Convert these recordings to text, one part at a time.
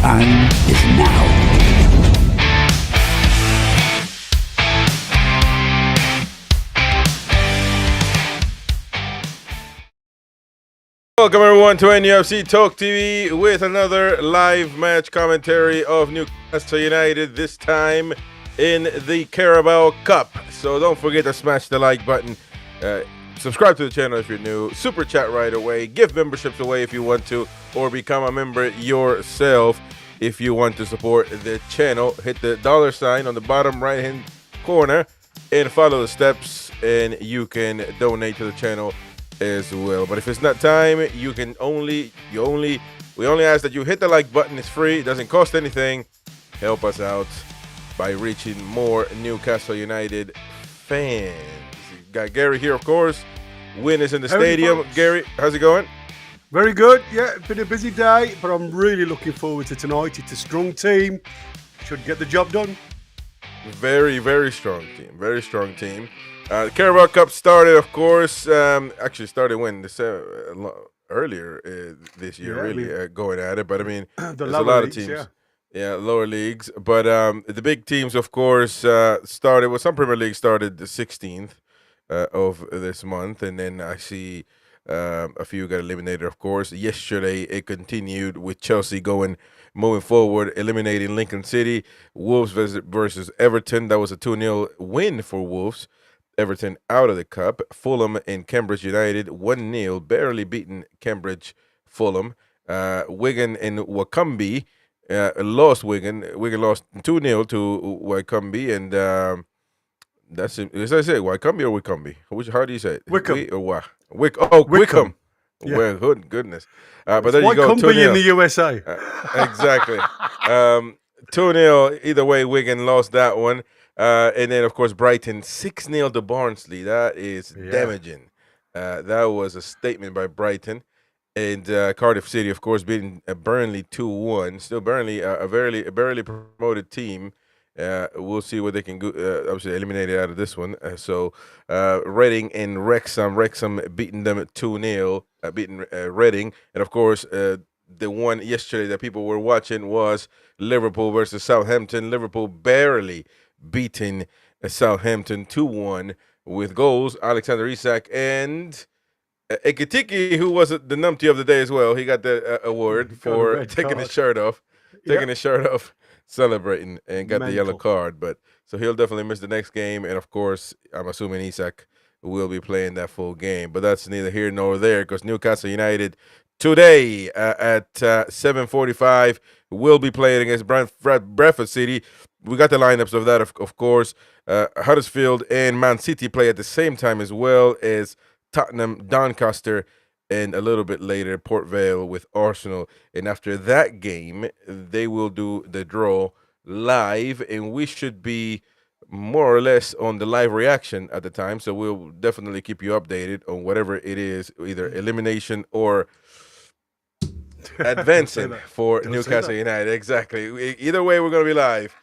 time is now. Welcome everyone to NUFC Talk TV with another live match commentary of Newcastle United, this time in the Carabao Cup. So don't forget to smash the like button, subscribe to the channel if you're new, super chat right away, give memberships away if you want to, or become a member yourself if you want to support the channel. Hit the $sign on the bottom right hand corner and follow the steps, and you can donate to the channel as well. But if it's not time, we only ask that you hit the like button. It's free, it doesn't cost anything. Help us out by reaching more Newcastle United fans. Got Gary here, of course. Win is in the stadium. Folks. Gary, how's it going? Very good. Yeah, been a busy day, but I'm really looking forward to tonight. It's a strong team. Should get the job done. Very, very strong team. Very strong team. The Carabao Cup started, of course. Actually started when earlier this year, really going at it. But I mean, there's a lot of teams. Yeah, lower leagues. But the big teams, of course, started. Well, some Premier League started the 16th of this month, and then I see a few got eliminated. Of course, yesterday it continued with Chelsea moving forward, eliminating Lincoln City. Wolves versus Everton. That was a 2-0 win for Wolves. Everton out of the cup. Fulham and Cambridge United 1-0, barely beaten Cambridge. Fulham. Wigan and Wycombe lost. Wigan lost 2-0 to Wycombe, and that's it. As I say, Wycombe or Wycombe? How do you say it? Wickham or what? Wickham. Yeah. Well, good goodness. But there you go. Wycombe in the USA. Exactly. 2-0. Either way, Wigan lost that one. And then, of course, Brighton 6-0 to Barnsley. That is damaging. That was a statement by Brighton. And Cardiff City, of course, beating Burnley 2-1. Still Burnley, a barely promoted team. We'll see what they can do. Obviously, eliminated out of this one. So Reading and Wrexham beating them at 2-0, beating Reading. And, of course, the one yesterday that people were watching was Liverpool versus Southampton. Liverpool barely beating Southampton 2-1 with goals. Alexander Isak and Ekitike, who was the numpty of the day as well. He got the award for taking his shirt off. Celebrating, and got the yellow card. But so he'll definitely miss the next game. And of course, I'm assuming Isak will be playing that full game. But that's neither here nor there, because Newcastle United today at 7:45 will be playing against Bradford City. We got the lineups of that, of course. Huddersfield and Man City play at the same time, as well as Tottenham, Doncaster, and a little bit later, Port Vale with Arsenal. And after that game, they will do the draw live, and we should be more or less on the live reaction at the time. So we'll definitely keep you updated on whatever it is, either elimination or advancing for Newcastle United. Exactly. Either way, we're going to be live.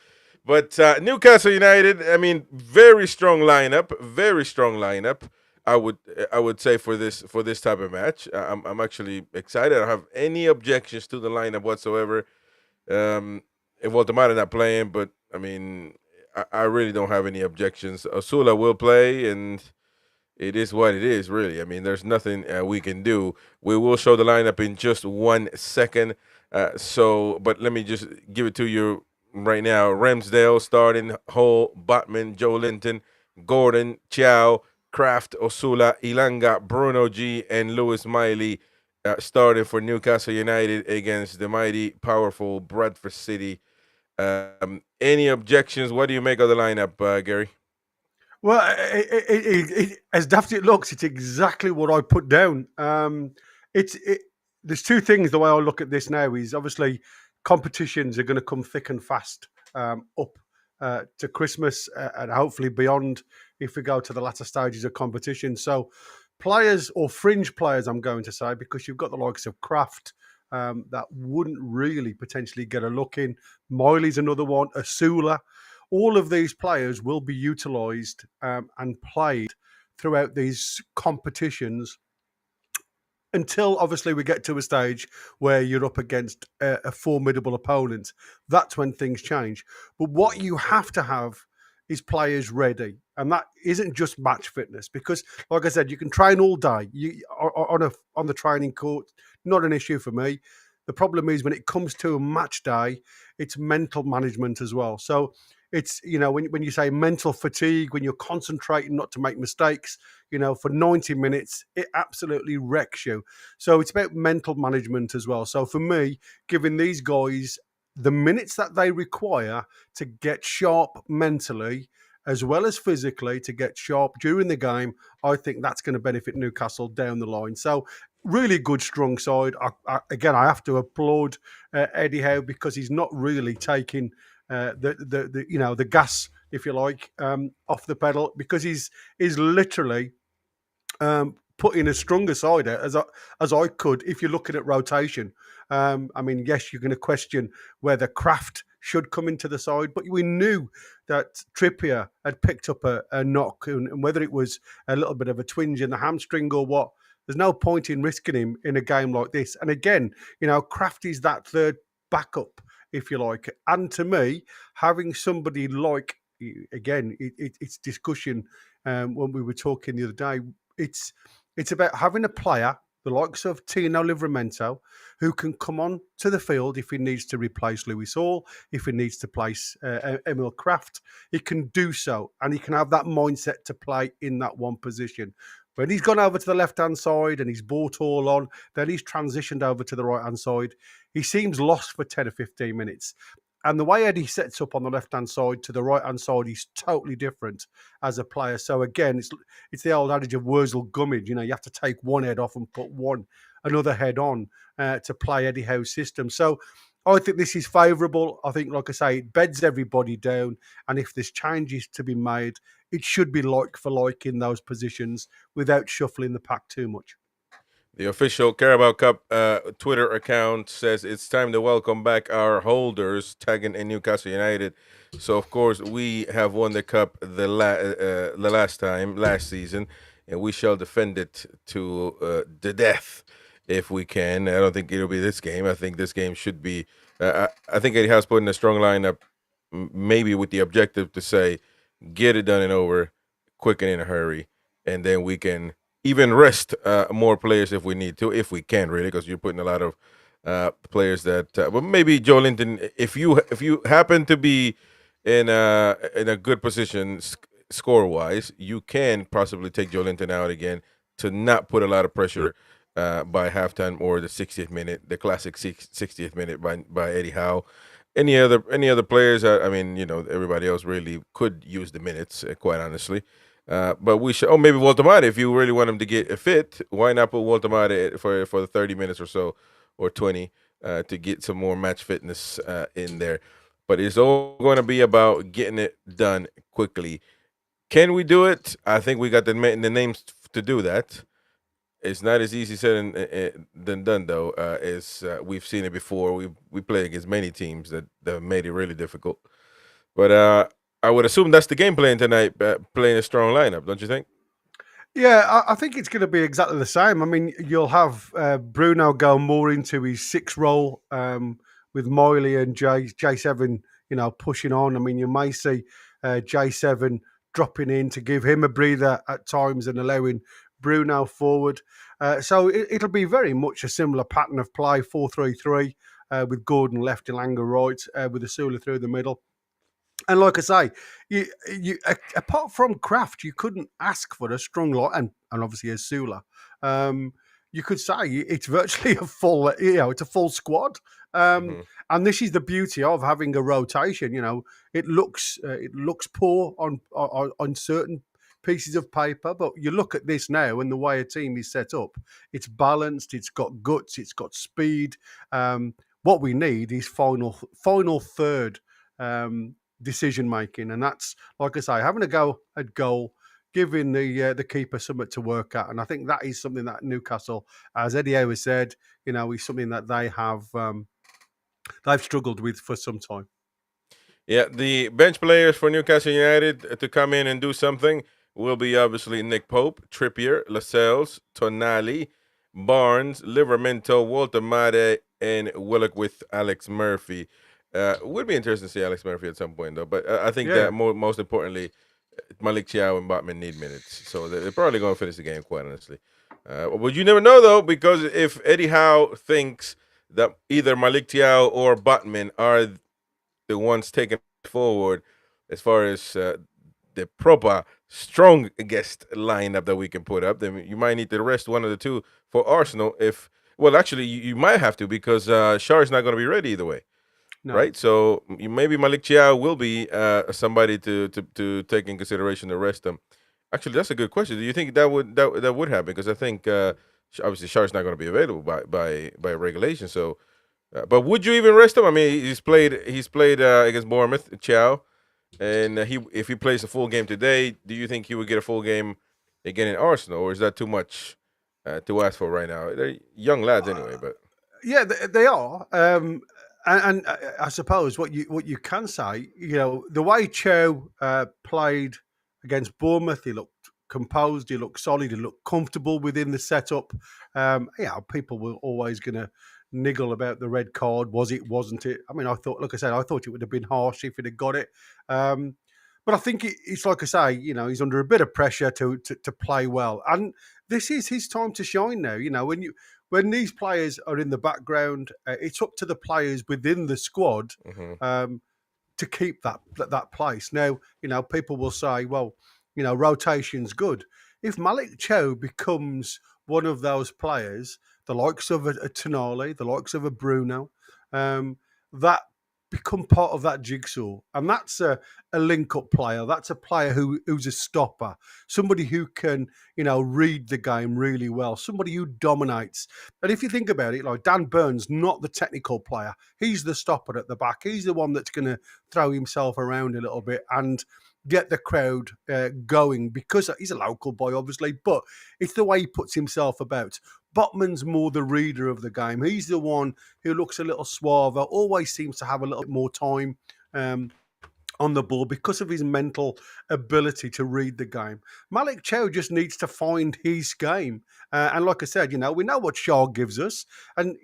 But Newcastle United, I mean, very strong lineup. I would say for this type of match. I'm actually excited. I don't have any objections to the lineup whatsoever. If Walter not playing, but I mean, I really don't have any objections. Osula will play, and it is what it is, really. I mean, there's nothing we can do. We will show the lineup in just 1 second. But let me just give it to you right now. Ramsdale starting, Hull, Botman, Joe Linton, Gordon, Chow, Kraft, Osula, Ilanga, Bruno G, and Lewis Miley starting for Newcastle United against the mighty, powerful Bradford City. Any objections? What do you make of the lineup, Gary? Well, as daft as it looks, it's exactly what I put down. There's two things. The way I look at this now is obviously competitions are going to come thick and fast up to Christmas and hopefully beyond if we go to the latter stages of competition. So players, or fringe players, I'm going to say, because you've got the likes of Kraft that wouldn't really potentially get a look in. Miley's another one, Osula. All of these players will be utilised and played throughout these competitions until obviously we get to a stage where you're up against a formidable opponent. That's when things change. But what you have to have is players ready, and that isn't just match fitness. Because, like I said, you can train all day on the training court. Not an issue for me. The problem is when it comes to a match day, it's mental management as well. So it's, when you say mental fatigue, when you're concentrating not to make mistakes, for 90 minutes, it absolutely wrecks you. So it's about mental management as well. So for me, giving these guys the minutes that they require to get sharp mentally as well as physically, to get sharp during the game, I think that's going to benefit Newcastle down the line. So really good, strong side. Again, I have to applaud Eddie Howe, because he's not really taking the gas, if you like, off the pedal, because he's literally putting a stronger side out as I could. If you're looking at rotation, yes, you're going to question whether Kraft should come into the side, but we knew that Trippier had picked up a knock, and whether it was a little bit of a twinge in the hamstring or what, there's no point in risking him in a game like this. And again, Kraft is that third backup, if you like. And to me, having somebody like, again, it's discussion when we were talking the other day. It's about having a player, the likes of Tino Livramento, who can come on to the field if he needs to replace Lewis Hall, if he needs to place Emil Kraft. He can do so, and he can have that mindset to play in that one position. When he's gone over to the left-hand side and he's brought Hall on, then he's transitioned over to the right-hand side. He seems lost for 10 or 15 minutes. And the way Eddie sets up on the left-hand side to the right-hand side, he's totally different as a player. So again, it's the old adage of Wurzel Gummidge. You have to take one head off and put another head on to play Eddie Howe's system. So I think this is favourable. I think, like I say, it beds everybody down. And if there's changes to be made, it should be like for like in those positions without shuffling the pack too much. The official Carabao Cup Twitter account says it's time to welcome back our holders, tagging in Newcastle United. So, of course, we have won the cup the last season, and we shall defend it to the death if we can. I don't think it'll be this game. I think this game should be. I think Eddie Howe's put in a strong lineup, maybe with the objective to say, get it done and over, quick and in a hurry, and then we can even rest more players if we need to, if we can, really, because you're putting a lot of players that. But maybe Joe Linton, if you happen to be in a good position score wise, you can possibly take Joe Linton out again to not put a lot of pressure by halftime or the 60th minute, the classic 60th minute by Eddie Howe. Any other players? Everybody else really could use the minutes, quite honestly. But we should. Oh, maybe Walter Mata. If you really want him to get fit, why not put Walter Mata for the 30 minutes or so, or 20, to get some more match fitness in there. But it's all going to be about getting it done quickly. Can we do it? I think we got the names to do that. It's not as easy said than done, though. As we've seen it before. We played against many teams that made it really difficult. But I would assume that's the game plan tonight, playing a strong lineup, don't you think? Yeah, I think it's going to be exactly the same. I mean, you'll have Bruno go more into his 6 role with Miley and J7, pushing on. I mean, you may see J7 dropping in to give him a breather at times and allowing Bruno forward. So it'll be very much a similar pattern of play, 4-3-3, with Gordon left and Langer right, with Asula through the middle. And like I say, you apart from Kraft, you couldn't ask for a strong line, and obviously Asula. You could say it's virtually a full, it's a full squad. And this is the beauty of having a rotation. It looks poor on certain pieces of paper, but you look at this now and the way a team is set up, it's balanced, it's got guts, it's got speed. What we need is final third decision making, and that's, like I say, having a go at goal, giving the keeper something to work at, and I think that is something that Newcastle, as Eddie Howe said, is something that they have they've struggled with for some time. Yeah, the bench players for Newcastle United to come in and do something will be obviously Nick Pope, Trippier, Lascelles, Tonali, Barnes, Livermento, Walter Made, and Willock with Alex Murphy. Would be interesting to see Alex Murphy at some point, though. But I think that most importantly, Malik Chiao and Botman need minutes. So they're probably going to finish the game, quite honestly. But you never know, though, because if Eddie Howe thinks that either Malik Chiao or Botman are the ones taken forward as far as the proper strongest lineup that we can put up, then you might need to rest one of the two for Arsenal. Actually, you might have to, because Shar is not going to be ready either way. No. Right, so maybe Malik Chiao will be somebody to take in consideration to rest them. Actually, that's a good question. Do you think that would happen? Because I think obviously Shar's not going to be available by regulation. So, but would you even rest him? I mean, he's played against Bournemouth, Chiao, and if he plays a full game today, do you think he would get a full game again in Arsenal, or is that too much to ask for right now? They're young lads anyway, but yeah, they are. And I suppose what you can say, the way Cho played against Bournemouth, he looked composed, he looked solid, he looked comfortable within the setup. People were always going to niggle about the red card. Was it? Wasn't it? I mean, I thought it would have been harsh if he'd have got it. But I think it's like I say, he's under a bit of pressure to play well, and this is his time to shine now. When these players are in the background, it's up to the players within the squad to keep that place. Now, people will say, well, rotation's good. If Malik Cho becomes one of those players, the likes of a Tonali, the likes of a Bruno, that become part of that jigsaw, and that's a link-up player. That's a player who's a stopper, somebody who can read the game really well, somebody who dominates. And if you think about it, like Dan Burns, not the technical player, he's the stopper at the back. He's the one that's going to throw himself around a little bit and get the crowd going, because he's a local boy, obviously, but it's the way he puts himself about. Botman's more the reader of the game. He's the one who looks a little suave, always seems to have a little bit more time on the ball because of his mental ability to read the game. Malik Chow just needs to find his game. And like I said, we know what Shaw gives us. And,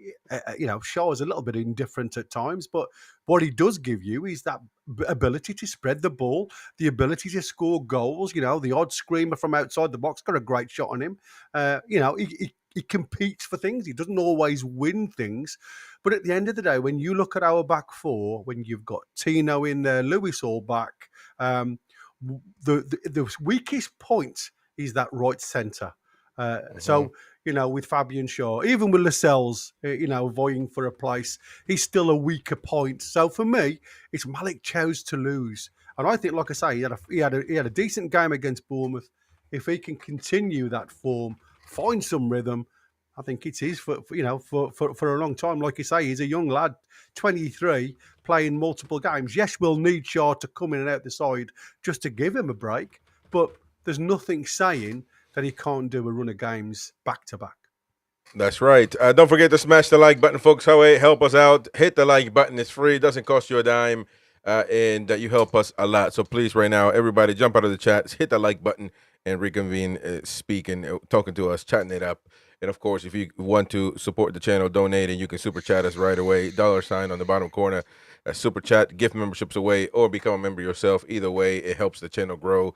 Shaw is a little bit indifferent at times, but what he does give you is that ability to spread the ball, the ability to score goals, the odd screamer from outside the box, got a great shot on him. He competes for things. He doesn't always win things. But at the end of the day, when you look at our back four, when you've got Tino in there, Lewis all back, the weakest point is that right centre. So, with Fabian Shaw, even with Lascelles, vying for a place, he's still a weaker point. So for me, it's Malik Chow's to lose. And I think, like I say, he had a decent game against Bournemouth. If he can continue that form, find some rhythm, I think it's his for a long time. Like you say, he's a young lad, 23, playing multiple games. Yes, we'll need Shaw to come in and out the side just to give him a break, but there's nothing saying that he can't do a run of games back to back. That's right. Don't forget to smash the like button, folks. Help us out. Hit the like button. It's free. It doesn't cost you a dime, and you help us a lot. So please, right now, everybody jump out of the chat, hit the like button, and reconvene, speaking, talking to us, chatting it up. And of course, if you want to support the channel, donate, and you can super chat us right away. $sign on the bottom corner. Super chat, gift memberships away, or become a member yourself. Either way, it helps the channel grow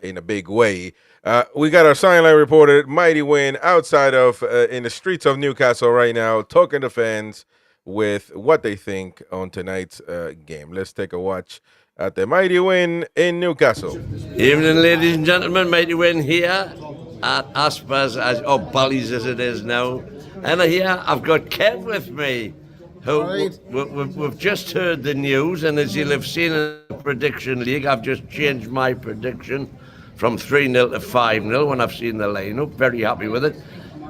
in a big way. We got our Sideline reporter, mighty win, outside of in the streets of Newcastle right now, talking to fans with what they think on tonight's game. Let's take a watch at the mighty win in Newcastle. Evening, ladies and gentlemen. Mighty win here at Aspers, Bally's as it is now. And here I've got Kev with me, who we've just heard the news, and as you'll have seen in the prediction league, I've just changed my prediction from 3-0 to 5-0 when I've seen the lineup. Very happy with it.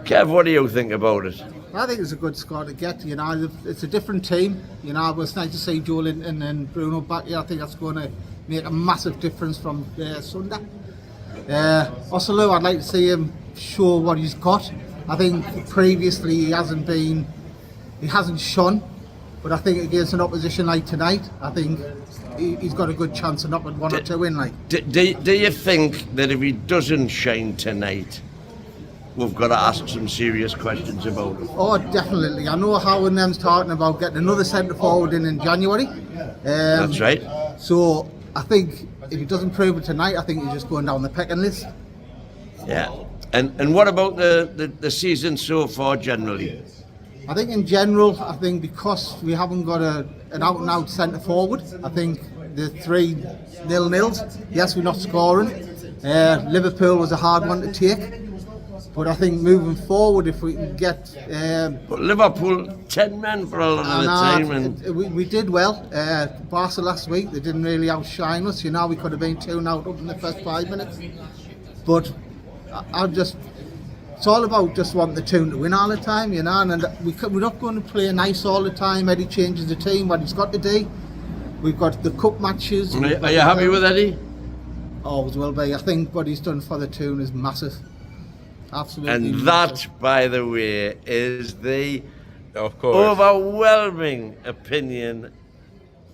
Kev, what do you think about it? I think it's a good score to get. It's a different team. It was nice to see Joel and Bruno back here. I think that's going to make a massive difference from Sunday. Osolo, I'd like to see him show what he's got. I think previously he hasn't shone, but I think against an opposition like tonight, I think he's got a good chance of knocking one or two in. Do you think that if he doesn't shine tonight, we've got to ask some serious questions about him. Oh, definitely. I know Howe and them's talking about getting another centre forward in January. That's right. So I think if he doesn't prove it tonight, I think he's just going down the pecking list. Yeah. And what about the season so far generally? I think in general, I think because we haven't got an out-and-out centre forward, I think the 3 0-0s, yes, we're not scoring. Liverpool was a hard one to take. But I think moving forward, if we can get... But Liverpool, 10 men for a lot of the time. And we did well. Barca last week, they didn't really outshine us. You know, we could have been 2-0 up in the first 5 minutes. But it's all about just wanting the Toon to win all the time, you know. And we're not going to play nice all the time. Eddie changes the team, what he's got to do. We've got the cup matches. Are you happy with Eddie? Always will be. I think what he's done for the Toon is massive. Absolutely. And that, by the way, is the Of course. overwhelming opinion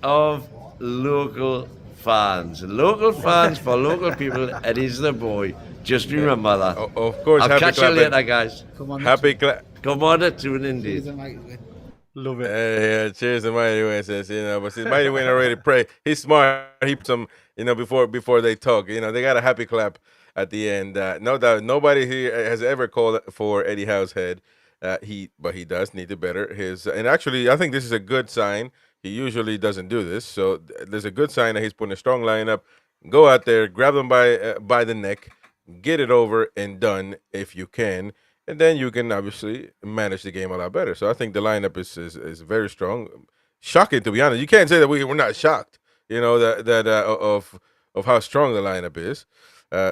of local fans. Local fans for local people, Eddie's the boy. Just remember that. Of course. I'll happy catch you clapping. later, guys. Come on. Happy clap. Come on, a tune indeed. Love it. Yeah, cheers to Mighty Wayne says, but see, Mighty Wayne already pray. He's smart. He put some, before they talk. They got a happy clap at the end. No doubt, nobody here has ever called for Eddie Howe's head. But he does need to better his. And actually, I think this is a good sign. He usually doesn't do this, so there's a good sign that he's putting a strong lineup. Go out there, grab them by the neck, get it over and done if you can. And then you can obviously manage the game a lot better. So I think the lineup is very strong. Shocking, to be honest. You can't say that we're not shocked, of how strong the lineup is.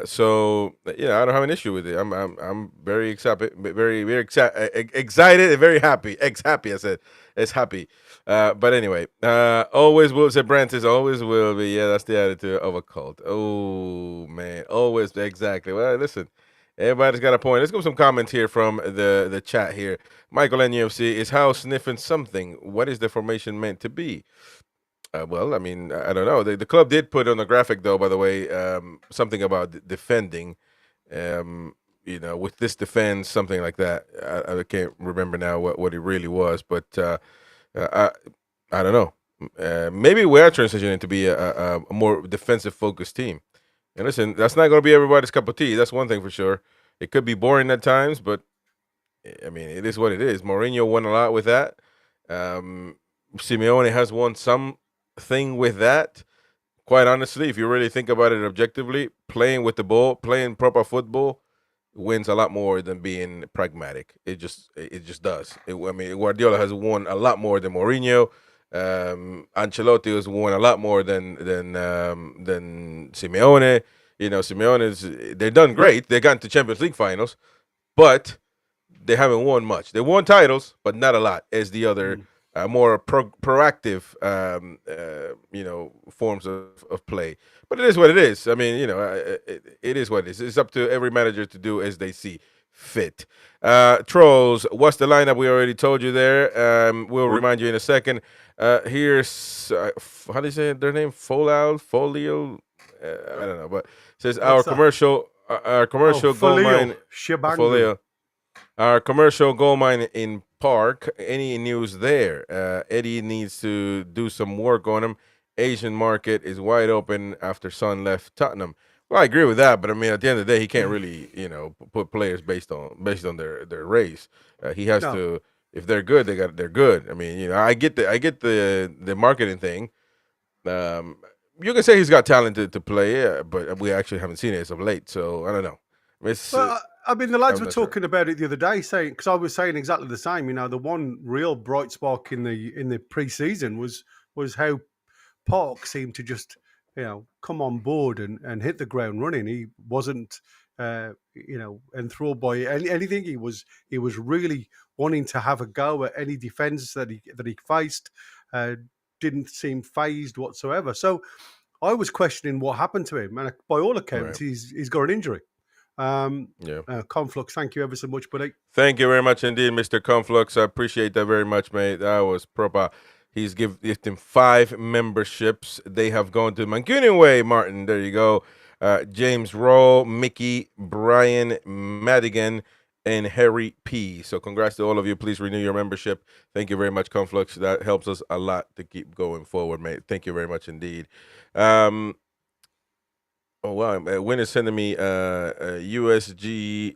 So I don't have an issue with it. I'm very excited, very excited and very happy. Happy, I said. It's happy. But anyway, always will, said Brantis, always will be. Yeah, that's the attitude of a cult. Oh man, always, exactly. Well, listen. Everybody's got a point. Let's go some comments here from the chat here. Michael NUFC, is Howe sniffing something? What is the formation meant to be? Well, I mean, I don't know. The club did put on the graphic, though, by the way, something about defending. With this defense, something like that. I can't remember now what it really was, but I don't know. Maybe we are transitioning to be a more defensive-focused team. And listen, that's not going to be everybody's cup of tea. That's one thing for sure. It could be boring at times, but, I mean, it is what it is. Mourinho won a lot with that. Simeone has won something with that. Quite honestly, if you really think about it objectively, playing with the ball, playing proper football wins a lot more than being pragmatic. It just does. Guardiola has won a lot more than Mourinho. Ancelotti has won a lot more than Simeone. They've done great. They got to Champions League finals, but they haven't won much. They won titles, but not a lot as the other more proactive forms of play. But it is what it is. I mean, it is what it is. It's up to every manager to do as they see fit. Trolls, what's the lineup? We already told you there. We'll remind you in a second. Here's how do you say their name? Folio. I don't know, but it says our commercial gold mine. Folio. Our commercial gold mine in Park. Any news there? Eddie needs to do some work on him. Asian market is wide open after Son left Tottenham. Well, I agree with that, but I mean, at the end of the day, he can't really, put players based on their race. He has to. If they're good, they're good. I mean, I get the marketing thing. You can say he's got talent to play, but we actually haven't seen it as of late. So I don't know. The lads were talking about it the other day, saying, because I was saying exactly the same. The one real bright spark in the pre-season was how Park seemed to just come on board and hit the ground running. He wasn't enthralled by anything. He was really wanting to have a go at any defence that he faced. Didn't seem phased whatsoever. So I was questioning what happened to him, and by all accounts, he's got an injury. Conflux, thank you ever so much, buddy. Thank you very much indeed, Mr. Conflux. I appreciate that very much, mate. That was proper. He's given 5 memberships. They have gone to Mancunian Way, Martin. There you go. James Roll, Mickey, Brian, Madigan, and Harry P. So congrats to all of you. Please renew your membership. Thank you very much, Conflux. That helps us a lot to keep going forward, mate. Thank you very much indeed. Oh wow, Win is sending me a USG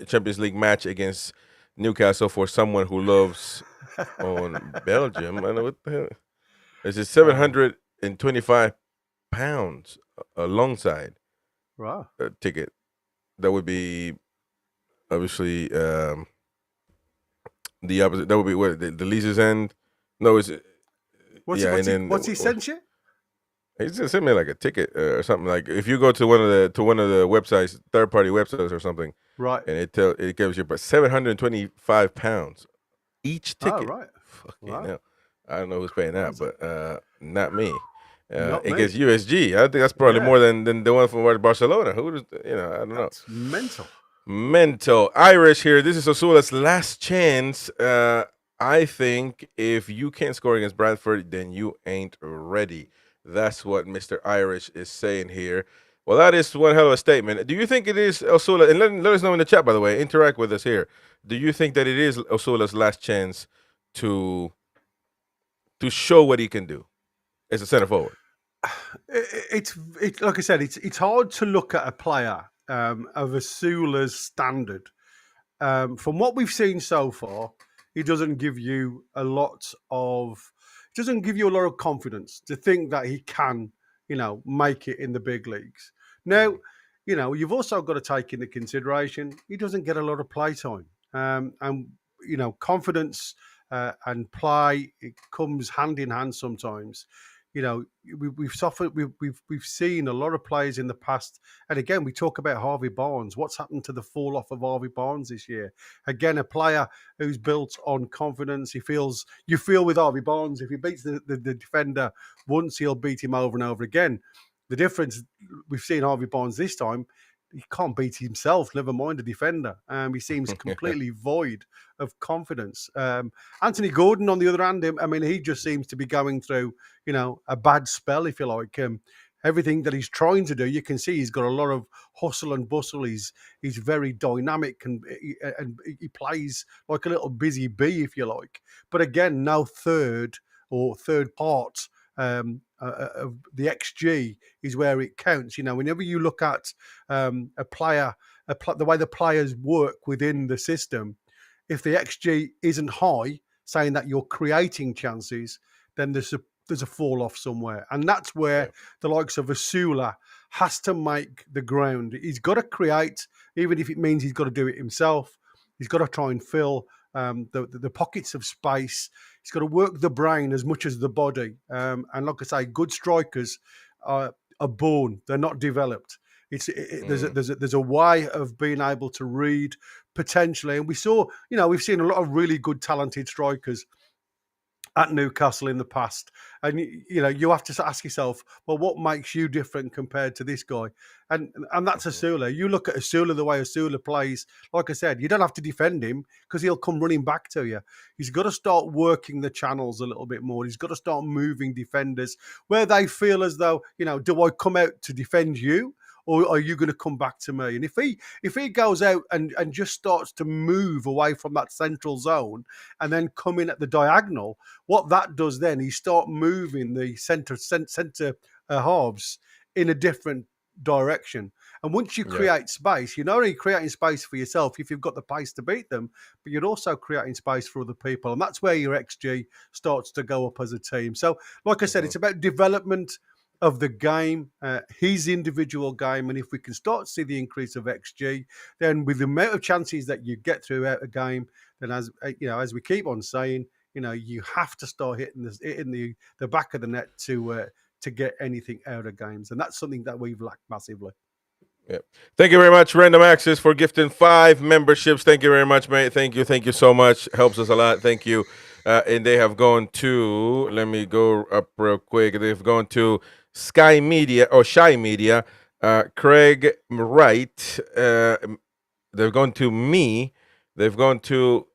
Champions League match against Newcastle for someone who loves on Belgium. I don't know what the hell. It's just £725 alongside Wow. a ticket. That would be obviously the opposite. That would be what the leases end. No, it's What's he sent you? He just sent me like a ticket or something. Like if you go to one of the websites, third party websites or something, Right. and it gives you but £725 each ticket. Oh, right. Fucking Wow. hell. I don't know who's paying that, but not me. Not it me. gets USG. I think that's probably more than the one from Barcelona. Who does, I don't know. It's mental. Mental. Irish here. This is Osula's last chance. I think if you can't score against Bradford, then you ain't ready. That's what Mr. Irish is saying here. Well, that is one hell of a statement. Do you think it is Osula? And let us know in the chat, by the way. Interact with us here. Do you think that it is Osula's last chance to show what he can do as a center forward? It's like I said, it's hard to look at a player of Osula's standard. From what we've seen so far, he doesn't give you a lot of confidence to think that he can, make it in the big leagues. Now, you've also got to take into consideration he doesn't get a lot of play time, and confidence and play, it comes hand in hand sometimes. We've seen a lot of players in the past, and again we talk about Harvey Barnes. What's happened to the fall off of Harvey Barnes this year? Again, a player who's built on confidence. You feel with Harvey Barnes, if he beats the defender once, he'll beat him over and over again. The difference we've seen Harvey Barnes this time, he can't beat himself, never mind a defender. He seems completely void of confidence. Anthony Gordon, on the other hand, he just seems to be going through, a bad spell, if you like. Everything that he's trying to do, you can see he's got a lot of hustle and bustle. He's very dynamic and he plays like a little busy bee, if you like. But again, no third part of the XG is where it counts. Whenever you look at a player, the way the players work within the system, if the XG isn't high, saying that you're creating chances, then there's a fall off somewhere. And that's where the likes of Osula has to make the ground. He's got to create, even if it means he's got to do it himself. He's got to try and fill the pockets of space. He's got to work the brain as much as the body. And like I say, good strikers are born. They're not developed. There's a way of being able to read potentially. And we've seen a lot of really good, talented strikers at Newcastle in the past, and you have to ask yourself, well, what makes you different compared to this guy? And that's Osula. You look at Osula, the way Osula plays. Like I said, you don't have to defend him because he'll come running back to you. He's got to start working the channels a little bit more. He's got to start moving defenders where they feel as though, do I come out to defend you, or are you going to come back to me? And if he goes out and just starts to move away from that central zone and then come in at the diagonal, what that does then, he start moving the centre halves in a different direction. And once you create space, you're not only creating space for yourself if you've got the pace to beat them, but you're also creating space for other people. And that's where your XG starts to go up as a team. So, like I said, it's about development of the game, his individual game, and if we can start to see the increase of XG, then with the amount of chances that you get throughout a game, then as we keep on saying, you have to start hitting the back of the net to get anything out of games, and that's something that we've lacked massively. Yeah. Thank you very much, Random Access, for gifting 5 memberships. Thank you very much, mate. Thank you so much. Helps us a lot. Thank you. And they have gone to, let me go up real quick. They've gone to Shy Media, Craig Wright. They've gone to me. They've gone to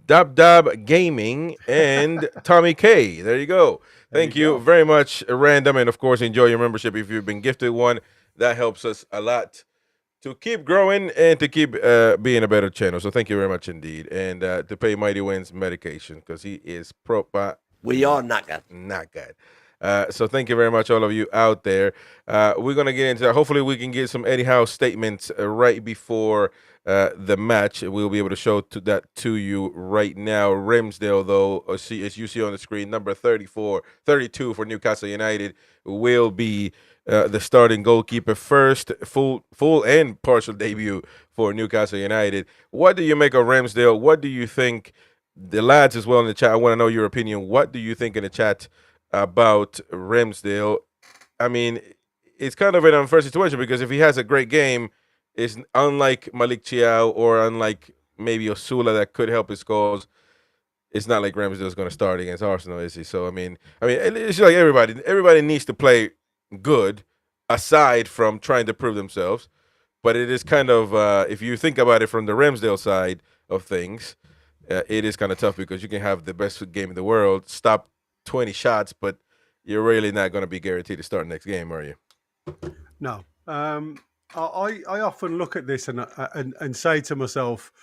Dab Gaming and Tommy K. There you go. Thank you very much, Random. And of course, enjoy your membership if you've been gifted one. That helps us a lot to keep growing and to keep being a better channel. So thank you very much indeed. And to pay Mighty Wins medication because he is proper. We are knackered. Not good. So thank you very much, all of you out there. We're going to get into that. Hopefully we can get some Eddie Howe statements right before the match. We'll be able to show that to you right now. Ramsdale, though, as you see on the screen, number 32 for Newcastle United will be the starting goalkeeper. First full and partial debut for Newcastle United. What do you make of Ramsdale? What do you think? The lads as well in the chat, I want to know your opinion. What do you think in the chat about Ramsdale? I mean, it's kind of an unfair situation because if he has a great game, it's unlike Malik Chiao or unlike maybe Osula that could help his cause. It's not like Ramsdale's going to start against Arsenal, is he? So I mean, it's like everybody needs to play good aside from trying to prove themselves. But it is kind of if you think about it from the Ramsdale side of things. It is kind of tough because you can have the best game in the world, stop 20 shots, but you're really not going to be guaranteed to start next game, are you? No. I often look at this and say to myself,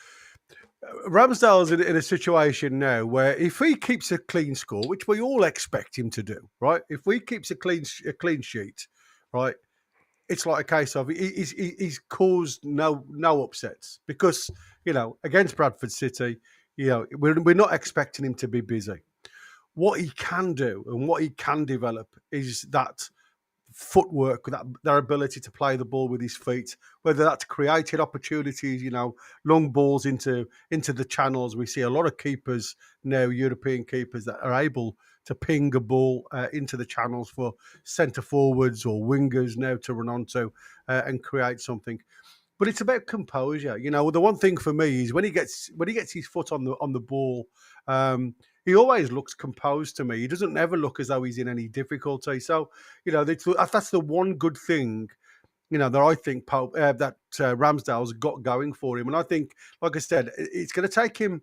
Ramsdale's in a situation now where if he keeps a clean score, which we all expect him to do, right? If he keeps a clean sheet, right, it's like a case of he's caused no upsets because, against Bradford City, we're not expecting him to be busy. What he can do and what he can develop is that footwork, their ability to play the ball with his feet, whether that's created opportunities, long balls into the channels. We see a lot of keepers now, European keepers, that are able to ping a ball into the channels for centre forwards or wingers now to run onto and create something. But it's about composure. The one thing for me is when he gets his foot on the ball, he always looks composed to me. He doesn't ever look as though he's in any difficulty. So, that's the one good thing, that I think that Ramsdale's got going for him. And I think, like I said, it's going to take him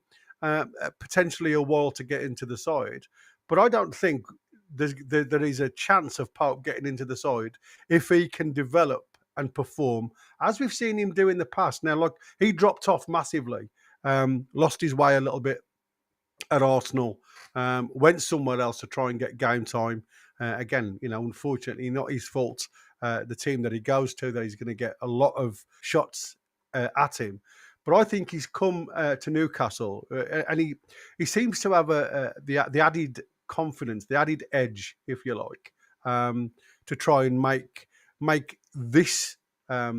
potentially a while to get into the side. But I don't think there is a chance of Pope getting into the side if he can develop and perform as we've seen him do in the past. Now, look, he dropped off massively, lost his way a little bit at Arsenal, went somewhere else to try and get game time. Again, unfortunately, not his fault. The team that he goes to, that he's going to get a lot of shots at him. But I think he's come to Newcastle, and he seems to have the added confidence, the added edge, if you like, to try and make this, I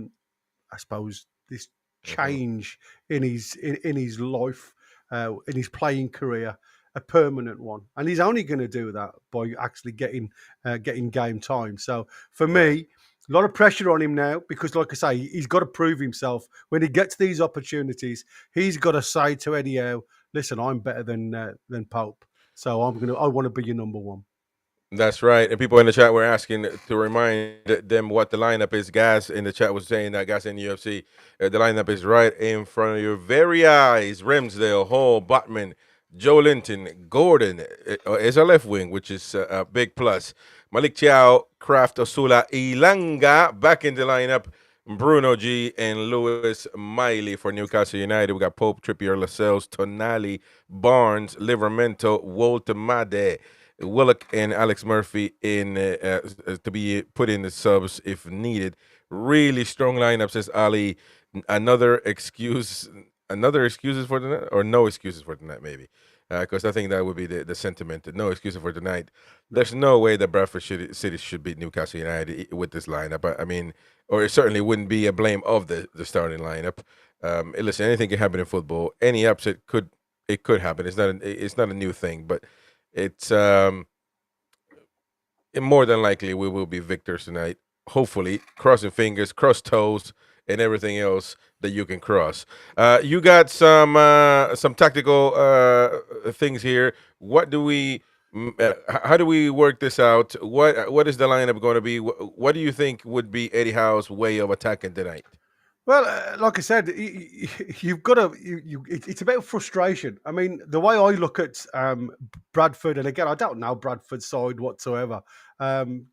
suppose, this change in his life, in his playing career, a permanent one. And he's only going to do that by actually getting game time. So for me, a lot of pressure on him now because, like I say, he's got to prove himself. When he gets these opportunities, he's got to say to Eddie Howe, "Listen, I'm better than Pope, so I want to be your number one." That's right. And people in the chat were asking to remind them what the lineup is. Gas in the chat was saying that, Gas in UFC, the lineup is right in front of your very eyes. Ramsdale, Hall, Botman, Joe Linton, Gordon is a left wing, which is a big plus. Malik Chiao, Kraft, Osula, Ilanga back in the lineup. Bruno G and Lewis Miley for Newcastle United. We got Pope, Trippier, Lascelles, Tonali, Barnes, Livermento, Walter Made, Willock, and Alex Murphy in to be put in the subs if needed. Really strong lineup, says Ali. Another excuses for the night, or no excuses for tonight, maybe. Because I think that would be the sentiment. No excuses for tonight. There's no way that Bradford City should beat Newcastle United with this lineup. I mean, or it certainly wouldn't be a blame of the starting lineup. Listen, anything can happen in football. Any upset could happen. It's not a new thing, but it's more than likely we will be victors tonight. Hopefully, crossing fingers, cross toes, and everything else that you can cross. You got some tactical things here. What do we? How do we work this out? What is the lineup going to be? What do you think would be Eddie Howe's way of attacking tonight? Well, like I said, you've got to. It's about frustration. I mean, the way I look at Bradford, and again, I don't know Bradford's side whatsoever.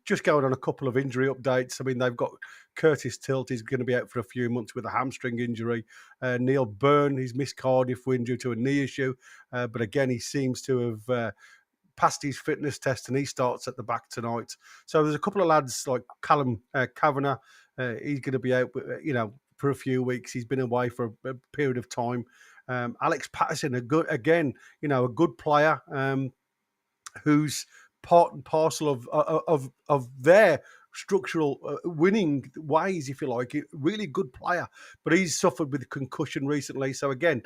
Just going on a couple of injury updates. I mean, they've got Curtis Tilt. He's going to be out for a few months with a hamstring injury. Neil Byrne, he's missed Cardiff win due to a knee issue, but again, he seems to have passed his fitness test, and he starts at the back tonight. So there's a couple of lads like Callum Kavanagh. He's going to be out, for a few weeks. He's been away for a period of time. Alex Patterson, a good player who's part and parcel of their structural winning ways, if you like. Really good player, but he's suffered with concussion recently. So again,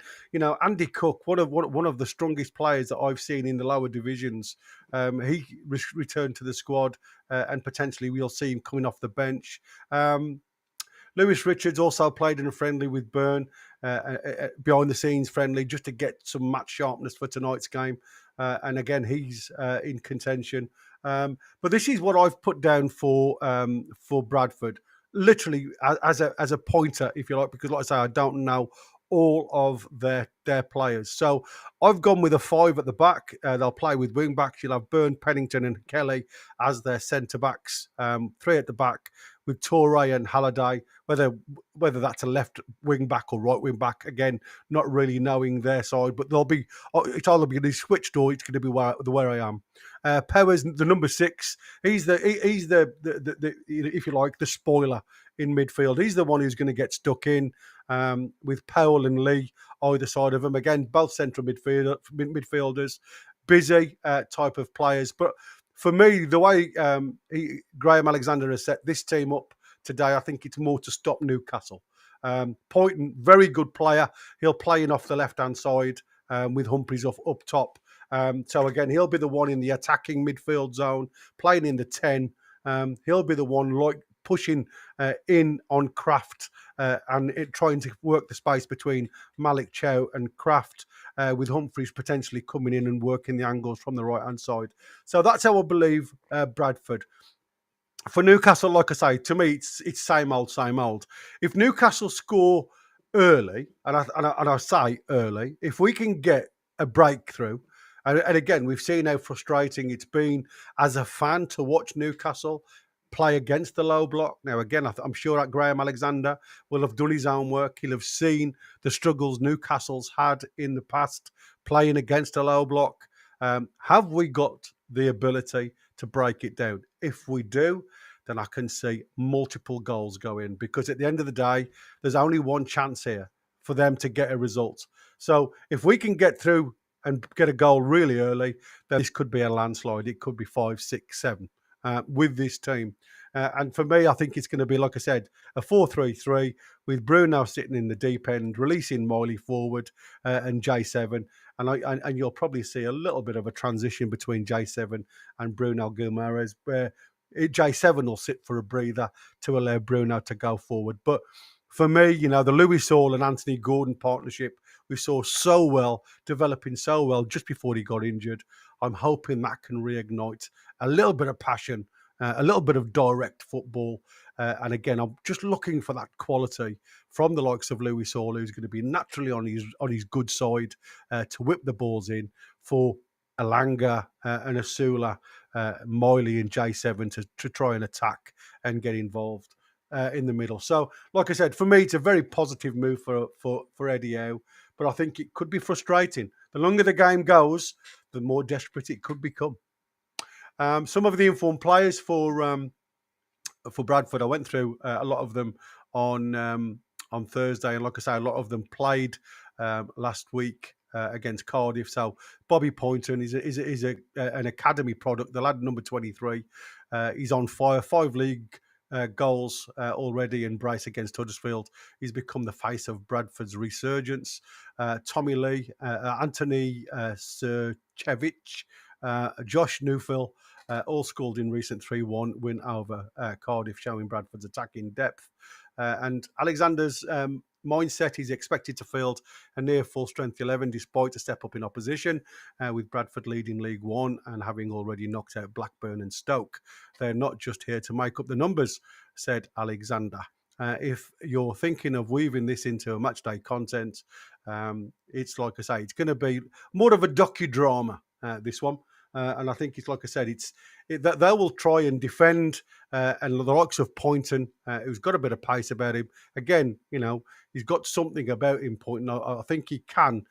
Andy Cook, one of the strongest players that I've seen in the lower divisions, he returned to the squad, and potentially we'll see him coming off the bench. Lewis Richards also played in a friendly with Byrne, behind the scenes friendly, just to get some match sharpness for tonight's game. And again, he's in contention. But this is what I've put down for Bradford, literally as a pointer, if you like, because like I say, I don't know all of their players. So I've gone with a 5 at the back. They'll play with wing backs. You'll have Byrne, Pennington and Kelly as their centre backs. 3 at the back with Toure and Halliday, whether that's a left wing back or right wing back, again, not really knowing their side, but it's either going to be switched or it's going to be where I am. Powers, the number 6, he's the if you like, the spoiler in midfield. He's the one who's going to get stuck in, with Powell and Lee either side of him. Again, both central midfielders, busy type of players. But for me, the way Graham Alexander has set this team up today, I think it's more to stop Newcastle. Poynton, very good player. He'll play in off the left-hand side with Humphreys up top. So again, he'll be the one in the attacking midfield zone, playing in the 10. He'll be the one pushing in on Kraft and trying to work the space between Malik Chow and Kraft, with Humphreys potentially coming in and working the angles from the right-hand side. So that's how I believe Bradford. For Newcastle, like I say, to me, it's same old, same old. If Newcastle score early, and I say early, if we can get a breakthrough, and again, we've seen how frustrating it's been as a fan to watch Newcastle play against the low block. Now, again, I'm sure that Graham Alexander will have done his own work. He'll have seen the struggles Newcastle's had in the past playing against a low block. Have we got the ability to break it down? If we do, then I can see multiple goals go in, because at the end of the day, there's only one chance here for them to get a result. So if we can get through and get a goal really early, then this could be a landslide. It could be 5, 6, 7 with this team. And for me, I think it's going to be, like I said, a 4-3-3 with Bruno sitting in the deep end, releasing Miley forward and J7. And you'll probably see a little bit of a transition between J7 and Bruno Guimaraes, where J7 will sit for a breather to allow Bruno to go forward. But for me, the Lewis Hall and Anthony Gordon partnership, we saw developing so well just before he got injured. I'm hoping that can reignite a little bit of passion, a little bit of direct football. And again, I'm just looking for that quality from the likes of Lewis Hall, who's going to be naturally on his good side to whip the balls in, for Alanga and Asula, Miley and J7 to try and attack and get involved in the middle. So, like I said, for me, it's a very positive move for Eddie Howe, but I think it could be frustrating. The longer the game goes, the more desperate it could become. Some of the informed players for Bradford, I went through a lot of them on Thursday, and like I say, a lot of them played last week against Cardiff. So Bobby Poynton is an academy product. The lad number 23, he's on fire. 5 league goals already in brace against Huddersfield. He's become the face of Bradford's resurgence. Tommy Lee, Anthony Serchevich, Josh Neufeld, all scored in recent 3-1 win over Cardiff, showing Bradford's attacking depth. And Alexander's mindset, he's expected to field a near full strength 11 despite a step up in opposition, with Bradford leading League One and having already knocked out Blackburn and Stoke. They're not just here to make up the numbers, said Alexander. if you're thinking of weaving this into a match day content, it's like I say, it's going to be more of a docudrama, this one. And I think it's like I said, that they will try and defend, and the likes of Poynton, who's got a bit of pace about him. Again, he's got something about him, Poynton. I think he can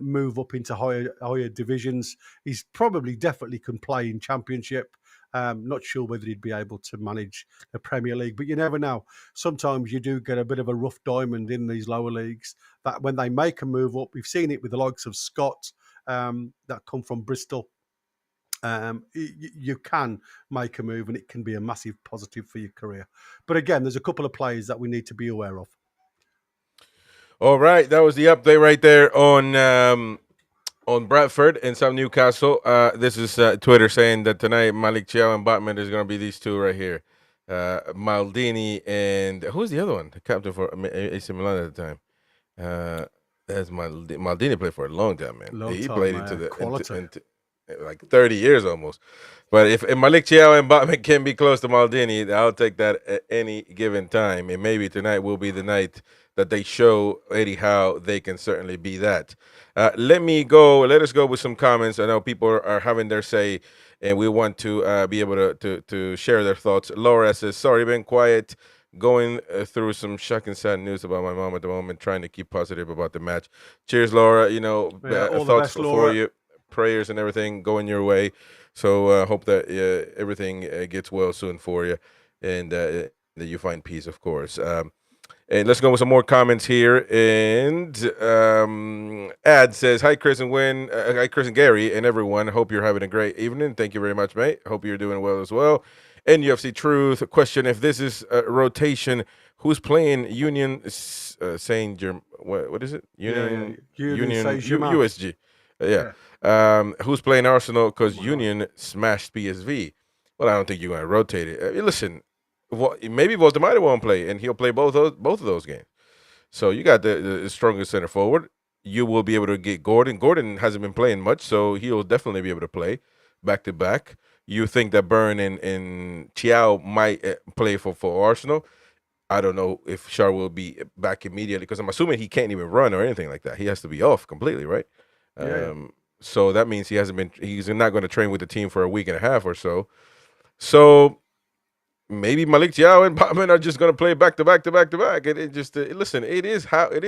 move up into higher divisions. He's definitely can play in Championship. Not sure whether he'd be able to manage the Premier League, but you never know. Sometimes you do get a bit of a rough diamond in these lower leagues that when they make a move up, we've seen it with the likes of Scott, that come from Bristol. You can make a move and it can be a massive positive for your career. But again, there's a couple of players that we need to be aware of. All right, that was the update right there on Bradford and some Newcastle. This is Twitter saying that tonight Malik Chiao and Batman is going to be these two right here. Maldini and who's the other one? The captain for AC Milan at the time. That's Maldini played for a long time, man. He played into like 30 years almost. But if Malik Chiao and Batman can be close to Maldini, I'll take that at any given time. And maybe tonight will be the night that they show Eddie Howe they can certainly be that. Let us go with some comments. I know people are having their say, and we want to be able to share their thoughts. Laura says, sorry, been quiet, going through some shocking sad news about my mom at the moment, trying to keep positive about the match. Cheers, Laura. All thoughts best, Laura. for you. Prayers and everything going your way. So hope that everything gets well soon for you, and that you find peace, of course. And let's go with some more comments here. And Ad says, hi, Chris and Wynn. Hi, Chris and Gary and everyone. Hope you're having a great evening. Thank you very much, mate. Hope you're doing well as well. NUFC Truth question, if this is a rotation, who's playing Union Saint Germain? What is it? Union Saint-Germain. USG. Yeah. Who's playing Arsenal because Union smashed PSV? Well, I don't think you're going to rotate it. Listen, maybe Voldemar won't play, and he'll play both of those games. So you got the strongest center forward. You will be able to get Gordon. Gordon hasn't been playing much, so he'll definitely be able to play back to back. You think that Byrne and Chiao might play for Arsenal? I don't know if Shar will be back immediately because I'm assuming he can't even run or anything like that. He has to be off completely, right? Yeah. So that means he's not going to train with the team for a week and a half or so. So maybe Malik Chiao and Bachman are just going to play back to back to back to back. And it just listen, it is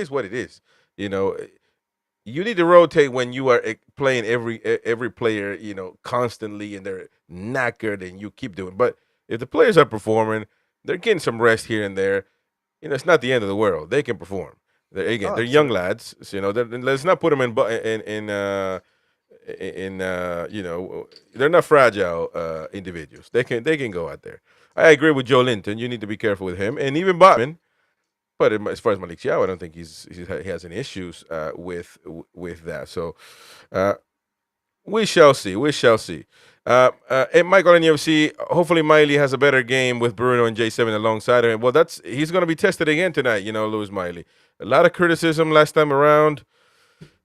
what it is. You need to rotate when you are playing every player, constantly, and they're knackered, and you keep doing. But if the players are performing, they're getting some rest here and there. It's not the end of the world. They can perform. They're young lads. So, let's not put them they're not fragile individuals. They can go out there. I agree with Joe Linton. You need to be careful with him, and even Botman. But as far as Malik Chiao, I don't think he has any issues with that. So we shall see. And Michael and UFC, hopefully Miley has a better game with Bruno and J7 alongside him. Well, he's going to be tested again tonight, Lewis Miley. A lot of criticism last time around.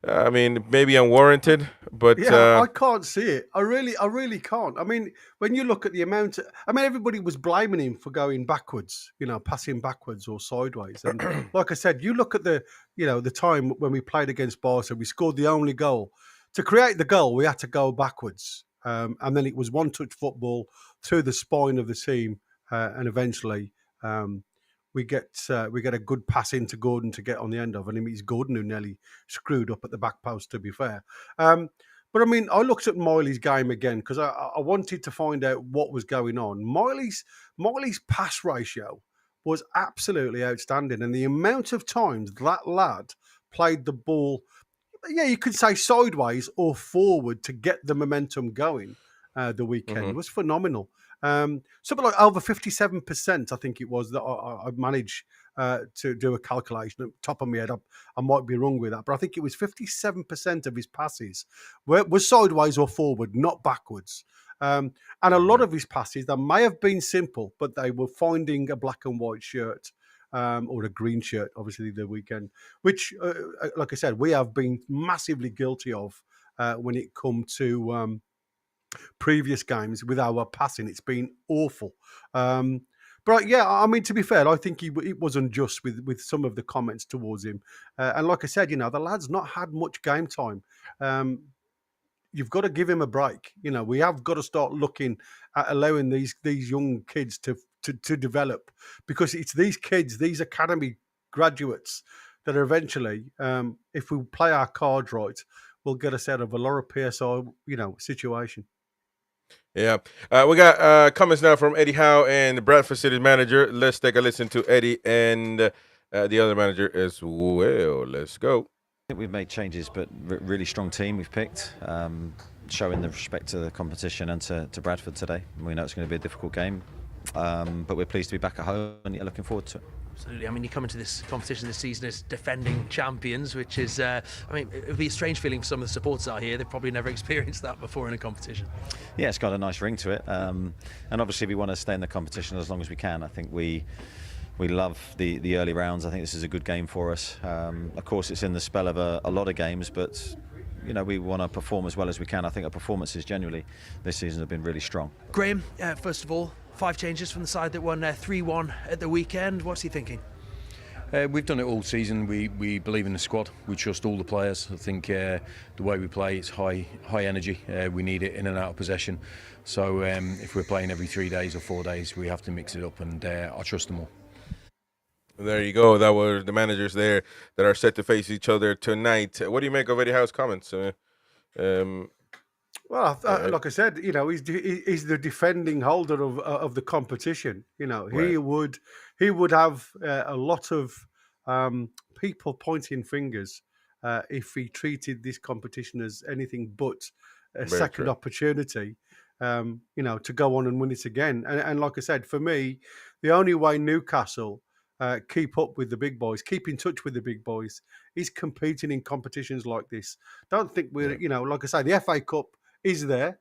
I mean, maybe unwarranted, but I can't see it. I really can't. I mean, when you look at the amount, everybody was blaming him for going backwards, passing backwards or sideways. And like I said, you look at the time when we played against Barca, we scored the only goal. To create the goal, we had to go backwards, and then it was one-touch football through the spine of the team, and eventually. We get a good pass into Gordon to get on the end of, and it's Gordon who nearly screwed up at the back post, to be fair. But I looked at Miley's game again because I wanted to find out what was going on. Miley's pass ratio was absolutely outstanding, and the amount of times that lad played the ball, you could say sideways or forward to get the momentum going the weekend was phenomenal. Something like over 57%, I think it was, that I managed to do a calculation at the top of my head. I might be wrong with that, but I think it was 57% of his passes were sideways or forward, not backwards. And a lot of his passes, they may have been simple, but they were finding a black and white shirt or a green shirt, obviously, the weekend, which, like I said, we have been massively guilty of when it comes to previous games with our passing. It's been awful. But yeah, I mean, to be fair, I think it was unjust with some of the comments towards him. And like I said, the lad's not had much game time. You've got to give him a break. We have got to start looking at allowing these young kids to develop, because it's these kids, these academy graduates, that are eventually, if we play our cards right, will get us out of a lot of PSI, situation. Yeah. We got comments now from Eddie Howe and the Bradford City's manager. Let's take a listen to Eddie and the other manager as well. Let's go. I think we've made changes, but really strong team we've picked, showing the respect to the competition and to Bradford today. We know it's going to be a difficult game, but we're pleased to be back at home and looking forward to it. Absolutely. I mean, you come into this competition this season as defending champions, which is, it would be a strange feeling for some of the supporters out here. They've probably never experienced that before in a competition. Yeah, it's got a nice ring to it. And obviously we want to stay in the competition as long as we can. I think we love the early rounds. I think this is a good game for us. Of course, it's in the spell of a lot of games, but we want to perform as well as we can. I think our performances generally this season have been really strong. Graham, first of all, 5 changes from the side that won 3-1 at the weekend. What's he thinking? We've done it all season. We believe in the squad. We trust all the players. I think the way we play, it's high energy. We need it in and out of possession. So if we're playing every 3 days or 4 days, we have to mix it up, and I trust them all. There you go. That were the managers there that are set to face each other tonight. What do you make of Eddie Howe's comments? Well, like I said, he's the defending holder of the competition. Right. He would have a lot of people pointing fingers if he treated this competition as anything but a Very second true. opportunity. To go on and win it again. And like I said, for me, the only way Newcastle keep up with the big boys, keep in touch with the big boys, is competing in competitions like this. Don't think we're, like I say, the FA Cup is there.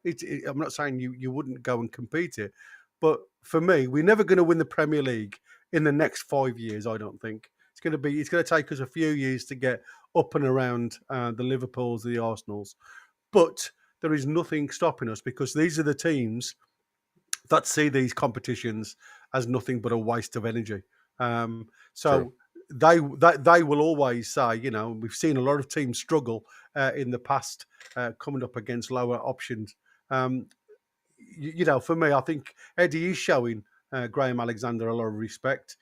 I'm not saying you wouldn't go and compete it, but for me, we're never going to win the Premier League in the next 5 years. I don't think it's going to take us a few years to get up and around the Liverpools, the Arsenals, but there is nothing stopping us, because these are the teams that see these competitions as nothing but a waste of energy. So they will always say, we've seen a lot of teams struggle in the past coming up against lower options. For me, I think Eddie is showing Graham Alexander a lot of respect.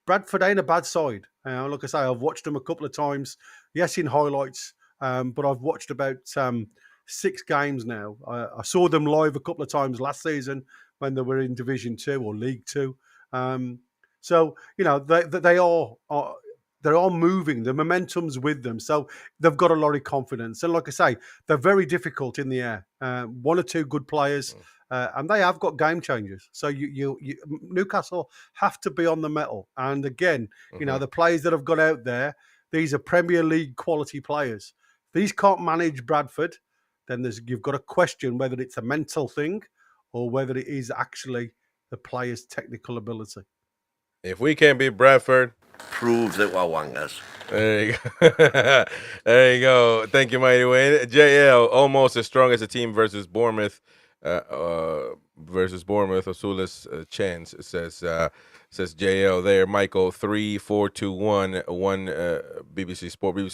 Bradford ain't a bad side. Like I say, I've watched them a couple of times. Yes, in highlights, but I've watched about 6 games now. I saw them live a couple of times last season when they were in Division 2 or League 2. So they are moving. The momentum's with them, so they've got a lot of confidence. And like I say, they're very difficult in the air. 1 or 2 good players, and they have got game changers. So you Newcastle have to be on the mettle. And again, the players that have got out there, these are Premier League quality players. These can't manage Bradford. Then you've got to question whether it's a mental thing or whether it is actually the player's technical ability. If we can't beat Bradford, Prove that we're wangers. there you go. There you go. Thank you, Mighty Wayne. JL, almost as strong as a team versus Bournemouth. Osula's chance, says JL there. Michael, 3-4-2-1. BBC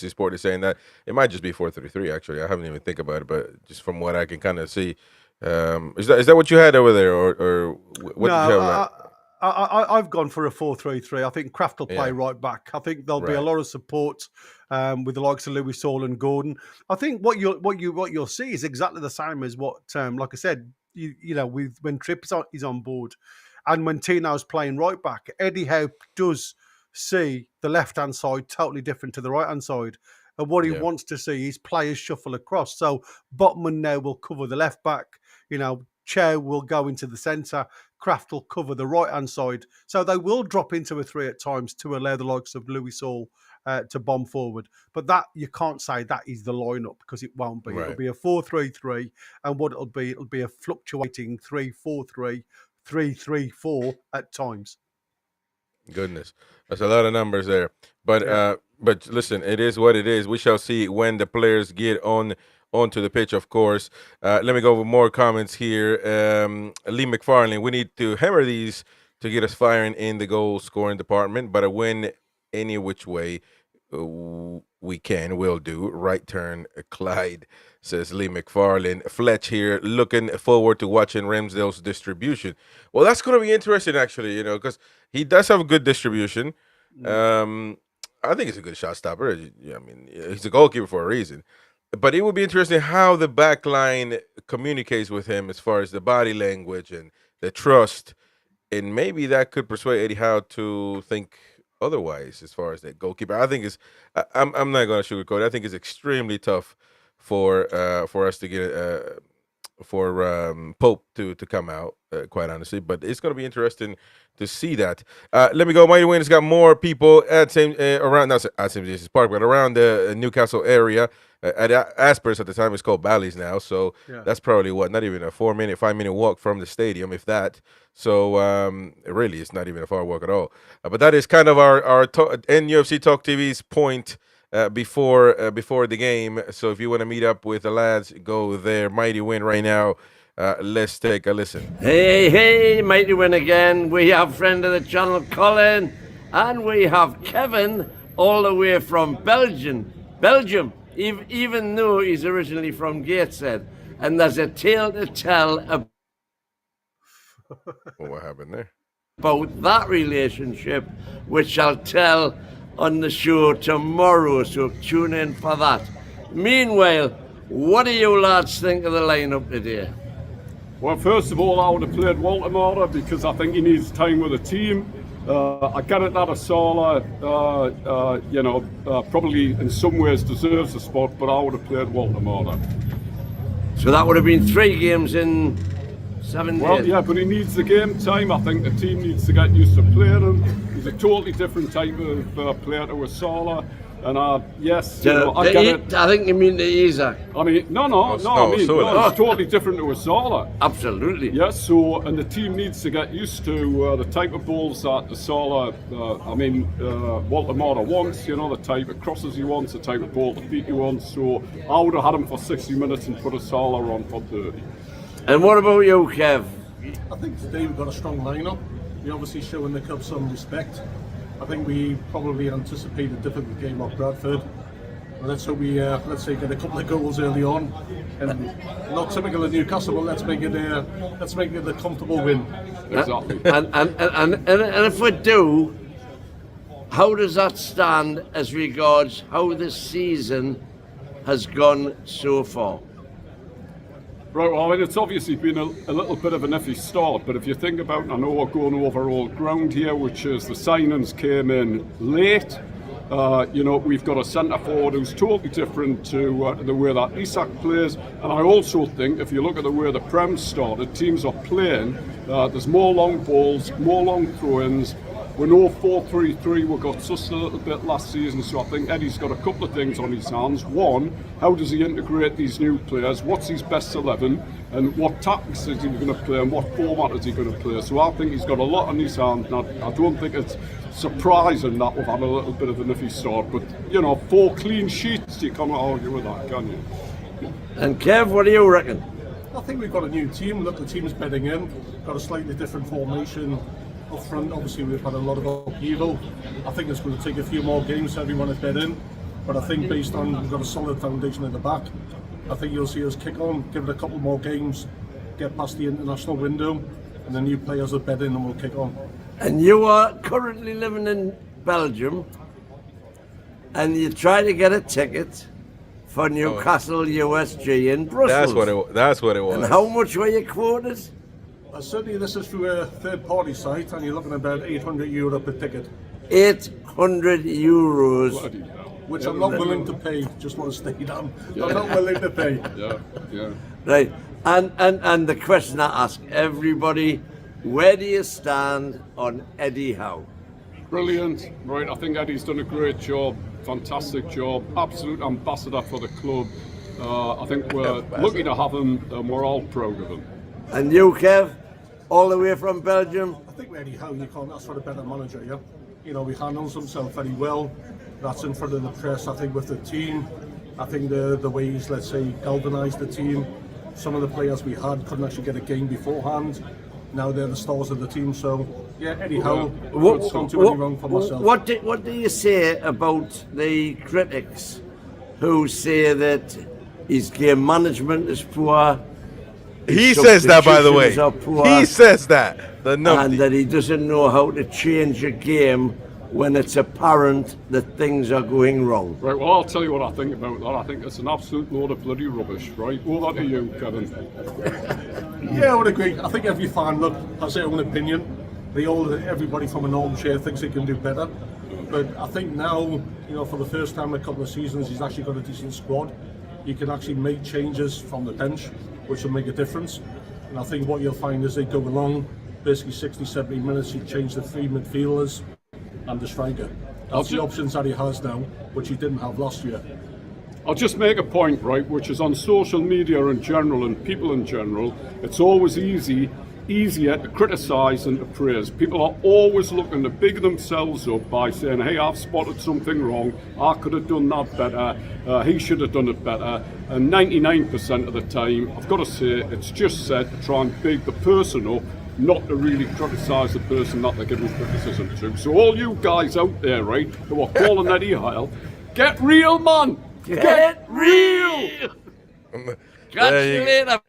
Sport is saying that. It might just be 4-3-3, actually. I haven't even think about it, but just from what I can kind of see. Is that what you had over there, or what did you have? I've gone for a 4-3-3. I think Kraft will play right back. I think there'll be a lot of support with the likes of Lewis Hall and Gordon. I think what you'll see is exactly the same as what, like I said, when Tripp is on board, and when Tino's playing right back. Eddie Howe does see the left-hand side totally different to the right-hand side. And what he wants to see is players shuffle across. So Botman now will cover the left back. Chow will go into the centre. Kraft will cover the right-hand side. So they will drop into a 3 at times to allow the likes of Lewis Hall to bomb forward. But that, you can't say that is the lineup, because it won't be. Right. It'll be a 4-3-3. And what it'll be a fluctuating 3-4-3, 3-3-4 at times. Goodness, that's a lot of numbers there. But listen, it is what it is. We shall see when the players get onto the pitch, of course. Let me go over more comments here. Lee McFarlane, we need to hammer these to get us firing in the goal scoring department, but a win any which way we will do. Right turn, Clyde, says Lee McFarlane. Fletch here, looking forward to watching Ramsdale's distribution. Well, that's going to be interesting, actually, because he does have a good distribution. I think he's a good shot stopper. I mean, he's a goalkeeper for a reason. But it would be interesting how the back line communicates with him as far as the body language and the trust. And maybe that could persuade Eddie Howe to think otherwise as far as that goalkeeper. I think I'm not going to sugarcoat it. I think it's extremely tough for us to get for Pope to come out, quite honestly. But it's going to be interesting to see that. Let me go. Mighty Wayne has got more people at around, not at St. Jesus Park, but around the Newcastle area. At Aspers at the time, it's called Bally's now. So that's probably not even a 5-minute walk from the stadium, if that. So really, it's not even a far walk at all. But that is kind of our NUFC Talk TV's point before the game. So if you want to meet up with the lads, go there. Mighty Win right now. Let's take a listen. Hey, Mighty Win again. We have friend of the channel, Colin, and we have Kevin all the way from Belgium. Even though he's originally from Gateshead, and there's a tale to tell about what happened there? About that relationship, which I'll tell on the show tomorrow, so tune in for that. Meanwhile, what do you lads think of the lineup today? Well, first of all, I would have played Walter because I think he needs time with the team. I get it that Asala, probably in some ways deserves a spot, but I would have played Walter. So that would have been 3 games in 7 days? Well, yeah, but he needs the game time. I think the team needs to get used to playing him. He's a totally different type of player to Asala. And yes, I get it. I think you mean the Isaac. I mean, no, it's totally different to Asala. Absolutely. Yes, so, and the team needs to get used to the type of balls that Asala, Walter Marta wants, the type of crosses he wants, the type of ball the feet he wants. So I would have had him for 60 minutes and put Asala on for 30. And what about you, Kev? I think today we've got a strong lineup. We're obviously showing the club some respect. I think we probably anticipate a difficult game off Bradford. Let's hope we, get a couple of goals early on, and not typical of Newcastle, but let's make it a comfortable win. Exactly. And if we do, how does that stand as regards how this season has gone so far? Right, well, I mean, it's obviously been a little bit of an iffy start, but if you think about, I know we're going over old ground here, which is the signings came in late. We've got a centre forward who's totally different to the way that Isak plays. And I also think, if you look at the way the Prem started, teams are playing, there's more long balls, more long throw-ins. We know 4-3-3, we got sussed a little bit last season, so I think Eddie's got a couple of things on his hands. One, how does he integrate these new players? What's his best 11? And what tactics is he going to play, and what format is he going to play? So I think he's got a lot on his hands, and I don't think it's surprising that we've had a little bit of an iffy start. But, 4 clean sheets, you can't argue with that, can you? And Kev, what do you reckon? I think we've got a new team. Look, the team's bedding in. Got a slightly different formation. Up front, obviously, we've had a lot of upheaval. I think it's going to take a few more games for everyone to bed in. But I think based on we've got a solid foundation at the back, I think you'll see us kick on, give it a couple more games, get past the international window, and the new players will bed in and we'll kick on. And you are currently living in Belgium, and you try to get a ticket for Newcastle USG in Brussels. That's what it was. And how much were you quoted? Certainly this is through a third-party site, and you're looking at about €800 per ticket. €800. Which I'm not willing to pay, just want to stay down. I'm not willing to pay. Yeah. Right, and the question I ask everybody, where do you stand on Eddie Howe? Brilliant. Right, I think Eddie's done a great job, fantastic job, absolute ambassador for the club. I think we're lucky to have him, and we're all proud of him. And you, Kev, all the way from Belgium? I think Eddie Howe, you can't ask for a better manager, yeah? He handles himself very well. That's in front of the press, I think, with the team. I think the way he's, let's say, galvanised the team. Some of the players we had couldn't actually get a game beforehand. now they're the stars of the team. So yeah, Eddie Howe, What, can't do any wrong for myself. what do you say about the critics who say that his game management is poor? He says that, by the way. Substitutions are poor, He says that. The and numpty. that he doesn't know how to change a game when it's apparent that things are going wrong. Right, well, I'll tell you what I think about that. I think it's an absolute load of bloody rubbish, right? Over to you, Kevin. Yeah, I would agree. I think every fan, look, has their own opinion. Everybody from an armchair thinks they can do better. But I think now, for the first time in a couple of seasons, he's actually got a decent squad. You can actually make changes from the bench, which will make a difference. And I think what you'll find as they go along, basically 60, 70 minutes, you change the three midfielders and the striker. That's the options that he has now, which he didn't have last year. I'll just make a point, right, which is on social media in general and people in general, it's always easier to criticise than to praise. People are always looking to big themselves up by saying, hey, I've spotted something wrong, I could have done that better, he should have done it better. And 99% of the time, I've got to say, it's just said to try and big the person up, not to really criticise the person that they're giving criticism to. So all you guys out there, right, who are calling Eddie Howe, get real, man! Get real! Catch you later.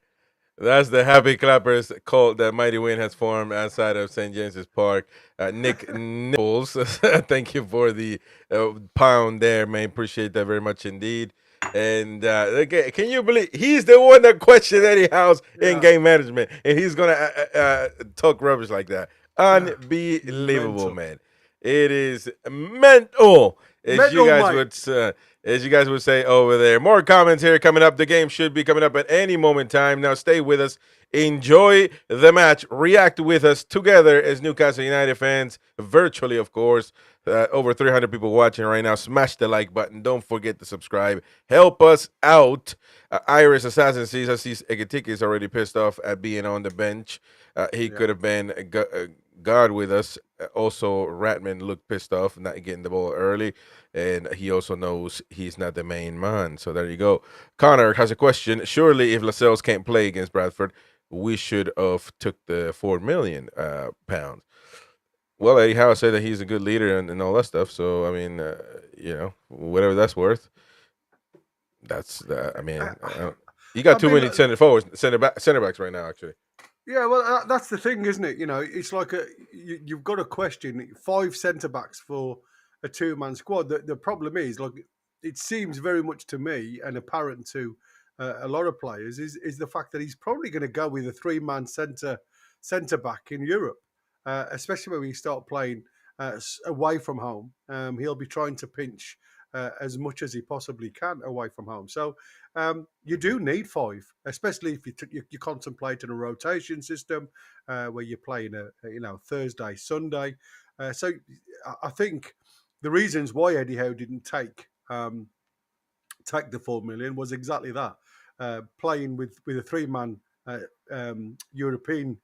That's the Happy Clappers cult that Mighty Win has formed outside of St. James's Park. Nick Nichols, thank you for the pound there, man. Appreciate that very much indeed. And okay, can you believe he's the one that questioned Eddie Howe's in-game management, and he's gonna talk rubbish like that? Unbelievable, man. It is mental, as you guys would say over there. More comments here coming up. The game should be coming up at any moment in time. Now stay with us. Enjoy the match. React with us together as Newcastle United fans, virtually, of course. Over 300 people watching right now. Smash the like button. Don't forget to subscribe. Help us out. Irish Assassin sees us. Egatiki is already pissed off at being on the bench. He could have been God with us. Also, Ratman looked pissed off not getting the ball early, and he also knows he's not the main man. So there you go. Connor has a question. Surely, if Lascelles can't play against Bradford, we should have took the £4 million pounds. Well, Eddie Howe said that he's a good leader and all that stuff. So I mean, whatever that's worth. That's I mean, you got too many center backs right now, actually. Yeah, well, that's the thing, isn't it? It's like you've got to question 5 centre backs for a 2-man squad. The problem is, like, it seems very much to me and apparent to a lot of players is the fact that he's probably going to go with a 3-man centre back in Europe, especially when we start playing away from home. He'll be trying to pinch as much as he possibly can away from home. So you do need 5, especially if you're contemplating a rotation system where you're playing a Thursday, Sunday. So I think the reasons why Eddie Howe didn't take the $4 million was exactly that. Playing with a 3-man European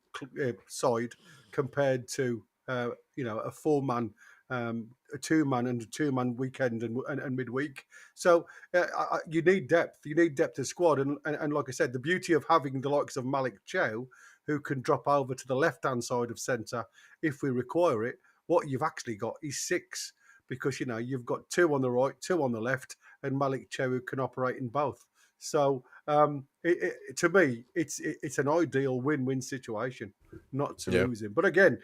side compared to a 4-man, a 2-man and a 2-man weekend and midweek. So you need depth. You need depth of squad. And like I said, the beauty of having the likes of Malik Chow, who can drop over to the left-hand side of centre if we require it, what you've actually got is 6, because you've got 2 on the right, 2 on the left, and Malik Chow who can operate in both. So to me, it's an ideal win-win situation, not to lose him. But again,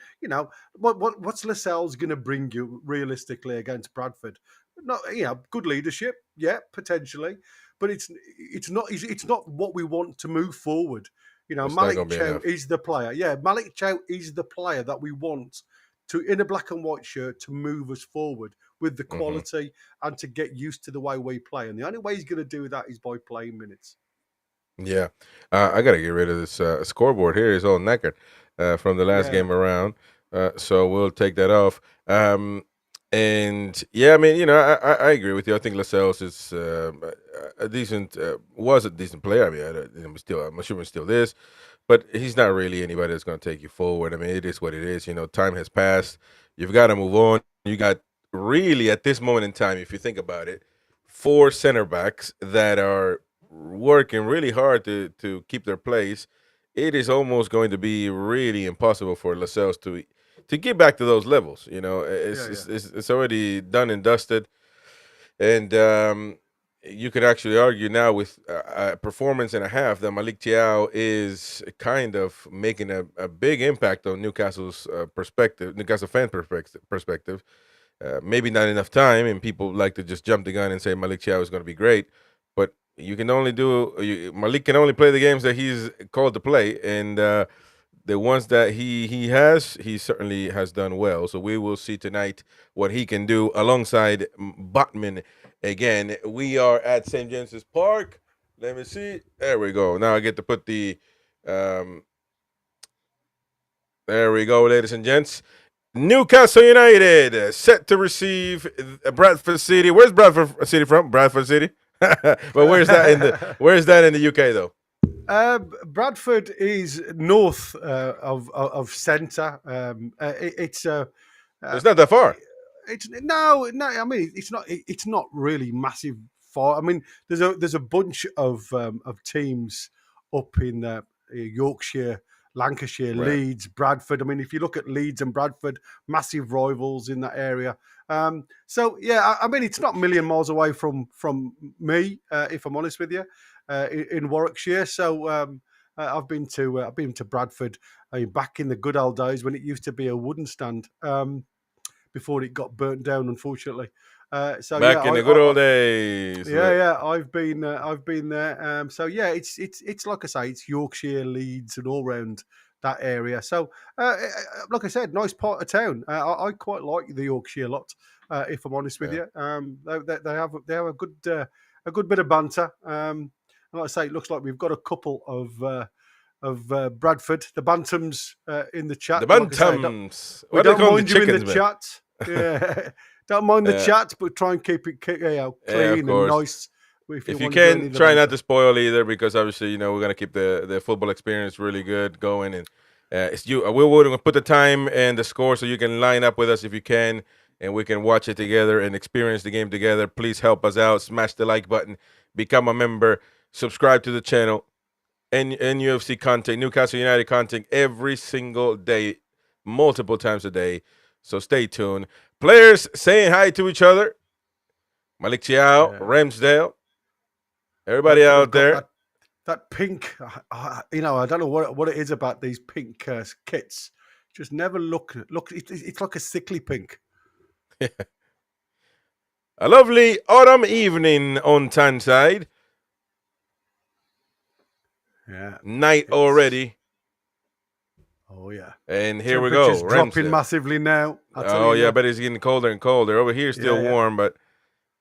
what's Lascelles going to bring you realistically against Bradford? Not good leadership, potentially, but it's not what we want to move forward. Malik Chow is the player. Yeah, Malik Chow is the player that we want to, in a black and white shirt, to move us forward with the quality and to get used to the way we play. And the only way he's going to do that is by playing minutes. Yeah. I got to get rid of this scoreboard here. It's all knackered from the last game around. So we'll take that off. And yeah, I mean, I agree with you. I think Lascelles is was a decent player. I mean, I'm sure he still is, but he's not really anybody that's going to take you forward. I mean, it is what it is. Time has passed. You've got to move on. You got really, at this moment in time, if you think about it, 4 center backs that are working really hard to keep their place it is almost going to be really impossible for Lascelles to get back to those levels. You know, it's already done and dusted, and you could actually argue now with a performance and a half that Malik Thiaw is kind of making a big impact on Newcastle's perspective, Newcastle fan perspective. Maybe not enough time, and people like to just jump the gun and say Malik Thiaw is going to be great. But you can only Malik can only play the games that he's called to play, and the ones that he certainly has done well. So we will see tonight what he can do alongside Botman again. We are at St. James's Park. Let me see. There we go. Now I get to put the there we go, ladies and gents. Newcastle United set to receive Bradford City. Where's Bradford City from? Bradford City. But where's that in the UK though? Bradford is north of centre. It's not that far. It's no. I mean, it's not really massive far. I mean, there's a bunch of teams up in Yorkshire, Lancashire, Right. Leeds, Bradford. I mean, if you look at Leeds and Bradford, massive rivals in that area. So yeah, I mean, it's not a million miles away from me, if I'm honest with you, in Warwickshire. So I've been to Bradford back in the good old days when it used to be a wooden stand, before it got burnt down, unfortunately. So Back in the good old days. Yeah, I've been there. So yeah, it's like I say, it's Yorkshire, Leeds, and all round that area. So like I said, nice part of town. I quite like the Yorkshire lot, if I'm honest with you. They have a good bit of banter. And like I say, it looks like we've got a couple of Bradford, the Bantams, in the chat. The Like I say, Bantams. we What do they don't call mind the you in chickens, the man? chat. Yeah. Don't mind the chat, but try and keep it clean and course. nice. If you want to can, join in the try not banter. to spoil either, because obviously, we're going to keep the football experience really good going. And we're going to put the time and the score so you can line up with us if you can, and we can watch it together and experience the game together. Please help us out. Smash the like button. Become a member. Subscribe to the channel. And NUFC content, Newcastle United content every single day, multiple times a day. So stay tuned. Players saying hi to each other. Malik Thiaw, Ramsdale, everybody out They've got there. that pink, I don't know what it is about these pink kits. Just never look. It's like a sickly pink. A lovely autumn evening on Tyneside. Yeah. Night already. Oh yeah. And here we go. Temperature's dropping Ramsdale. massively now. Oh yeah, I bet it's getting colder and colder. Over here, still warm, but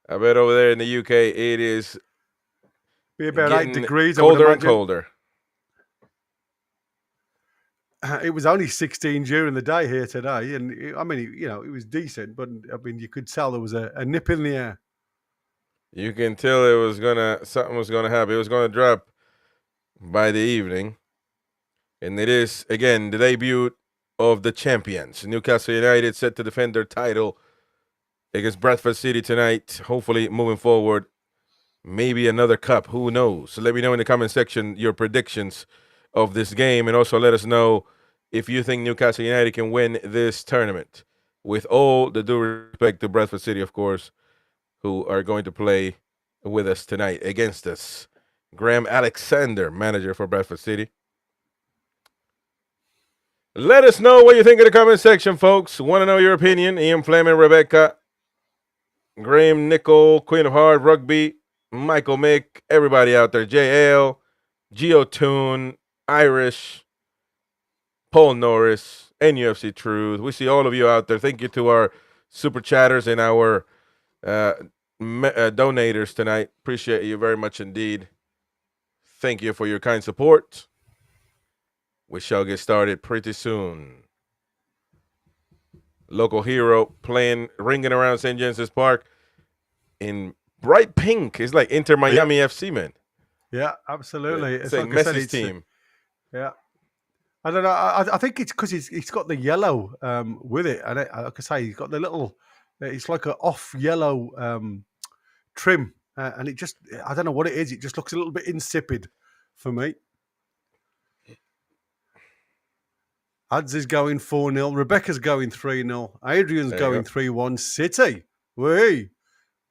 I bet over there in the UK it is Be about 8 getting degrees. I would colder and imagine. colder. It was only 16 during the day here today, and it was decent, but I mean, you could tell there was a nip in the air. You can tell something was gonna happen. It was gonna drop by the evening. And it is, again, the debut of the champions. Newcastle United set to defend their title against Bradford City tonight. Hopefully, moving forward, maybe another cup. Who knows? So let me know in the comment section your predictions of this game. And also let us know if you think Newcastle United can win this tournament. With all the due respect to Bradford City, of course, who are going to play with us tonight against us. Graham Alexander, manager for Bradford City. Let us know what you think in the comment section, folks. Want to know your opinion. Ian Fleming, Rebecca, Graham, Nicole, Queen of Heart, Rugby, Michael Mick, everybody out there. JL, Geotoon, Irish, Paul Norris, NUFC Truth. We see all of you out there. Thank you to our super chatters and our donators tonight. Appreciate you very much indeed. Thank you for your kind support. We shall get started pretty soon. Local hero playing, ringing around St. James's Park in bright pink. It's like Inter Miami FC, man. Yeah, absolutely. It's like Messi's team. Yeah. I don't know. I think it's because he's got the yellow with it. And like I say, he's got the little, it's like an off yellow trim. And it just, I don't know what it is. It just looks a little bit insipid for me. Ads is going 4-0. Rebecca's going 3-0. Adrian's There you going go. 3-1. City. Whee!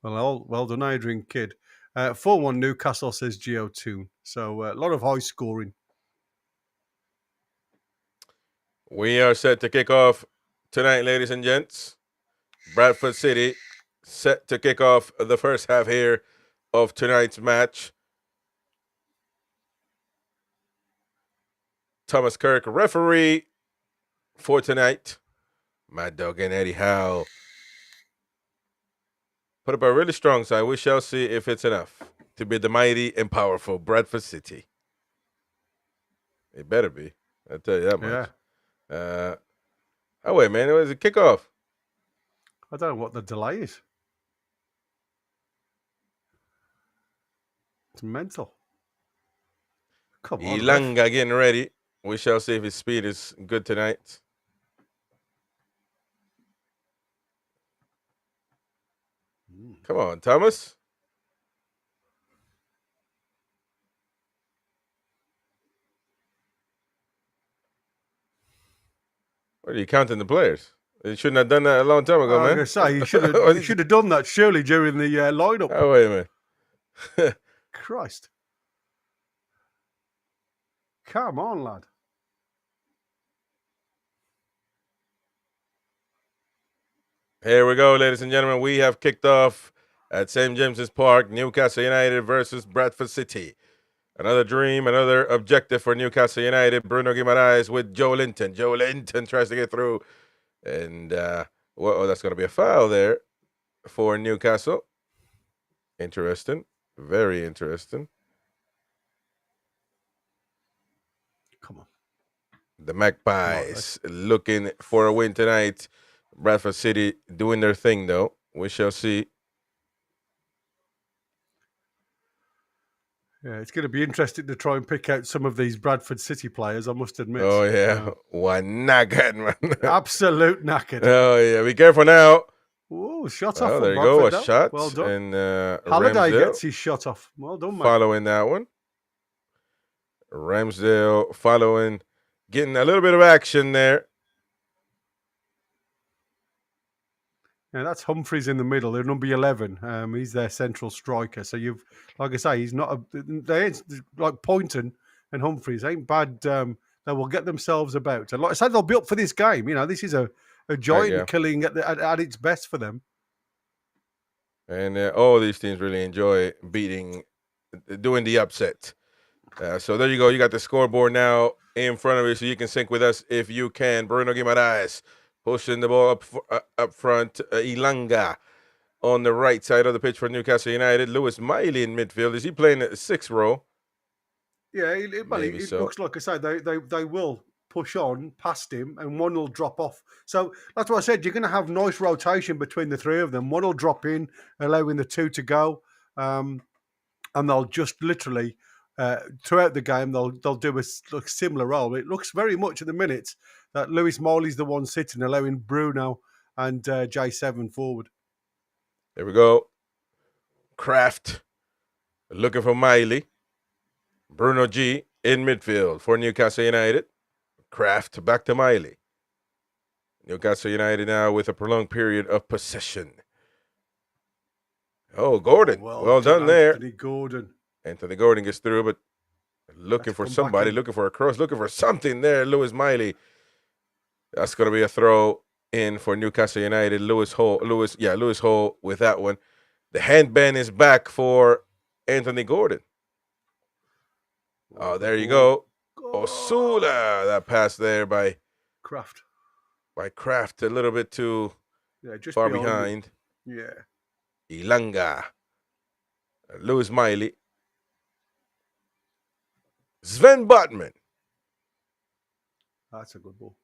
Well done, Adrian Kidd. 4-1 Newcastle, says Geo Toon. So a lot of high scoring. We are set to kick off tonight, ladies and gents. Bradford City set to kick off the first half here of tonight's match. Thomas Kirk, referee for tonight. Mad Dog and Eddie Howe put up a really strong side. We shall see if it's enough to be the mighty and powerful Bradford City. It better be. I'll tell you that much. Yeah. Oh, wait, man. It was a kickoff. I don't know what the delay is. It's mental. Come on. Ilanga getting ready. We shall see if his speed is good tonight. Come on, Thomas. What are you counting the players? You shouldn't have done that a long time ago, man. I was going to say, you should have done that surely during the lineup. Oh, wait a minute. Christ. Come on, lad. Here we go, ladies and gentlemen. We have kicked off at St. James's Park, Newcastle United versus Bradford City. Another dream, another objective for Newcastle United. Bruno Guimaraes with Joe Linton. Joe Linton tries to get through. And, well, that's going to be a foul there for Newcastle. Interesting. Very interesting. Come on. The Magpies looking for a win tonight. Bradford City doing their thing, though. We shall see. Yeah, it's going to be interesting to try and pick out some of these Bradford City players, I must admit. Oh, yeah. One knackered, man. Absolute knackered. Oh, yeah. Be careful now. Oh, shot off. Oh, from there you Bradford, go. A though. shot. Well done. And Halliday Ramsdale gets his shot off. Well done, mate. following that one. Ramsdale following, getting a little bit of action there. Yeah, that's Humphreys in the middle. They're number 11. He's their central striker. So you've, like I say, he's not. They ain't like Poynton and Humphreys ain't bad. They will get themselves about. And like I said, they'll be up for this game. You know, this is a giant killing at its best for them. And all these teams really enjoy doing the upset. So there you go. You got the scoreboard now in front of you, so you can sync with us if you can. Bruno Guimaraes pushing the ball up front. Ilanga on the right side of the pitch for Newcastle United. Lewis Miley in midfield. Is he playing a 6th row? Yeah, it looks like I say they will push on past him, and one will drop off. So that's what I said. You're going to have nice rotation between the three of them. One will drop in, allowing the two to go, and they'll just literally throughout the game they'll do a similar role. It looks very much at the minute that Lewis Miley's the one sitting, allowing Bruno and J7 forward. There we go. Kraft looking for Miley. Bruno G in midfield for Newcastle United. Kraft back to Miley. Newcastle United now with a prolonged period of possession. Oh, Gordon. Well done there. Anthony Gordon gets through, but looking for somebody, looking for a cross, looking for something there. Lewis Miley. That's going to be a throw in for Newcastle United. Lewis Hall with that one. The handband is back for Anthony Gordon. Oh, there you go. Osula. That pass there by Kraft. A little bit too just far behind. Yeah. Ilanga. Lewis Miley. Sven Botman. That's a good ball.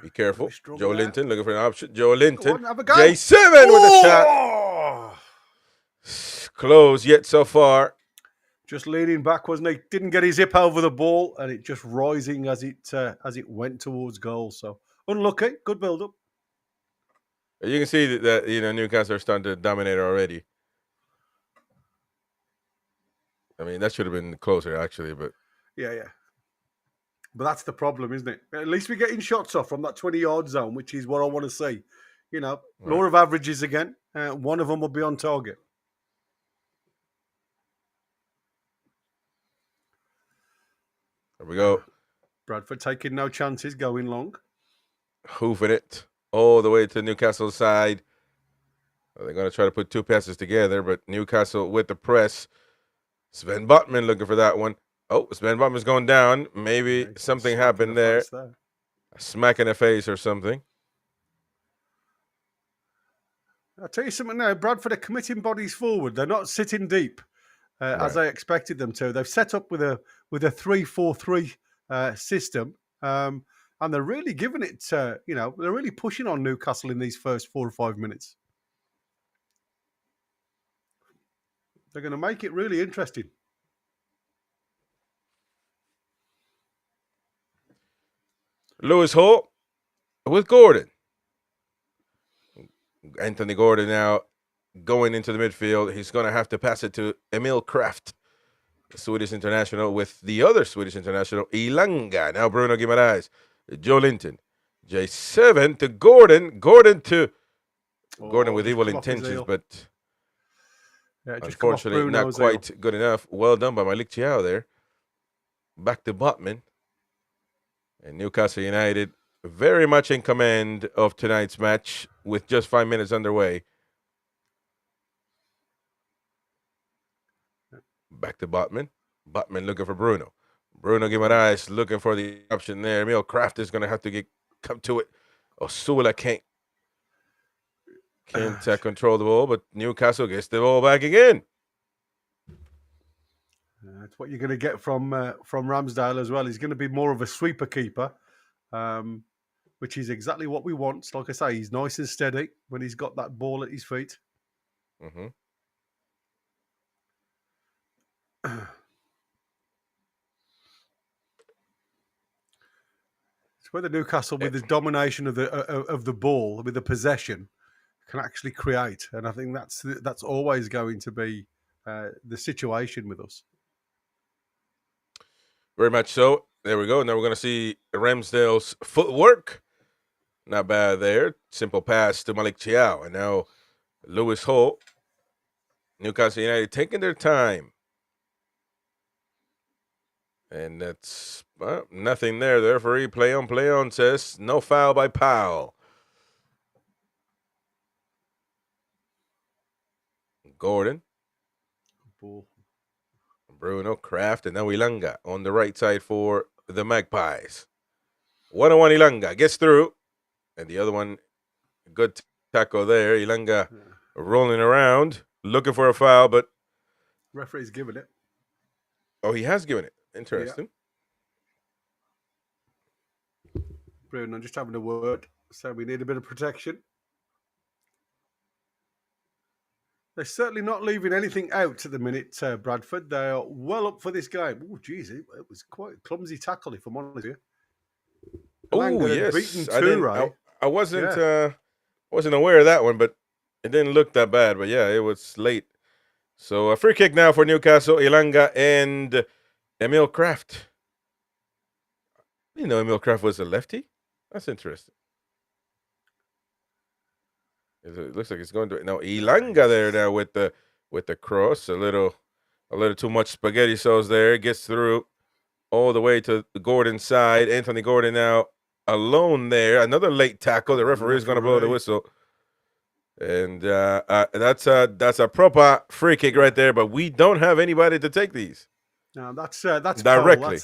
Be careful. Joe Linton looking for an option. Joe Linton. On, have a go. J7 with a shot. Close yet so far. Just leaning back, wasn't he? Didn't get his hip over the ball, and it just rising as it went towards goal. So unlucky. Good build up. You can see that Newcastle are starting to dominate already. I mean, that should have been closer, actually, but... Yeah. But that's the problem, isn't it? At least we're getting shots off from that 20-yard zone, which is what I want to see. You know, law of averages again. One of them will be on target. There we go. Bradford taking no chances, going long. Hoofing it all the way to Newcastle's side. They're going to try to put two passes together, but Newcastle with the press. Sven Botman looking for that one. Oh, Sven Botman's going down. Maybe something happened there. A smack in the face or something. I'll tell you something now. Bradford are committing bodies forward. They're not sitting deep as I expected them to. They've set up with a 3-4-3 system, and they're really giving it. They're really pushing on Newcastle in these first 4 or 5 minutes. They're going to make it really interesting. Lewis Hall with Gordon. Anthony Gordon now going into the midfield. He's going to have to pass it to Emil Kraft, the Swedish international, with the other Swedish international, Ilanga. Now Bruno Guimaraes, Joe Linton, J7 to Gordon. Gordon with evil intentions, but unfortunately not quite good enough. Well done by Malik Chiao there. Back to Botman. And Newcastle United very much in command of tonight's match with just 5 minutes underway. Back to Botman. Botman looking for Bruno. Bruno Guimaraes looking for the option there. Emil Kraft is going to have to come to it. Osula can't control the ball, but Newcastle gets the ball back again. That's what you're going to get from Ramsdale as well. He's going to be more of a sweeper keeper, which is exactly what we want. Like I say, he's nice and steady when he's got that ball at his feet. Mm-hmm. It's whether Newcastle, with the domination of the ball, with the possession, can actually create, and I think that's always going to be the situation with us. Very much so. There we go. Now we're going to see Ramsdale's footwork. Not bad there. Simple pass to Malik Chiao. And now Lewis Hall. Newcastle United taking their time. And that's nothing there. The referee, play on, says no foul by Powell. Gordon. Ball. Bruno, Kraft, and now Ilanga on the right side for the Magpies. 1-on-1 Ilanga gets through. And the other one, good tackle there. Ilanga rolling around, looking for a foul, but... Referee's given it. Oh, he has given it. Interesting. Yeah. Bruno just having a word. So we need a bit of protection. They're certainly not leaving anything out at the minute, Bradford. They are well up for this game. Oh, geez, it was quite a clumsy tackle, if I'm honest with you. Oh, yes. I wasn't aware of that one, but it didn't look that bad. But, yeah, it was late. So, a free kick now for Newcastle, Ilanga and Emil Kraft. You know Emil Kraft was a lefty? That's interesting. It looks like it's going to... No, Ilanga there now with the cross. A little too much spaghetti sauce there. Gets through all the way to the Gordon side. Anthony Gordon now alone there. Another late tackle. The referee is going to blow the whistle. And that's a proper free kick right there. But we don't have anybody to take these. No, that's directly.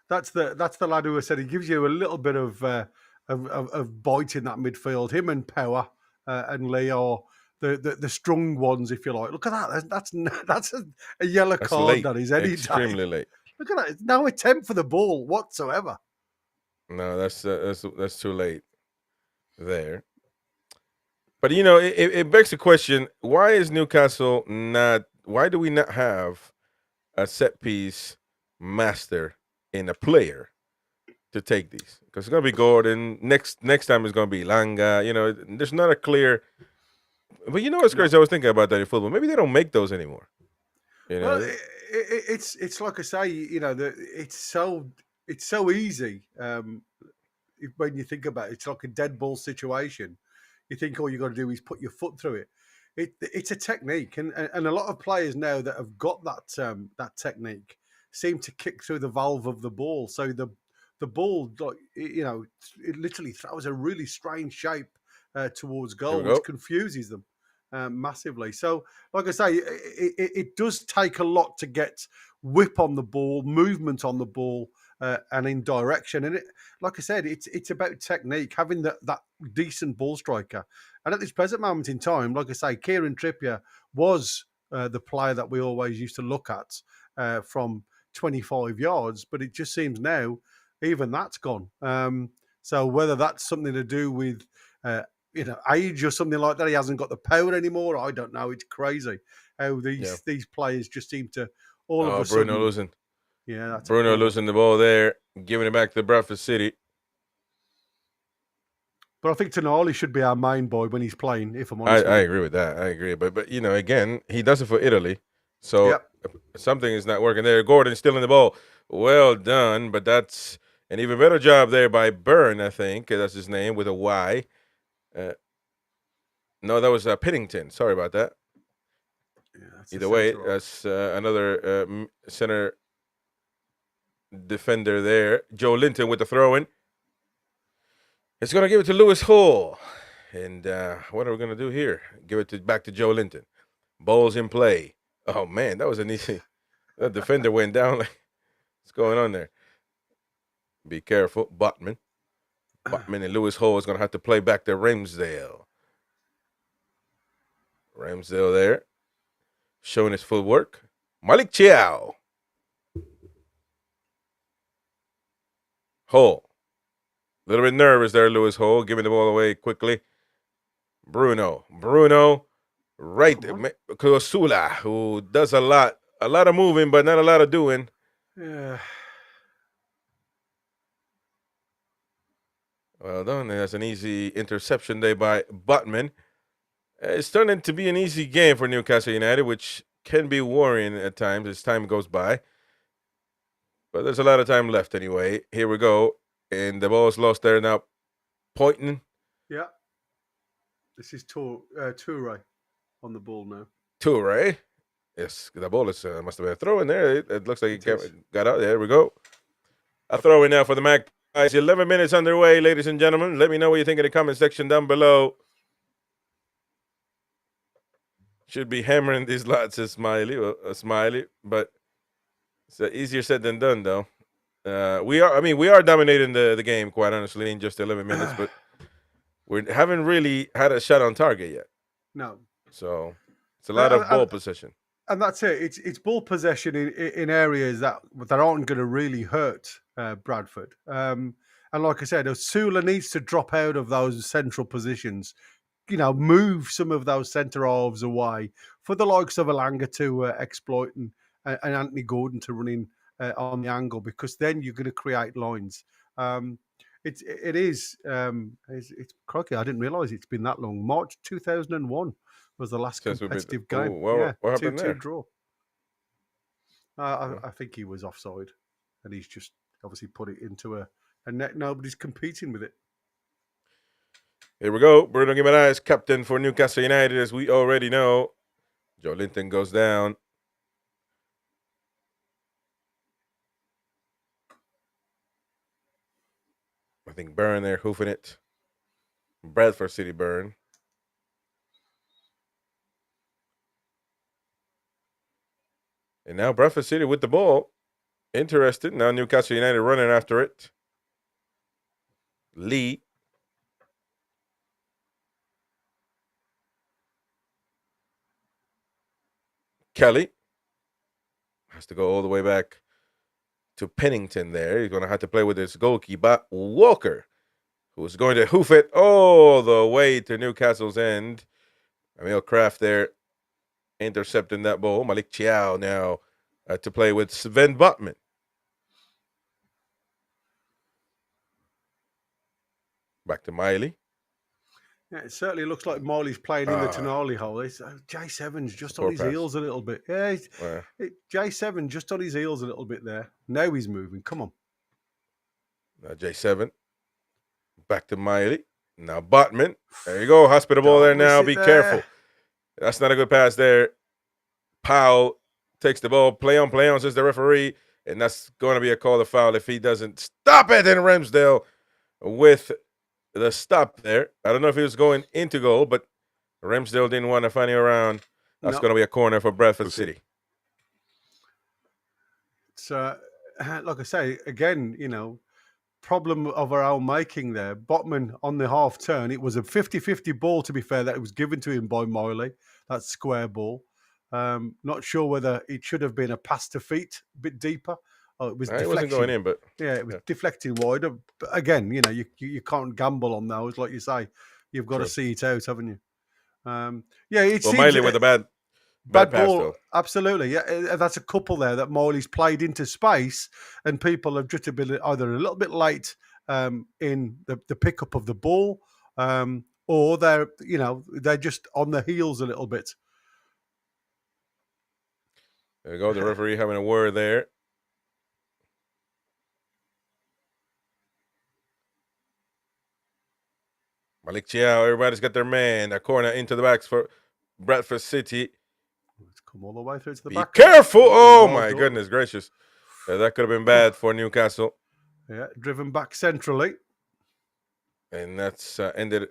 That's the lad who said he gives you a little bit of bite in that midfield. Him and Power and Lee are the strong ones, if you like. Look at that. That's a yellow card. Late. That is extremely late. Look at that. It's no attempt for the ball whatsoever. No, that's too late there. But you know, it begs the question: why is Newcastle not? Why do we not have a set piece master in a player to take these? Because it's going to be Gordon. Next time it's going to be Langa. You know, there's not a clear... But you know what's crazy? I was thinking about that in football. Maybe they don't make those anymore. You know? Well, It's like I say, it's so easy. When you think about it, it's like a dead ball situation. You think all you got to do is put your foot through it. It's a technique, and a lot of players now that have got that technique seem to kick through the valve of the ball. So the ball, like it literally throws a really strange shape towards Here we goal, go. which confuses them massively. So, like I say, it does take a lot to get whip on the ball, movement on the ball, and in direction. And like I said, it's about technique, having that decent ball striker. And at this present moment in time, like I say, Kieran Trippier was the player that we always used to look at from 25 yards, but it just seems now even that's gone. So whether that's something to do with age or something like that, he hasn't got the power anymore. I don't know. It's crazy how these players just seem to all of a sudden. Bruno losing. Yeah, that's Bruno losing the ball there, giving it back to Bradford City. But I think Toon Army should be our main boy when he's playing, if I'm honest. I agree with that. I agree. But again, he does it for Italy. So something is not working there. Gordon still in the ball. Well done. But that's an even better job there by Byrne, I think. That's his name with a Y. No, that was Piddington. Sorry about that. Yeah, either way, that's another center defender there. Joe Linton with the throw-in. It's going to give it to Lewis Hall. And what are we going to do here? Give it back to Joe Linton. Ball's in play. Oh, man, that was an easy. That defender went down. What's going on there? Be careful. Botman and Lewis Hall is going to have to play back to Ramsdale. Ramsdale there. Showing his footwork. Malik Chiao. Hall. A little bit nervous there, Lewis Hall, giving the ball away quickly. Bruno, right there. Kosula, who does a lot of moving, but not a lot of doing. Yeah. Well done. That's an easy interception there by Botman. It's turning to be an easy game for Newcastle United, which can be worrying at times as time goes by. But there's a lot of time left anyway. Here we go. And the ball's lost there now. Pointing. Yeah. This is Toure on the ball now. Toure. Yes, the ball is must have been a throw in there. It looks like it got out. There we go. A throw in now for the Magpies. 11 minutes underway, ladies and gentlemen. Let me know what you think in the comment section down below. Should be hammering these lots of Smiley, but it's easier said than done, though. We are dominating the game, quite honestly, in just 11 minutes, but we haven't really had a shot on target yet. No. So it's a lot of ball possession. And that's it. It's ball possession in areas that aren't going to really hurt Bradford. And like I said, Sula needs to drop out of those central positions. Move some of those centre halves away for the likes of Alanga to exploit and Anthony Gordon to run in on the angle, because then you're going to create lines. It's crikey, I didn't realise it's been that long. March 2001 was the last competitive game. What happened there? 2-2 draw. I think he was offside, and he's just obviously put it into a net. Nobody's competing with it. Here we go. Bruno Guimaraes, captain for Newcastle United, as we already know. Joe Linton goes down. I think Byrne there hoofing it. Bradford City Byrne. And now Bradford City with the ball. Interested. Now Newcastle United running after it. Lee. Kelly has to go all the way back to Pennington there. He's going to have to play with his goalkeeper, Walker, who is going to hoof it all the way to Newcastle's end. Emil Kraft there intercepting that ball. Malik Chiao now to play with Sven Botman. Back to Miley. Yeah, it certainly looks like Miley's playing in the Tonali hole. J7's just on his heels a little bit. Yeah, J7 just on his heels a little bit there. Now he's moving. Come on. Now J7. Back to Miley. Now Botman. There you go. Hospitable there now. Be careful. That's not a good pass there. Powell takes the ball. Play on, says the referee. And that's going to be a call to foul if he doesn't stop it. And Ramsdale with the stop there. I don't know if he was going into goal, but Ramsdale didn't want to find him around. That's going to be a corner for Bradford City. So, like I say, again, problem of our own making there. Botman on the half turn. It was a 50-50 ball, to be fair, that it was given to him by Miley. That square ball. Not sure whether it should have been a pass to feet, a bit deeper. Oh, it was deflecting. It wasn't going in, but it was deflecting wide. But again, you can't gamble on those, like you say. You've got to see it out, haven't you? It seems Miley with a bad ball. Pass, though. Absolutely, yeah. That's a couple there that Miley's played into space, and people have just been either a little bit late in the pickup of the ball, or they're just on the heels a little bit. There you go. The referee having a word there. Malik Chiao, everybody's got their man. A corner into the backs for Bradford City. Let's come all the way through to the Be back. careful. Oh, my goodness gracious. That could have been bad for Newcastle. Yeah, driven back centrally. And that's ended,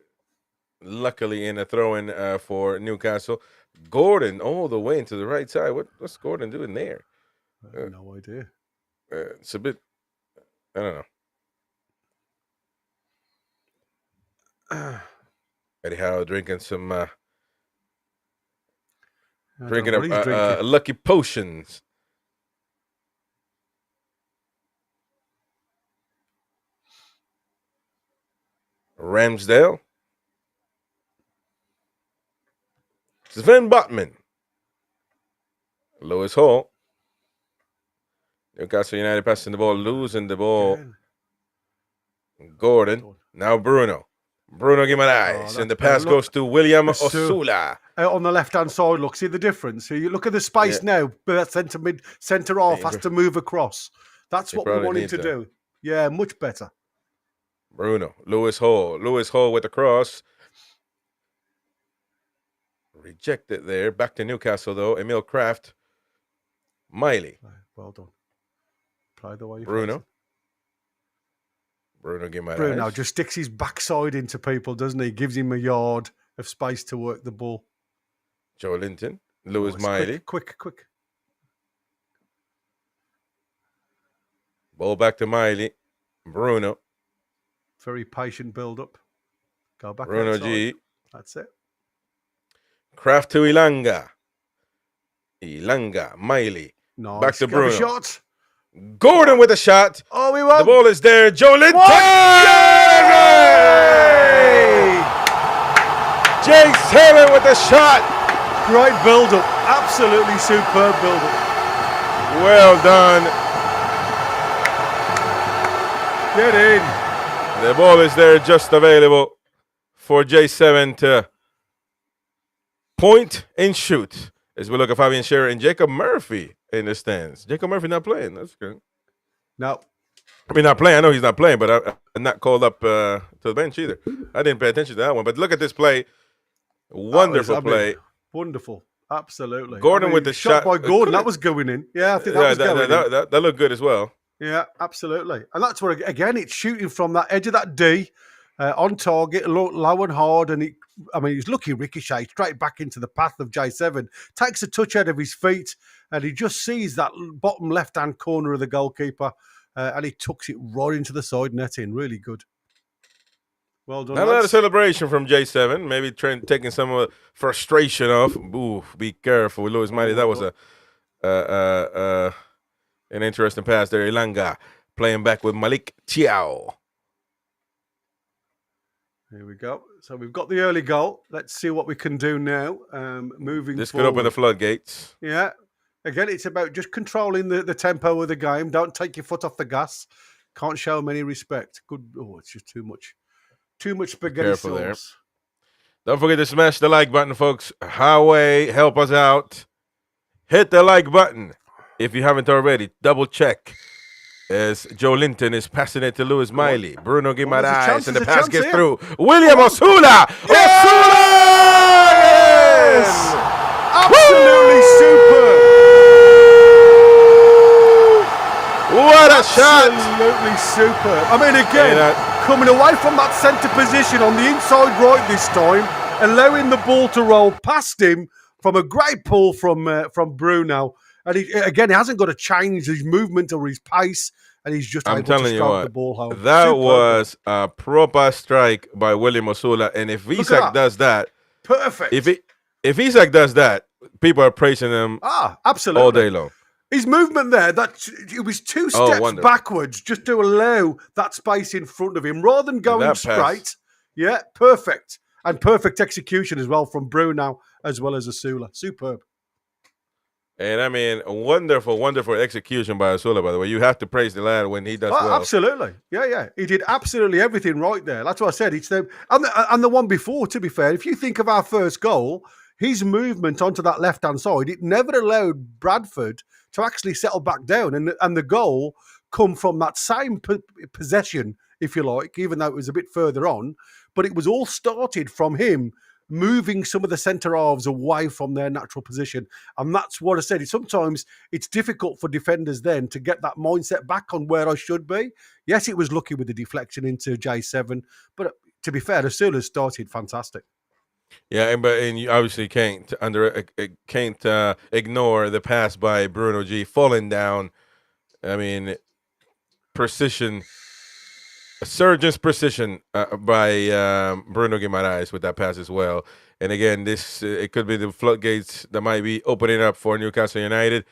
luckily, in a throw-in for Newcastle. Gordon all the way into the right side. What's Gordon doing there? I have no idea. It's a bit, I don't know. Eddie Howe drinking some drinking lucky potions. Ramsdale. Sven Botman. Lewis Hall. Newcastle United passing the ball, losing the ball. Gordon. Now Bruno. Bruno Guimaraes, and the pass goes to William Osula. Out on the left-hand side, look, see the difference? So you look at the space now, but that centre half has to move across. That's what we wanted to do. Yeah, much better. Bruno, Lewis Hall with the cross. Rejected there. Back to Newcastle, though. Emil Kraft. Miley. Well done. Play the way you Bruno. Bruno Guimaraes. Bruno just sticks his backside into people, doesn't he? Gives him a yard of space to work the ball. Joe Linton. Lewis Miley. Quick. Ball back to Miley. Bruno. Very patient build-up. Go back Bruno outside. G. That's it. Kraft to Ilanga. Miley. Nice. Back to Bruno. Shot. Gordon with a shot. Oh, we won. The ball is there. Joe Linton. J7 with the shot. Great build-up. Absolutely superb build-up. Well done. Get in. The ball is there, just available for J7 to point and shoot. As we look at Fabian Scherer and Jacob Murphy in the stands. Jacob Murphy not playing. That's good. No. I mean, not playing. I know he's not playing, but I'm not called up to the bench either. I didn't pay attention to that one. But look at this play. Wonderful play. Wonderful. Absolutely. Gordon with the shot. By Gordon, that was going in. Yeah, I think that was going in. That looked good as well. Yeah, absolutely. And that's where, again, it's shooting from that edge of that D, on target, low and hard. And he's lucky ricochet straight back into the path of J7. Takes a touch out of his feet, and he just sees that bottom left-hand corner of the goalkeeper, and he tucks it right into the side netting. Really good. Well done. Not a lot of celebration from J7. Maybe taking some of the frustration off. Ooh, be careful with Lewis Miley. That was an interesting pass there. Ilanga playing back with Malik Chiao. Here we go. So we've got the early goal. Let's see what we can do now. Moving this forward. could open the floodgates. Yeah. Again, it's about just controlling the tempo of the game. Don't take your foot off the gas. Can't show them any respect. Good. Oh, it's just too much. Too much spaghetti sauce. Don't forget to smash the like button, folks. Highway, help us out. Hit the like button if you haven't already. Double check as Joe Linton is passing it to Lewis Miley. Bruno Guimaraes, and the pass gets through. William Osula! Osula! Yes! Absolutely superb. What a shot! Absolutely superb. I mean, again, coming away from that centre position on the inside right this time, allowing the ball to roll past him from a great pull from Bruno. And he hasn't got to change his movement or his pace, and he's just able to strike the ball home. That Superb. was a proper strike by William Osula. And if Isak does that, perfect. If Isak does that, people are praising him absolutely all day long. His movement there, it was 2 steps backwards just to allow that space in front of him rather than going straight. Yeah, perfect. And perfect execution as well from Bruno as well as Osula. Superb. And I mean, wonderful, wonderful execution by Osula, by the way. You have to praise the lad when he does well. Absolutely. Yeah. He did absolutely everything right there. That's what I said. It's them. And the one before, to be fair, if you think of our first goal, his movement onto that left-hand side, it never allowed Bradford to actually settle back down. And the goal come from that same possession, if you like, even though it was a bit further on. But it was all started from him moving some of the centre halves away from their natural position. And that's what I said. Sometimes it's difficult for defenders then to get that mindset back on where I should be. Yes, it was lucky with the deflection into J7. But to be fair, Osula started fantastic. Yeah, and you obviously can't ignore the pass by Bruno G falling down. I mean, precision, a surgeon's precision by Bruno Guimaraes with that pass as well. And again, it could be the floodgates that might be opening up for Newcastle United,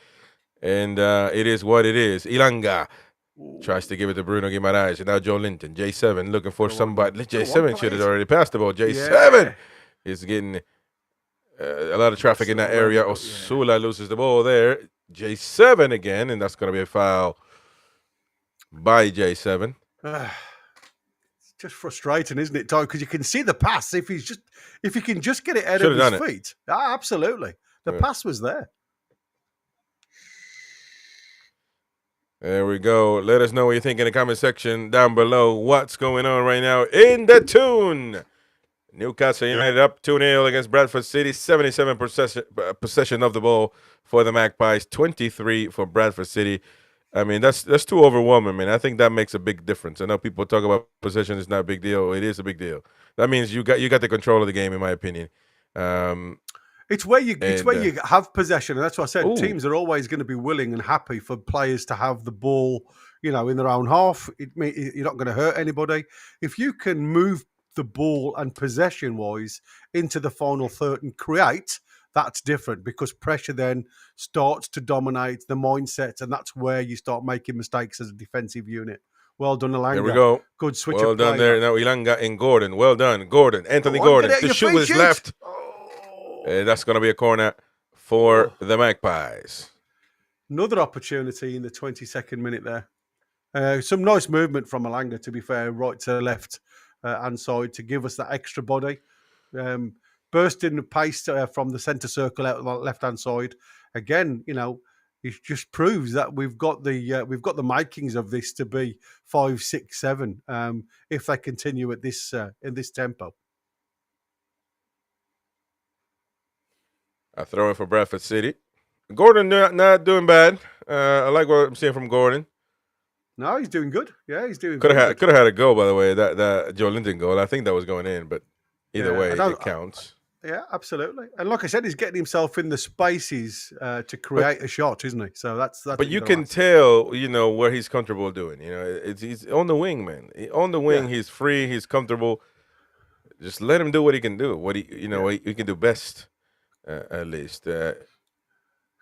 and it is what it is. Ilanga tries to give it to Bruno Guimaraes, and now Joe Linton, J7 looking for somebody. J7 should have already passed the ball. J7 is getting a lot of traffic in that area. Osula loses the ball there. J7 again, and that's going to be a foul by J7. It's just frustrating, isn't it, Ty? Because you can see the pass. If he can just get it out of his feet. Absolutely. The pass was there. There we go. Let us know what you think in the comment section down below. What's going on right now in the Toon? Newcastle United up 2-0 against Bradford City. 77% possession of the ball for the Magpies. 23 for Bradford City. I mean, that's too overwhelming, man. I think that makes a big difference. I know people talk about possession is not a big deal. It is a big deal. That means you got the control of the game, in my opinion. It's where you have possession, and that's what I said. Teams are always going to be willing and happy for players to have the ball, in their own half. You're not going to hurt anybody if you can move the ball and possession-wise into the final third and create. That's different because pressure then starts to dominate the mindset, and that's where you start making mistakes as a defensive unit. Well done, Ilanga. There we go. Good switch. Well done there. Now Ilanga and Gordon. Well done, Gordon. Anthony Gordon. The shoot with his left. That's going to be a corner for the Magpies. Another opportunity in the 22nd minute there. Some nice movement from Ilanga, to be fair, right to left hand side to give us that extra body. Bursting the pace from the centre circle out on the left-hand side. Again, it just proves that we've got the makings of this to be 5, 6, 7 if they continue at this in this tempo. I throw in for Bradford City. Gordon not doing bad. I like what I'm seeing from Gordon. No, he's doing good. Yeah, he's doing. Could have had a goal, by the way. That Joe Linton goal. I think that was going in, but either way, it counts. Yeah, absolutely. And like I said, he's getting himself in the spaces to create a shot, isn't he? So that's. But you can tell, where he's comfortable doing. He's on the wing, man. On the wing, he's free. He's comfortable. Just let him do what he can do. What he can do best, at least.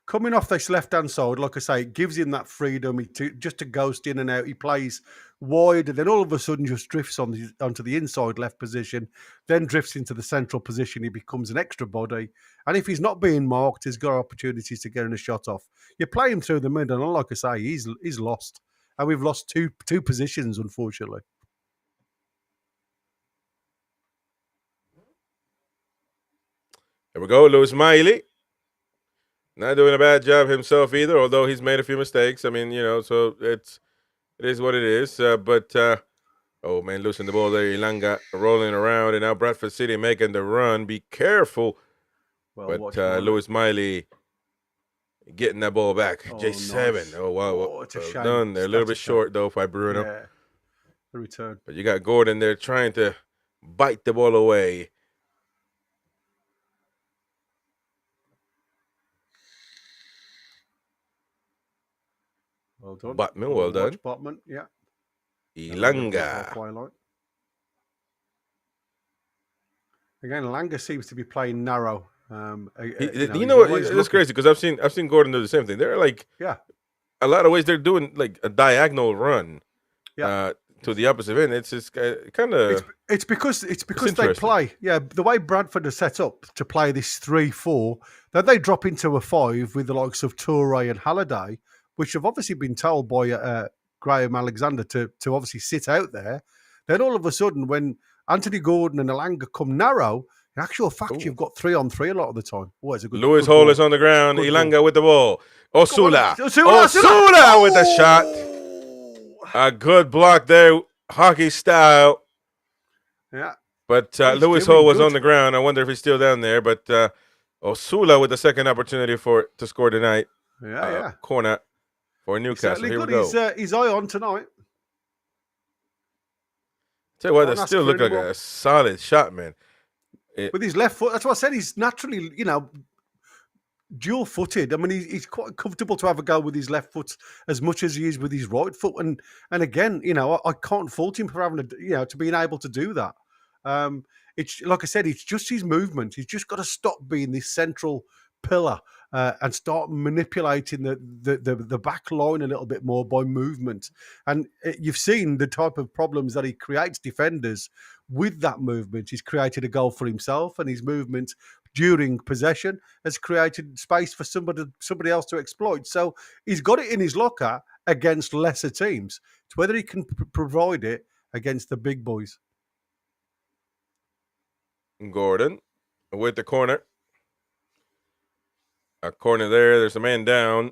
Coming off this left-hand side, like I say, it gives him that freedom just to ghost in and out. He plays wide, and then all of a sudden just drifts onto the inside left position, then drifts into the central position. He becomes an extra body. And if he's not being marked, he's got opportunities to get in a shot off. You play him through the middle, and like I say, he's lost. And we've lost two positions, unfortunately. There we go, Lewis Miley. Not doing a bad job himself either, although he's made a few mistakes. I mean, so it is what it is. Oh, man, losing the ball there. Ilanga rolling around, and now Bradford City making the run. Be careful. Well, but Lewis Miley getting that ball back. Oh, J7. nice. Oh, wow. Oh, it's a well shame. done. They're a little bit short, though, by Bruno. Yeah, the return. But you got Gordon there trying to bite the ball away. Well done. Botman, well done. Botman, yeah. Ilanga. Again, Ilanga seems to be playing narrow. You know what? It's crazy because I've seen Gordon do the same thing. They're like, a lot of ways they're doing like a diagonal run. To the opposite end. It's just kind of. It's because they play. Yeah, the way Bradford are set up to play this 3-4, then they drop into a 5 with the likes of Toure and Halliday, which have obviously been told by Graham Alexander to obviously sit out there. Then all of a sudden, when Anthony Gordon and Ilanga come narrow, in actual fact, you've got 3-on-3 a lot of the time. Oh, it's a good. Lewis good Hall ball. is on the ground. Good Ilanga ball. with the ball. Osula with the shot. A good block there, hockey style. Yeah. But Lewis Hall was on the ground. I wonder if he's still down there. But Osula with the second opportunity to score tonight. Yeah. Corner for Newcastle. Here we go. His eye on tonight. Tell you what, that still looked like a solid shot, man. With his left foot, that's what I said. He's naturally, dual-footed. I mean, he's quite comfortable to have a go with his left foot as much as he is with his right foot. And again, I can't fault him for having to being able to do that. It's like I said, it's just his movement. He's just got to stop being this central pillar and start manipulating the back line a little bit more by movement. And you've seen the type of problems that he creates defenders with that movement. He's created a goal for himself, and his movement during possession has created space for somebody else to exploit. So he's got it in his locker against lesser teams. It's whether he can provide it against the big boys. Gordon with the corner. A corner there. There's a man down.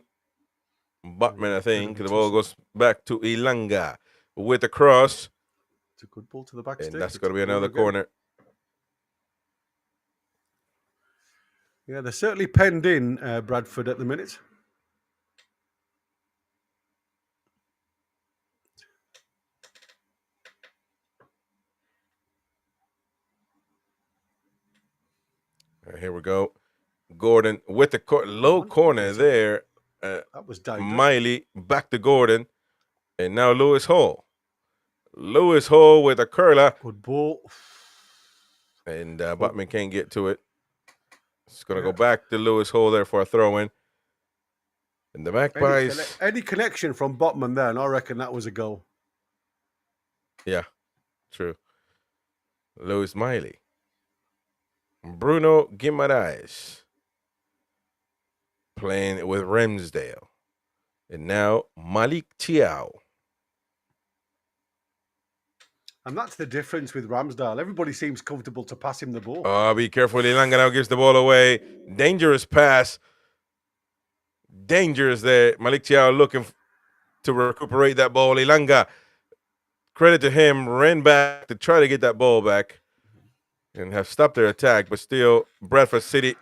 Botman, I think. The ball goes back to Ilanga with the cross. It's a good ball to the back. And that's going to be another corner. Yeah, they're certainly penned in, Bradford, at the minute. Here we go. Gordon with the low corner there. That was dangerous. Miley back to Gordon. And now Lewis Hall. Lewis Hall with a curler. Good ball. And Botman can't get to it. It's going to go back to Lewis Hall there for a throw-in. And the Magpies. Any connection from Botman there, and I reckon that was a goal. Yeah, true. Lewis Miley. Bruno Guimaraes. Playing with Ramsdale. And now Malik Tiao. And that's the difference with Ramsdale. Everybody seems comfortable to pass him the ball. Oh, be careful. Ilanga now gives the ball away. Dangerous pass. Dangerous there. Malik Tiao looking to recuperate that ball. Ilanga, credit to him, ran back to try to get that ball back and have stopped their attack. But still, Bradford City,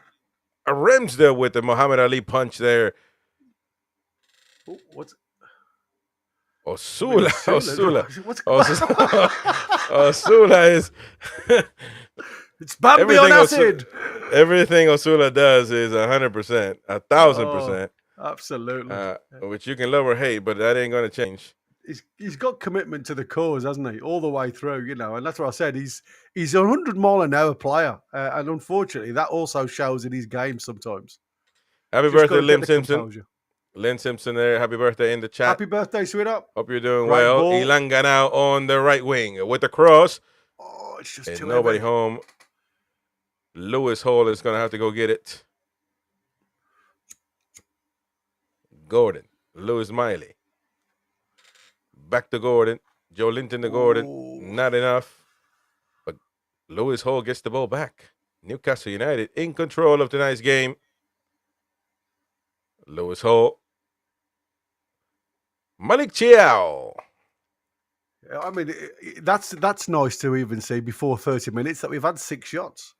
a Ramsdale with the Muhammad Ali punch there. Oh, what's... Osula. What's Osula is. It's Bambi on acid. Everything Osula does is 100%, 1,000%. Absolutely. Which you can love or hate, but that ain't going to change. He's got commitment to the cause, hasn't he? All the way through, and that's what I said. He's a 100-mile-an-hour player, and unfortunately, that also shows in his game sometimes. Happy birthday, Lim Simpson. Composure. Lynn Simpson there. Happy birthday in the chat. Happy birthday, sweetheart. Hope you're doing well. Ball. Ilanga now on the right wing with the cross. Oh, it's just too nobody heavy. Home. Lewis Hall is going to have to go get it. Gordon. Lewis Miley. Back to Gordon. Joe Linton to Gordon. Not enough. But Lewis Hall gets the ball back. Newcastle United in control of tonight's game. Lewis Hall. Malik Chiao. I mean, that's nice to even see before 30 minutes that we've had 6 shots.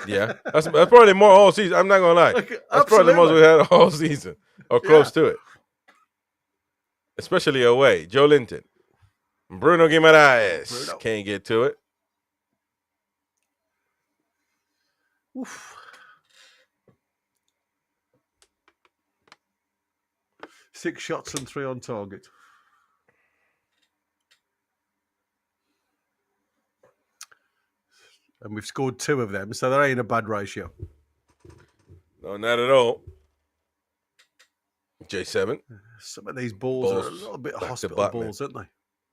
Yeah, that's probably more all season. I'm not going to lie. That's probably the most we've had all season or close to it. Especially away. Joe Linton. Bruno Guimaraes can't get to it. Oof. 6 shots and 3 on target. And we've scored 2 of them, so that ain't a bad ratio. No, not at all. J7. Some of these balls are a little bit hospital balls, aren't they?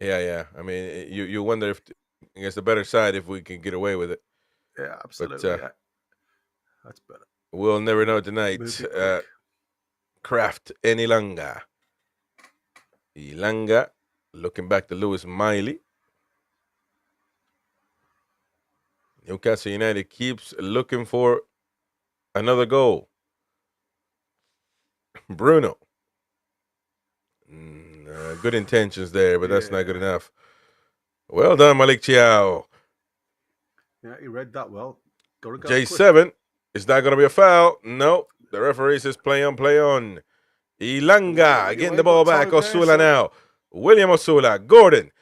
Yeah. I mean, you wonder if against the better side if we can get away with it. Yeah, absolutely. But, that's better. We'll never know tonight. Kraft and Ilanga. Ilanga looking back to Lewis Miley. Newcastle United keeps looking for another goal. Bruno. Good intentions there, but that's not good enough. Well done, Malik Chiao. Yeah, he read that well. Gotta go J7. quick. Is that going to be a foul? No. The referee says play on, play on. Ilanga getting the ball back. Osula now. William Osula. Gordon.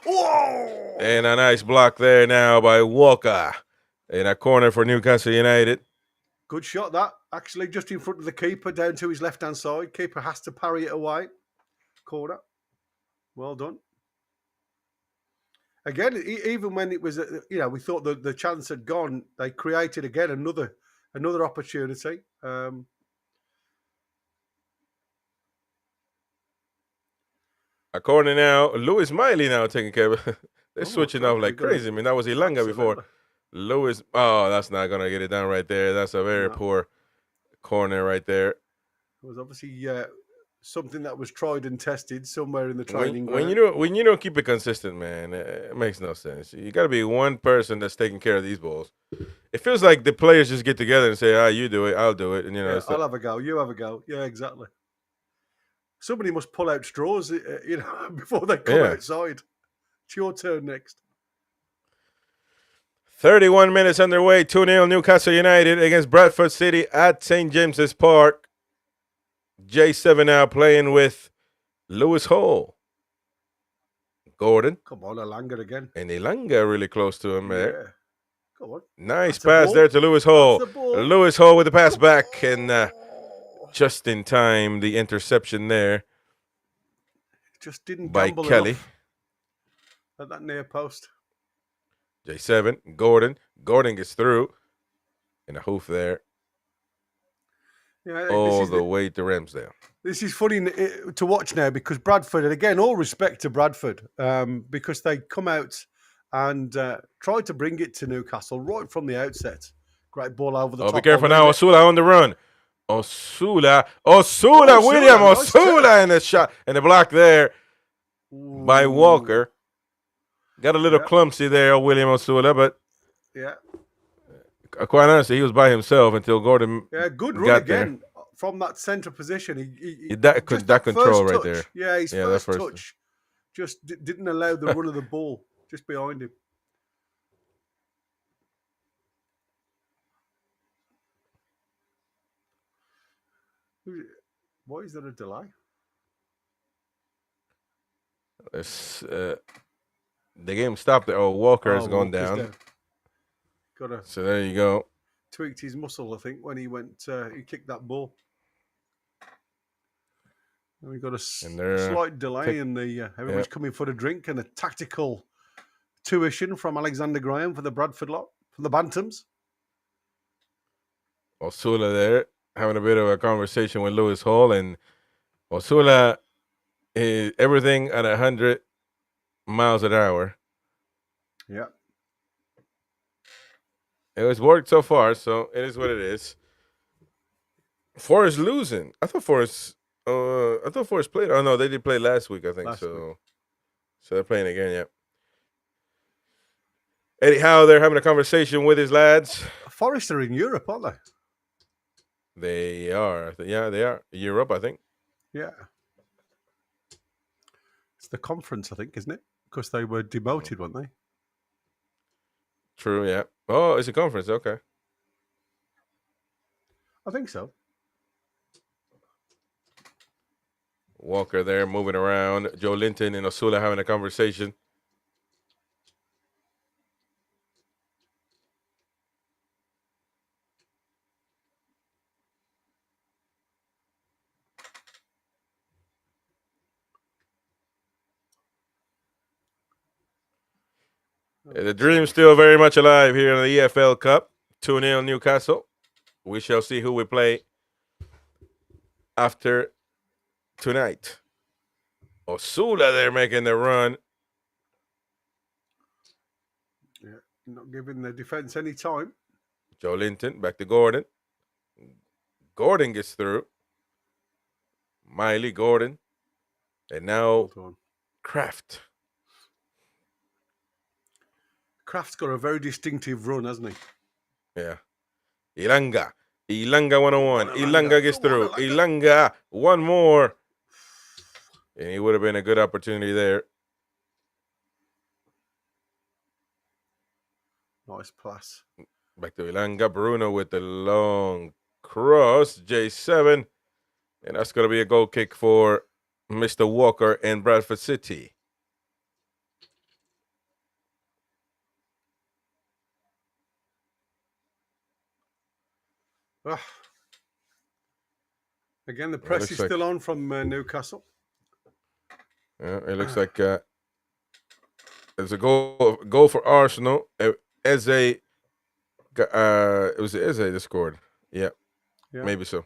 Whoa! And a nice block there now by Walker. In a corner for Newcastle United. Good shot, that. Actually, just in front of the keeper, down to his left-hand side. Keeper has to parry it away. Corner. Well done. Again, even when it was, we thought the chance had gone, they created again another opportunity. A corner now. Lewis Miley now taking care of it. They're switching off like crazy. I mean, that was Ilanga before. Lewis, that's not going to get it down right there. That's a very poor corner right there. It was obviously something that was tried and tested somewhere in the training when ground. when you don't keep it consistent, man, it makes no sense. You got to be one person that's taking care of these balls. It feels like the players just get together and say, you do it, I'll do it. And, I'll have a go, you have a go. Yeah, exactly. Somebody must pull out straws, before they come outside. It's your turn next. 31 minutes underway, 2-0 Newcastle United against Bradford City at St. James's Park. J7 now playing with Lewis Hall. Gordon. Come on, Ilanga again. And Ilanga really close to him there. Yeah. Come on. Nice pass there to Lewis Hall. Lewis Hall with the pass back and just in time, the interception there. Just didn't by gamble Kelly. enough at that near post. J7, Gordon. Gordon gets through. And a hoof there. Yeah, all the way to Ramsdale. This is funny to watch now because Bradford, and again, all respect to Bradford, because they come out and try to bring it to Newcastle right from the outset. Great ball over the top. Be careful now. Osula on the run. Osula, William Osula in the shot. And the block there by Walker. Got a little clumsy there, William Osula, but quite honestly, he was by himself until Gordon good run again from that centre position. That control right there. Yeah, his first touch just didn't allow the run of the ball just behind him. Why is there a delay? The game stopped there. Walker has gone down. So there you go. Tweaked his muscle, I think, when he went. He kicked that ball. And we got a slight delay in the. Everyone's coming for a drink and a tactical tuition from Alexander Graham for the Bradford lot, from the Bantams. Osula there having a bit of a conversation with Lewis Hall, and Osula is everything at 100 miles an hour. Yeah. It was worked so far, so it is what it is. Forest losing. I thought Forest played. Oh no, they did play last week, I think. So they're playing again, Eddie Howe there having a conversation with his lads. Forest are in Europe, aren't they? They are. Yeah, they are. Europe, I think. Yeah. It's the conference, I think, isn't it? Because they were demoted, weren't they? True, yeah. Oh, it's a conference. Okay. I think so. Walker there moving around. Joe Linton and Osula having a conversation. The dream's still very much alive here in the EFL Cup. 2-0 Newcastle. We shall see who we play after tonight. Osula there making the run. Yeah, not giving the defence any time. Joe Linton back to Gordon. Gordon gets through. Miley, Gordon. And now Kraft. Kraft's got a very distinctive run, hasn't he? Yeah. Ilanga. Ilanga 101. Ilanga gets through. Ilanga. One more. And he would have been a good opportunity there. Nice pass. Back to Ilanga. Bruno with the long cross. J7. And that's going to be a goal kick for Mr. Walker and Bradford City. Again, the press is still on from Newcastle. Yeah, it looks like there's a goal for Arsenal. Eze, it was Eze that scored. Yeah, maybe so.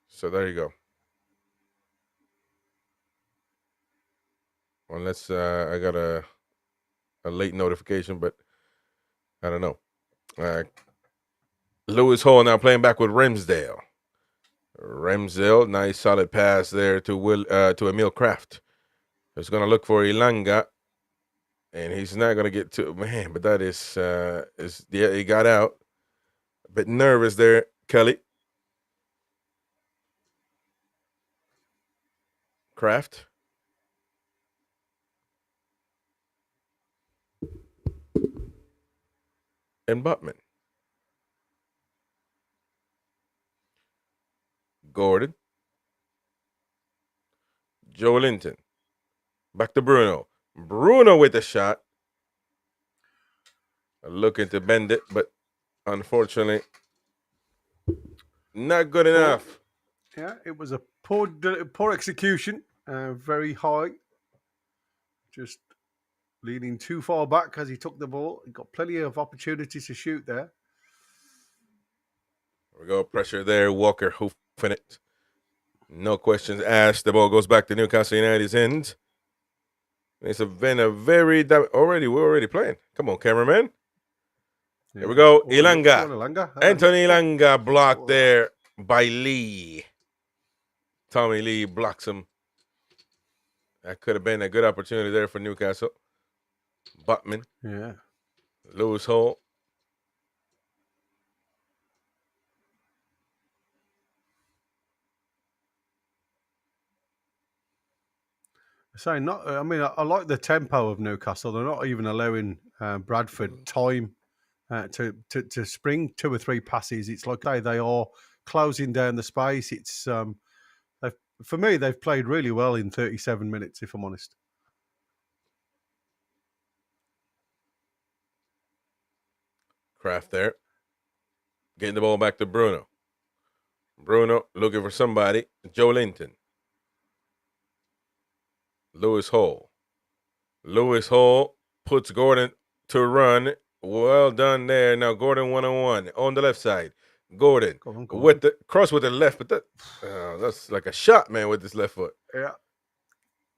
So there you go. Unless I got a late notification, but I don't know. Lewis Hall now playing back with Ramsdale. Ramsdale, nice solid pass there to Emil Kraft. He's going to look for Ilanga, and he's not going to get to man. But that is he got out. A bit nervous there, Kelly. Kraft. And Butman. Gordon. Joe Linton. Back to Bruno. Bruno with the shot. Looking to bend it, but unfortunately, not good enough. Yeah, it was a poor execution. Very high. Just leaning too far back as he took the ball. He got plenty of opportunities to shoot there. There we go. Pressure there. Walker hoofing it. No questions asked. The ball goes back to Newcastle United's end. It's been a very... We're already playing. Come on, cameraman. Yeah. Here we go. Ilanga. Anthony Ilanga blocked there by Lee. Tommy Lee blocks him. That could have been a good opportunity there for Newcastle. Butman. Yeah. Lewis Hall. I like the tempo of Newcastle. They're not even allowing Bradford time to spring 2 or 3 passes. It's like they are closing down the space. It's for me, they've played really well in 37 minutes, if I'm honest. Kraft there. Getting the ball back to Bruno. Bruno looking for somebody. Joe Linton. Lewis Hall. Lewis Hall puts Gordon to run. Well done there. Now Gordon 1-on-1 on the left side. Gordon with the cross with the left, but that's like a shot, man, with this left foot. Yeah.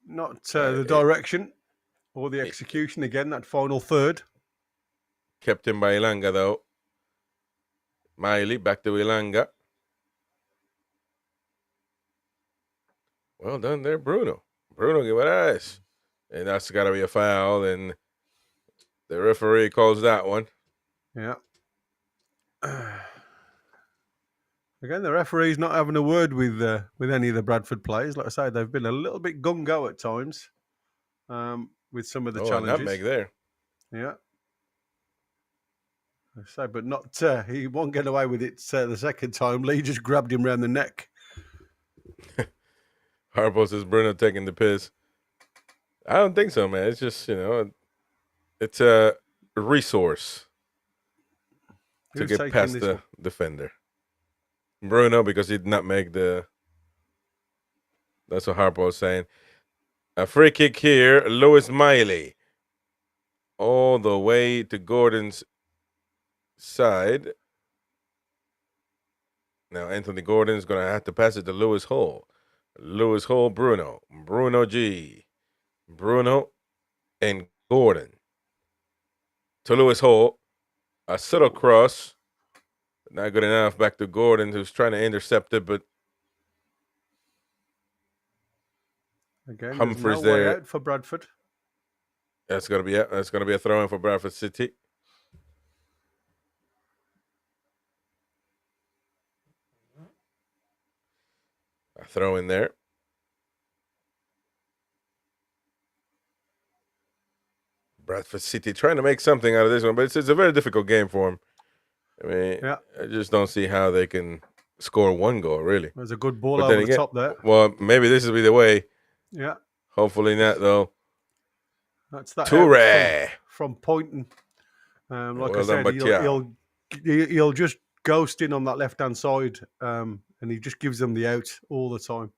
Not the direction or the execution again, that final third. Kept him by Ilanga, though. Miley back to Ilanga. Well done there, Bruno. Bruno, give it eyes. And that's got to be a foul. And The referee calls that one. Yeah. Again, the referee's not having a word with any of the Bradford players. Like I say, they've been a little bit gung-ho at times with some of the challenges. Nutmeg there. Yeah. I say, but not he won't get away with it the second time. Lee just grabbed him round the neck. Harpo says Bruno taking the piss. I don't think so, man. It's just, it's a resource to Who's get taking past this the one? defender. Bruno, because he did not make the. That's what Harpo was saying. A free kick here. Lewis Miley. All the way to Gordon's side. Now, Anthony Gordon's going to have to pass it to Lewis Hall. Lewis Hall, Bruno. Bruno G. Bruno and Gordon. To Lewis Hall. A subtle cross. Not good enough. Back to Gordon, who's trying to intercept it, but again, Humphreys there's no way there. out for Bradford. That's gonna be a throw in for Bradford City. A throw in there. Bradford City trying to make something out of this one, but it's a very difficult game for them. I mean, I just don't see how they can score one goal, really. There's a good ball But over the top there. Well, maybe this will be the way. Yeah. Hopefully not, though. That's that Toure from pointing. Like Well I said, done, he'll just ghost in on that left-hand side, and he just gives them the out all the time.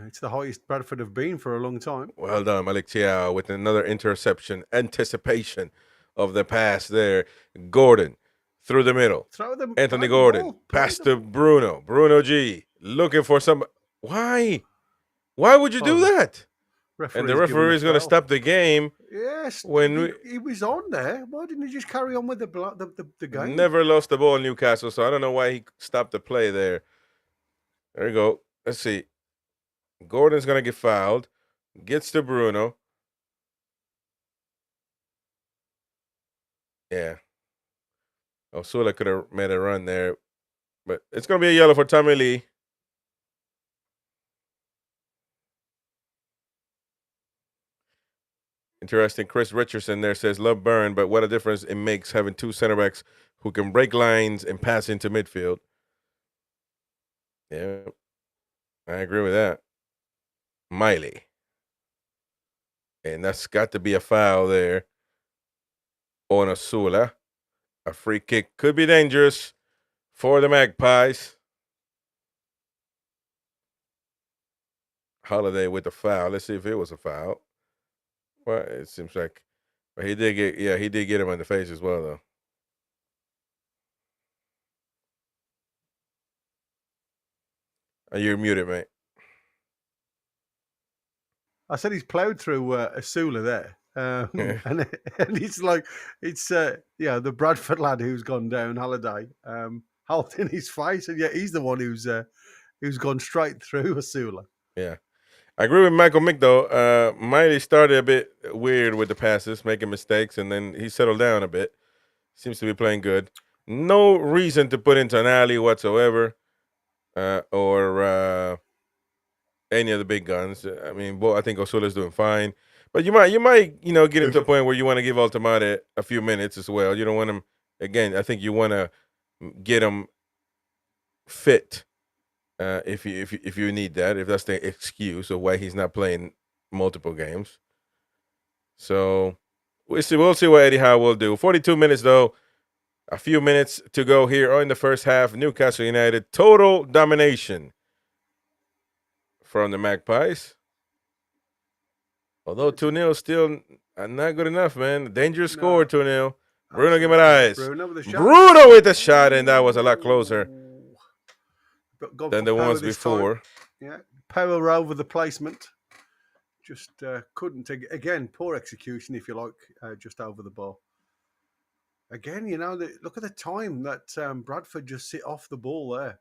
It's the highest Bradford have been for a long time. Well done, Malik Tiao, with another interception. Anticipation of the pass there. Gordon through the middle. Anthony Gordon. Pass to Bruno. Bruno G. Looking for some. Why? Why would you do that? And the referee is going to stop the game. Yes. When he was on there. Why didn't he just carry on with the game? Never lost the ball in Newcastle, so I don't know why he stopped the play there. There you go. Let's see. Gordon's going to get fouled. Gets to Bruno. Yeah. Osula could have made a run there. But it's going to be a yellow for Tommy Lee. Interesting. Chris Richardson there says, love Burn, but what a difference it makes having two center backs who can break lines and pass into midfield. Yeah. I agree with that. Miley. And that's got to be a foul there on Osula. A free kick could be dangerous for the Magpies. Holiday with the foul. Let's see if it was a foul. Well, it seems like, but he did get him in the face as well, though. You're muted, mate. I said he's ploughed through Asula there. And it's like, the Bradford lad who's gone down Holiday, holding his face. And yet he's the one who's gone straight through Asula. Yeah. I agree with Michael Mick, though. Miley started a bit weird with the passes, making mistakes, and then he settled down a bit. Seems to be playing good. No reason to put into an alley whatsoever, or any of the big guns. I mean, I think Osula's doing fine. But you might, get into a point where you want to give Altamade a few minutes as well. You don't want him, again, I think you want to get him fit. If you need that, if that's the excuse of why he's not playing multiple games. So we'll see what Eddie Howe will do. 42 minutes though, a few minutes to go here in the first half. Newcastle United total domination from the Magpies. Although 2-0 still not good enough, man. Dangerous score 2-0. Bruno Guimaraes. Bruno with the shot, and that was a lot closer than the ones before. Yeah, power over the placement. Just couldn't. Again, poor execution, if you like, just over the ball. Again, look at the time that Bradford just sit off the ball there.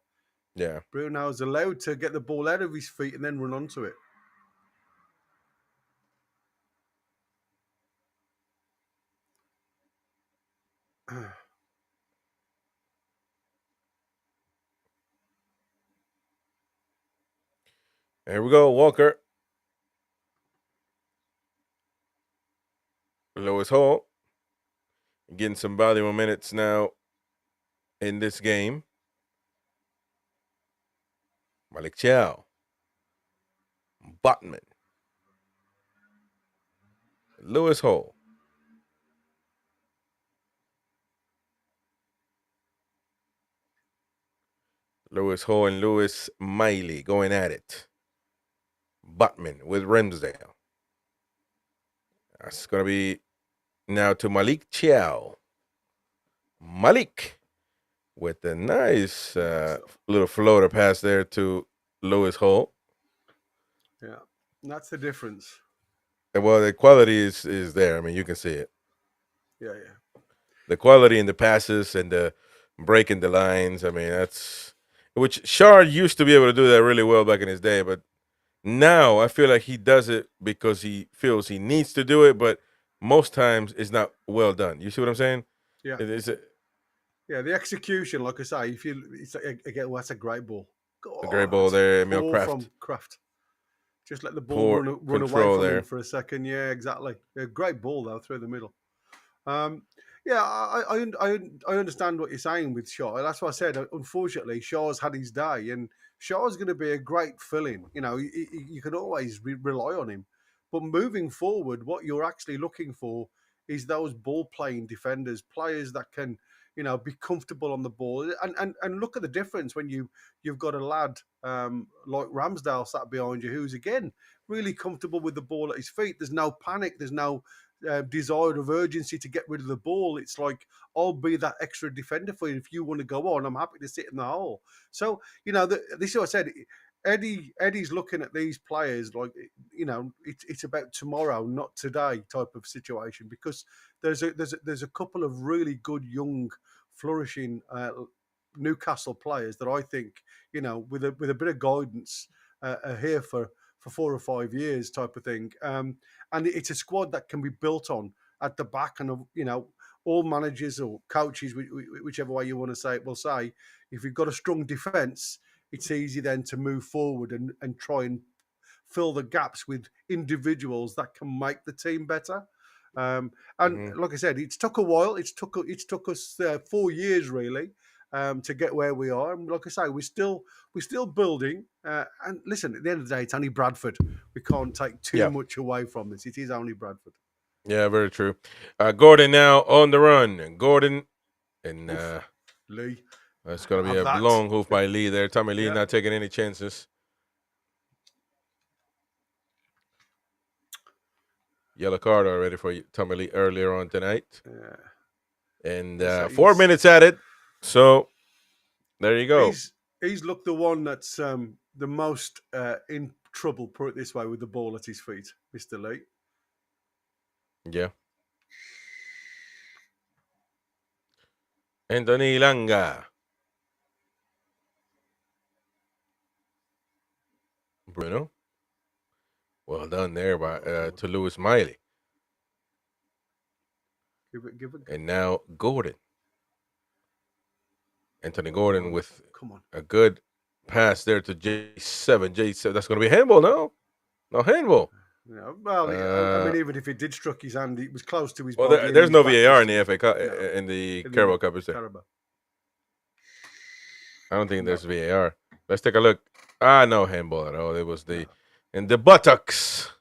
Yeah. Bruno's allowed to get the ball out of his feet and then run onto it. Here we go, Walker. Lewis Hall getting some valuable minutes now in this game. Malik Chow. Botman. Lewis Hall. Lewis Hall and Lewis Miley going at it. Botman with Ramsdale. That's going to be now to Malik Chow. Malik with a nice little floater pass there to Lewis Hall. Yeah, that's the difference. Well, the quality is there. I mean, you can see it. Yeah. The quality in the passes and the breaking the lines. I mean, that's which Shard used to be able to do that really well back in his day, but now I feel like he does it because he feels he needs to do it, but most times it's not well done. You see what I'm saying? Yeah. Yeah, the execution, like I say, again, that's a great ball. A great ball there, Emil ball Kraft. From Kraft. Just let the ball run away from him for a second. Yeah, exactly. A great ball though through the middle. Yeah, I understand what you're saying with Shaw. That's what I said. Unfortunately, Shaw's had his day, and Shaw's going to be a great fill-in. You know, you can always rely on him. But moving forward, what you're actually looking for is those ball-playing defenders, players that can, you know, be comfortable on the ball. And look at the difference when you've got a lad like Ramsdale sat behind you, who's again really comfortable with the ball at his feet. There's no panic. There's no desire of urgency to get rid of the ball. It's like, I'll be that extra defender for you. If you want to go on, I'm happy to sit in the hole. So, you know, this is what I said. Eddie's looking at these players like, you know, it's about tomorrow, not today type of situation, because there's a couple of really good young, flourishing Newcastle players that I think, you know, with a bit of guidance are here for 4 or 5 years type of thing. And it's a squad that can be built on at the back. And, you know, all managers or coaches, whichever way you want to say it, will say, if you've got a strong defence, it's easy then to move forward and try and fill the gaps with individuals that can make the team better. Like I said, it's took a while. It's took us 4 years really to get where we are. And like I say, we're still building. And listen, at the end of the day, it's only Bradford. We can't take too much away from this. It is only Bradford. Yeah, very true. Gordon now on the run. Gordon and Lee. That's going to be a long hoof by Lee there. Tommy Lee not taking any chances. Yellow card already for Tommy Lee earlier on tonight. Yeah. And 4 minutes at it. So there you go. He's looked the one that's the most in trouble, put it this way, with the ball at his feet, Mr. Lee. Yeah. Anthony Langa. Bruno. Well done there by to Lewis Miley. Give it. And now Gordon. Anthony Gordon with a good pass there to J7. J7. That's going to be handball, no? No handball. Yeah, well, I mean, even if it did struck his hand, it was close to his body. Well, there's no VAR in the FA Cup, in the Carabao Cup, is there? Carabao. I don't think there's VAR. Let's take a look. No handball at all. It was in the buttocks.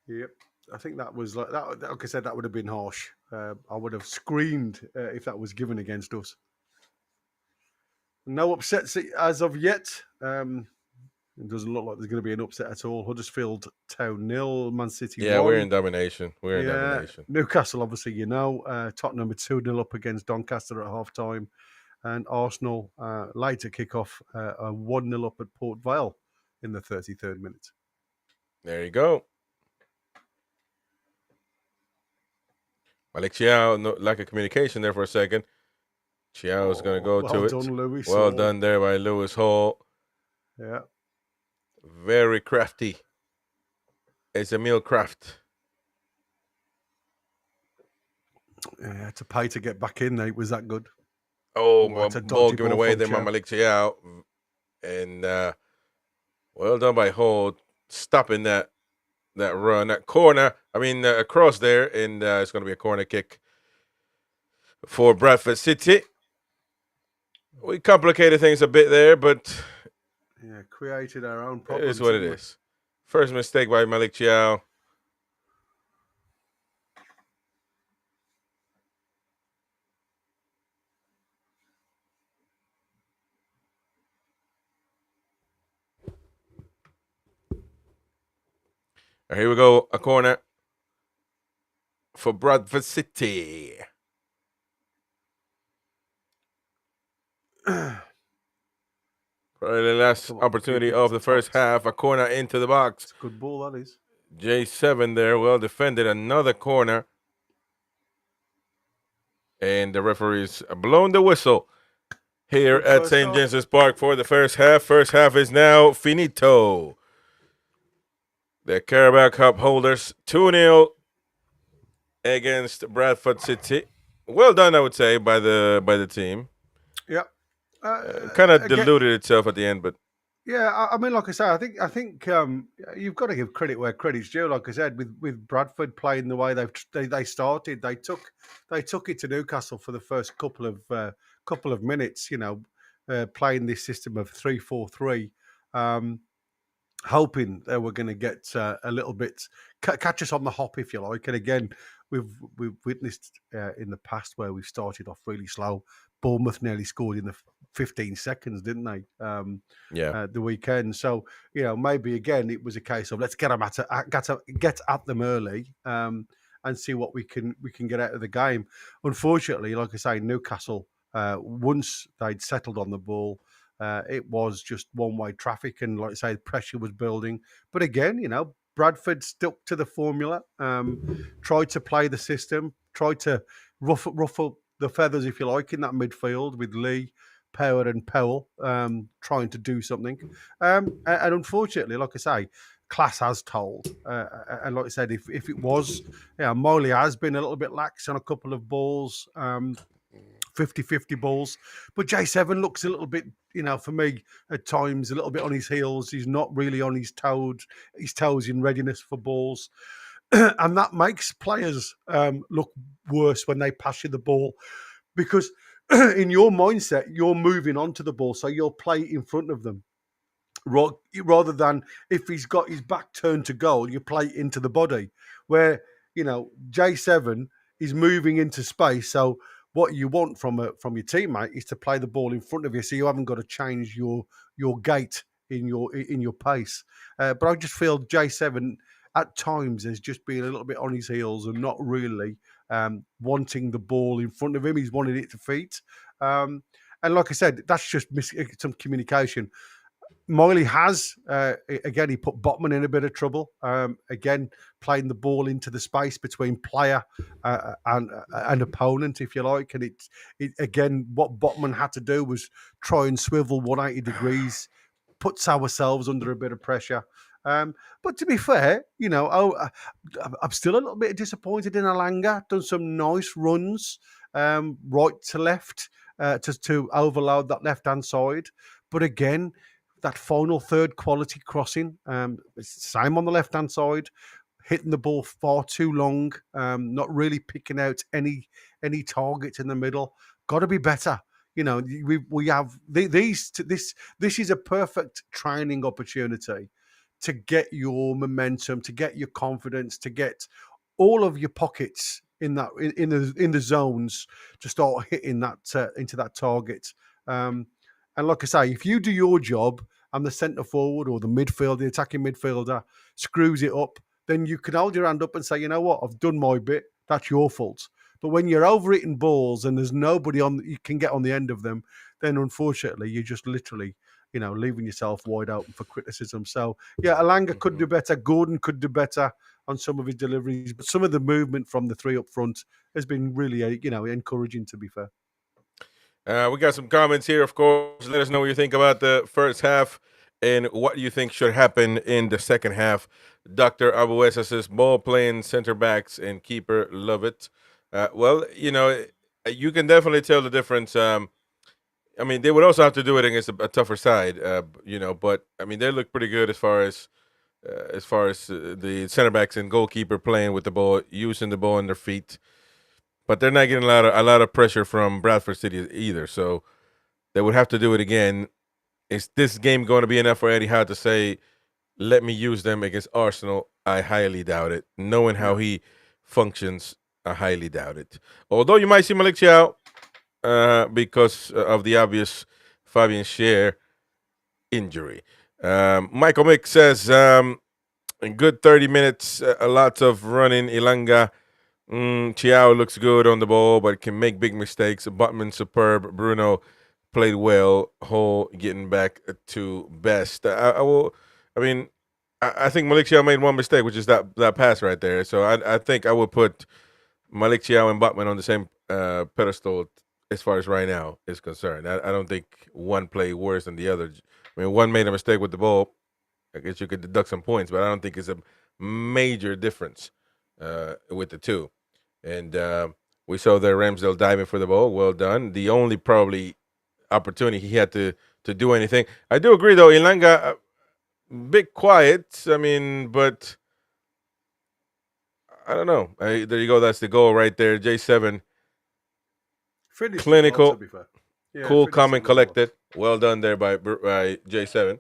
Yep. I think that was like that. Like I said, that would have been harsh. I would have screamed if that was given against us. No upsets as of yet. It doesn't look like there's going to be an upset at all. Huddersfield Town 0, Man City 1. We're in domination. We're in domination. Newcastle, obviously, you know. Tottenham 2-0 up against Doncaster at half-time. And Arsenal, later kick-off, 1-0 up at Port Vale in the 33rd minute. There you go. Malik Chow, lack of communication there for a second. Chiao's going to go well to it. done, Lewis. Well done there by Lewis Hall. Yeah. Very crafty. It's Emil Kraft. Yeah, to pay to get back in, Nate, was that good? Oh, Well, it's a ball dodgy given ball away from there by Chiao. Malik Chiao. And well done by Hall, stopping that run, that corner. I mean, across there, and it's going to be a corner kick for Bradford City. We complicated things a bit there, but Yeah, created our own it problems. is what it is. First mistake by Malik Chiao. Here we go, a corner for Bradford City. Probably the last opportunity of the first half. A corner into the box. It's a good ball, that is. J7 there, well defended. Another corner. And the referee's blown the whistle here at St. James's Park for the first half. First half is now finito. The Carabao Cup holders 2-0 against Bradford City. Well done, I would say, by the team. Yeah. Kind of diluted itself at the end, but yeah, I mean, like I say, I think you've got to give credit where credit's due. Like I said, with Bradford playing the way they started, they took it to Newcastle for the first couple of minutes. You know, playing this system of 3-4-3. Hoping they were going to get a little bit catch us on the hop, if you like. And again, we've witnessed in the past where we've started off really slow. Bournemouth nearly scored in the 15 seconds, didn't they? The weekend. So you know, maybe again it was a case of let's get at them early and see what we can get out of the game. Unfortunately, like I say, Newcastle once they'd settled on the ball. It was just one-way traffic, and like I say, the pressure was building. But again, you know, Bradford stuck to the formula, tried to play the system, tried to ruffle the feathers, if you like, in that midfield with Lee, Power, and Powell trying to do something. And unfortunately, like I say, class has told. And like I said, if it was, Molly has been a little bit lax on a couple of balls. 50-50 balls, but J7 looks a little bit, you know, for me at times a little bit on his heels. He's not really on his toes in readiness for balls, and that makes players look worse when they pass you the ball, because in your mindset you're moving onto the ball, so you'll play in front of them rather than if he's got his back turned to goal, you play into the body. Where you know J7 is moving into space, so what you want from your teammate is to play the ball in front of you, so you haven't got to change your gait in your pace. But I just feel J7 at times has just been a little bit on his heels and not really wanting the ball in front of him. He's wanting it to feet. And like I said, that's just some communication. Miley has, again, he put Botman in a bit of trouble. Again, playing the ball into the space between player and opponent, if you like. And it again, what Botman had to do was try and swivel 180 degrees, puts ourselves under a bit of pressure. But to be fair, you know, I'm still a little bit disappointed in Alanga. Done some nice runs right to left to overload that left-hand side. But again, that final third quality crossing, it's the same on the left-hand side, hitting the ball far too long, not really picking out any targets in the middle. Got to be better. You know, we have this is a perfect training opportunity to get your momentum, to get your confidence, to get all of your pockets in the zones to start hitting that into that target. And like I say, if you do your job and the centre forward or the midfield, the attacking midfielder screws it up, then you can hold your hand up and say, you know what, I've done my bit. That's your fault. But when you're overeating balls and there's nobody you can get on the end of them, then unfortunately you're just literally, you know, leaving yourself wide open for criticism. So yeah, Alanga could do better. Gordon could do better on some of his deliveries, but some of the movement from the three up front has been really, you know, encouraging, to be fair. We got some comments here, of course. Let us know what you think about the first half and what you think should happen in the second half. Dr. Abuesa says, ball playing, center backs, and keeper, love it. Well, you can definitely tell the difference. I mean, they would also have to do it against a tougher side, but I mean, they look pretty good as far as the center backs and goalkeeper playing with the ball, using the ball in their feet. But they're not getting a lot of pressure from Bradford City either, so they would have to do it again. Is this game going to be enough for Eddie Howe to say, let me use them against Arsenal? I highly doubt it. Knowing how he functions, I highly doubt it. Although you might see Malik Chow because of the obvious Fabian Scher injury. Michael Mick says, in good 30 minutes, a lot of running. Ilanga. Chiao looks good on the ball, but can make big mistakes. Butman superb. Bruno played well. Hole getting back to best. I think Malik Chiao made one mistake, which is that pass right there. So I think I would put Malik Chiao and Butman on the same pedestal as far as right now is concerned. I don't think one played worse than the other. I mean, one made a mistake with the ball. I guess you could deduct some points, but I don't think it's a major difference with the two. And we saw there Ramsdale diving for the ball. Well done. The only probably opportunity he had to do anything. I do agree, though, Ilanga, bit quiet. I mean, but I don't know. There you go. That's the goal right there. J7. Finished Clinical. well, to be fair. Yeah, Cool, finished calm, and well. collected. Well done there by J7.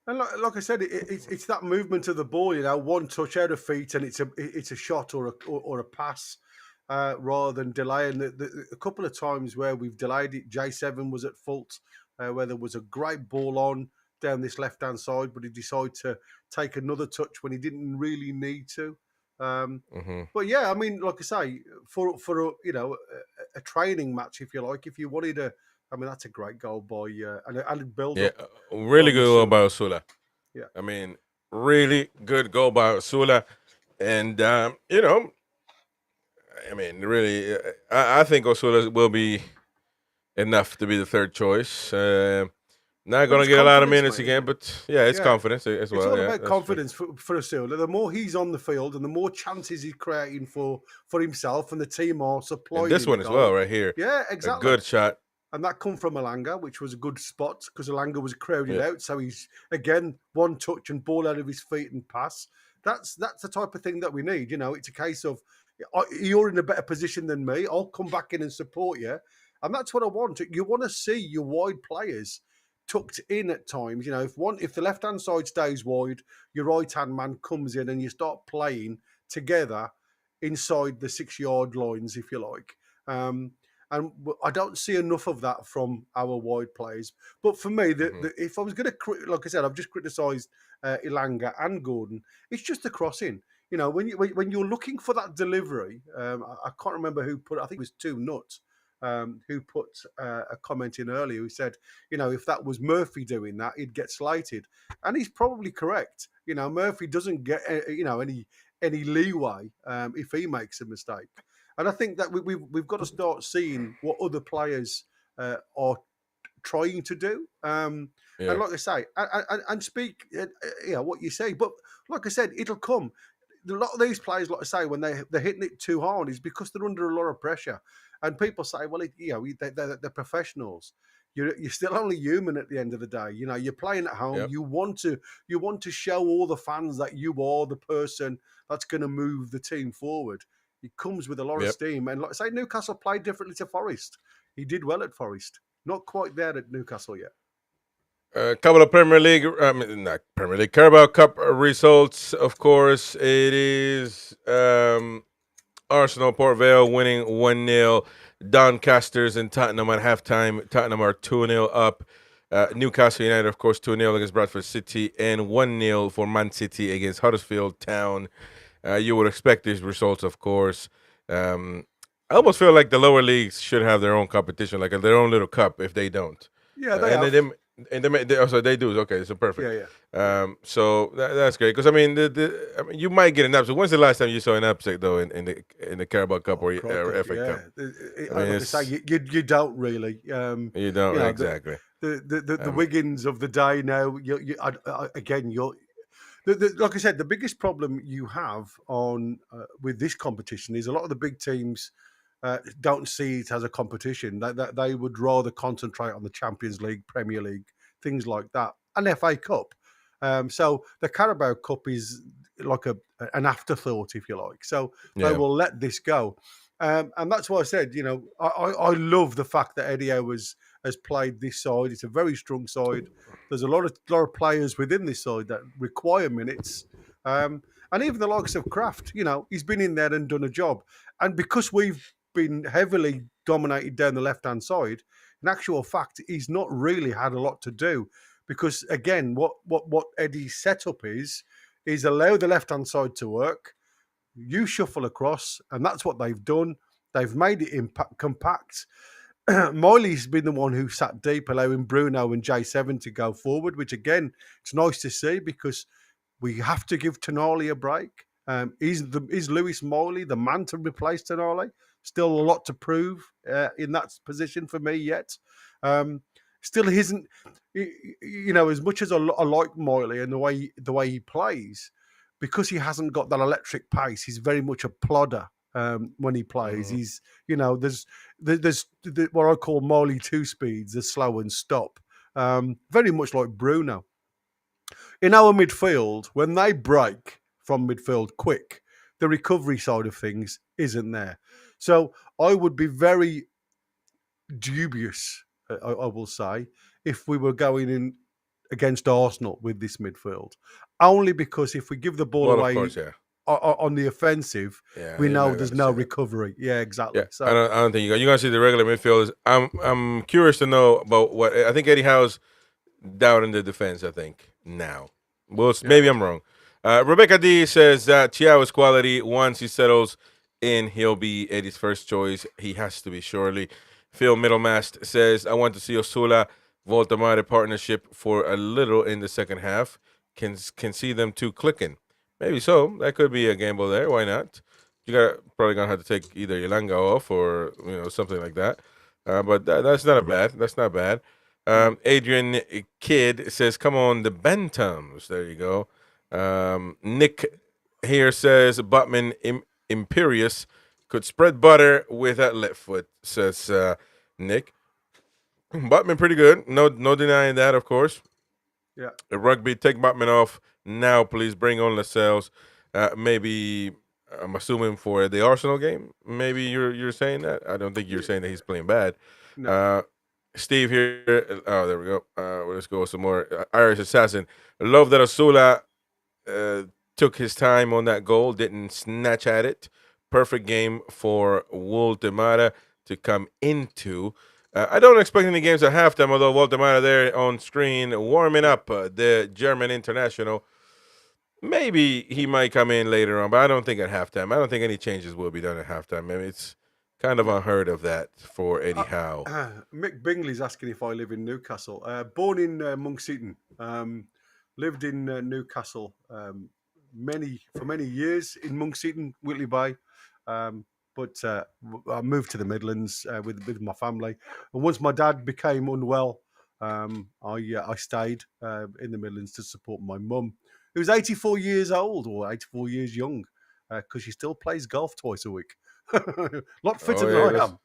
And like I said, it's that movement of the ball. One touch out of feet, and it's a shot or a pass, rather than delaying. A couple of times where we've delayed it, J7 was at fault, where there was a great ball on down this left hand side, but he decided to take another touch when he didn't really need to. But yeah, I mean, like I say, for a training match, if you like, if you wanted a. I mean, that's a great goal by and build up. Really good goal by Osula. Yeah. I mean, really good goal by Osula. And, I mean, really, I think Osula will be enough to be the third choice. Not going to get a lot of minutes again, but, yeah, it's confidence as well. It's all about confidence for Osula. The more he's on the field and the more chances he's creating for himself and the team are supplying. And this one as well, right here. Yeah, exactly. A good shot. And that come from Ilanga, which was a good spot because Ilanga was crowded out. So he's, again, one touch and ball out of his feet and pass. That's the type of thing that we need. It's a case of, you're in a better position than me. I'll come back in and support you. And that's what I want. You want to see your wide players tucked in at times. If the left-hand side stays wide, your right-hand man comes in and you start playing together inside the 6-yard lines, if you like. And I don't see enough of that from our wide players. But for me, if I was going to, like I said, I've just criticised Ilanga and Gordon. It's just the crossing. When you're looking for that delivery, I can't remember who put it. I think it was Toon Army who put a comment in earlier who said, if that was Murphy doing that, he'd get slated. And he's probably correct. Murphy doesn't get, any leeway if he makes a mistake. And I think that we've got to start seeing what other players are trying to do. And like I say, and speak, what you say. But like I said, it'll come. A lot of these players, like I say, when they're hitting it too hard, is because they're under a lot of pressure. And people say, well, they're professionals. You're still only human at the end of the day. You're playing at home. Yep. You want to show all the fans that you are the person that's going to move the team forward. It comes with a lot of steam. And like I say, Newcastle played differently to Forest. He did well at Forest. Not quite there at Newcastle yet. A couple of Carabao Cup results, of course. It is Arsenal, Port Vale winning 1-0. Doncasters and Tottenham at halftime. Tottenham are 2-0 up. Newcastle United, of course, 2-0 against Bradford City. And 1-0 for Man City against Huddersfield Town. You would expect these results, of course. I almost feel like the lower leagues should have their own competition, like their own little cup, if they don't. Yeah, they have. And they do. Okay, so perfect. Yeah. So that's great because I mean, you might get an upset. When's the last time you saw an upset though in the Carabao Cup or FA Cup? Like I say, you don't really. You don't exactly. The Wiggins of the day now. Like I said, the biggest problem you have on with this competition is a lot of the big teams don't see it as a competition. They would rather concentrate on the Champions League, Premier League, things like that, and FA Cup. So the Carabao Cup is like an afterthought, if you like. So they will let this go. And that's why I said, I love the fact that Eddie Howe has played this side. It's a very strong side. There's a lot of players within this side that require minutes. And even the likes of Kraft, he's been in there and done a job. And because we've been heavily dominated down the left-hand side, in actual fact, he's not really had a lot to do. Because, again, what Eddie's setup is allow the left-hand side to work, you shuffle across, and that's what they've done. They've made it compact. Miley's been the one who sat deep, allowing Bruno and J7 to go forward, which, again, it's nice to see because we have to give Tonali a break. Is Lewis Miley the man to replace Tonali? Still a lot to prove in that position for me yet. Still isn't, as much as I like Miley and the way he plays, because he hasn't got that electric pace, he's very much a plodder when he plays. He's, there's what I call Miley 2 speeds, the slow and stop. Very much like Bruno. In our midfield, when they break from midfield quick, the recovery side of things isn't there. So I would be very dubious, I will say, if we were going in against Arsenal with this midfield. Only because if we give the ball away on the offensive, we know there's no recovery. Yeah, exactly. Yeah. So I don't think you're going to see the regular midfielders. I'm curious to know about what I think Eddie Howe's down in the defense, I think, now. Well, maybe I'm wrong. Rebecca D says that Thiago's quality, once he settles in, he'll be Eddie's first choice. He has to be, surely. Phil Middlemast says, I want to see Osula Voltamare partnership for a little in the second half. Can see them two clicking. Maybe so. That could be a gamble there. Why not? You probably gonna have to take either Yolanga off or something like that. But that's not bad. That's not bad. Adrian Kidd says, "Come on, the Bantams." There you go. Nick here says, "Butman Imperious could spread butter with that left foot." Says Nick. Butman pretty good. No denying that, of course. Yeah. Rugby, take Butman off now, please. Bring on Lascelles. Maybe I'm assuming for the Arsenal game. Maybe you're saying that. I don't think you're saying that he's playing bad. No. Steve here. Oh, there we go. Let's go with some more. Irish Assassin. Love that Osula took his time on that goal. Didn't snatch at it. Perfect game for Voltemara to come into. I don't expect any games at halftime, although Voltemara there on screen warming up the German international. Maybe he might come in later on, but I don't think at halftime. I don't think any changes will be done at halftime. I mean, it's kind of unheard of that for Eddie Howe. Mick Bingley's asking if I live in Newcastle. Born in Monkston, lived in Newcastle for many years in Monkston, Whitley Bay. But I moved to the Midlands with my family. And once my dad became unwell, I stayed in the Midlands to support my mum, who's 84 years old or 84 years young, because she still plays golf twice a week. A lot fitter than I am.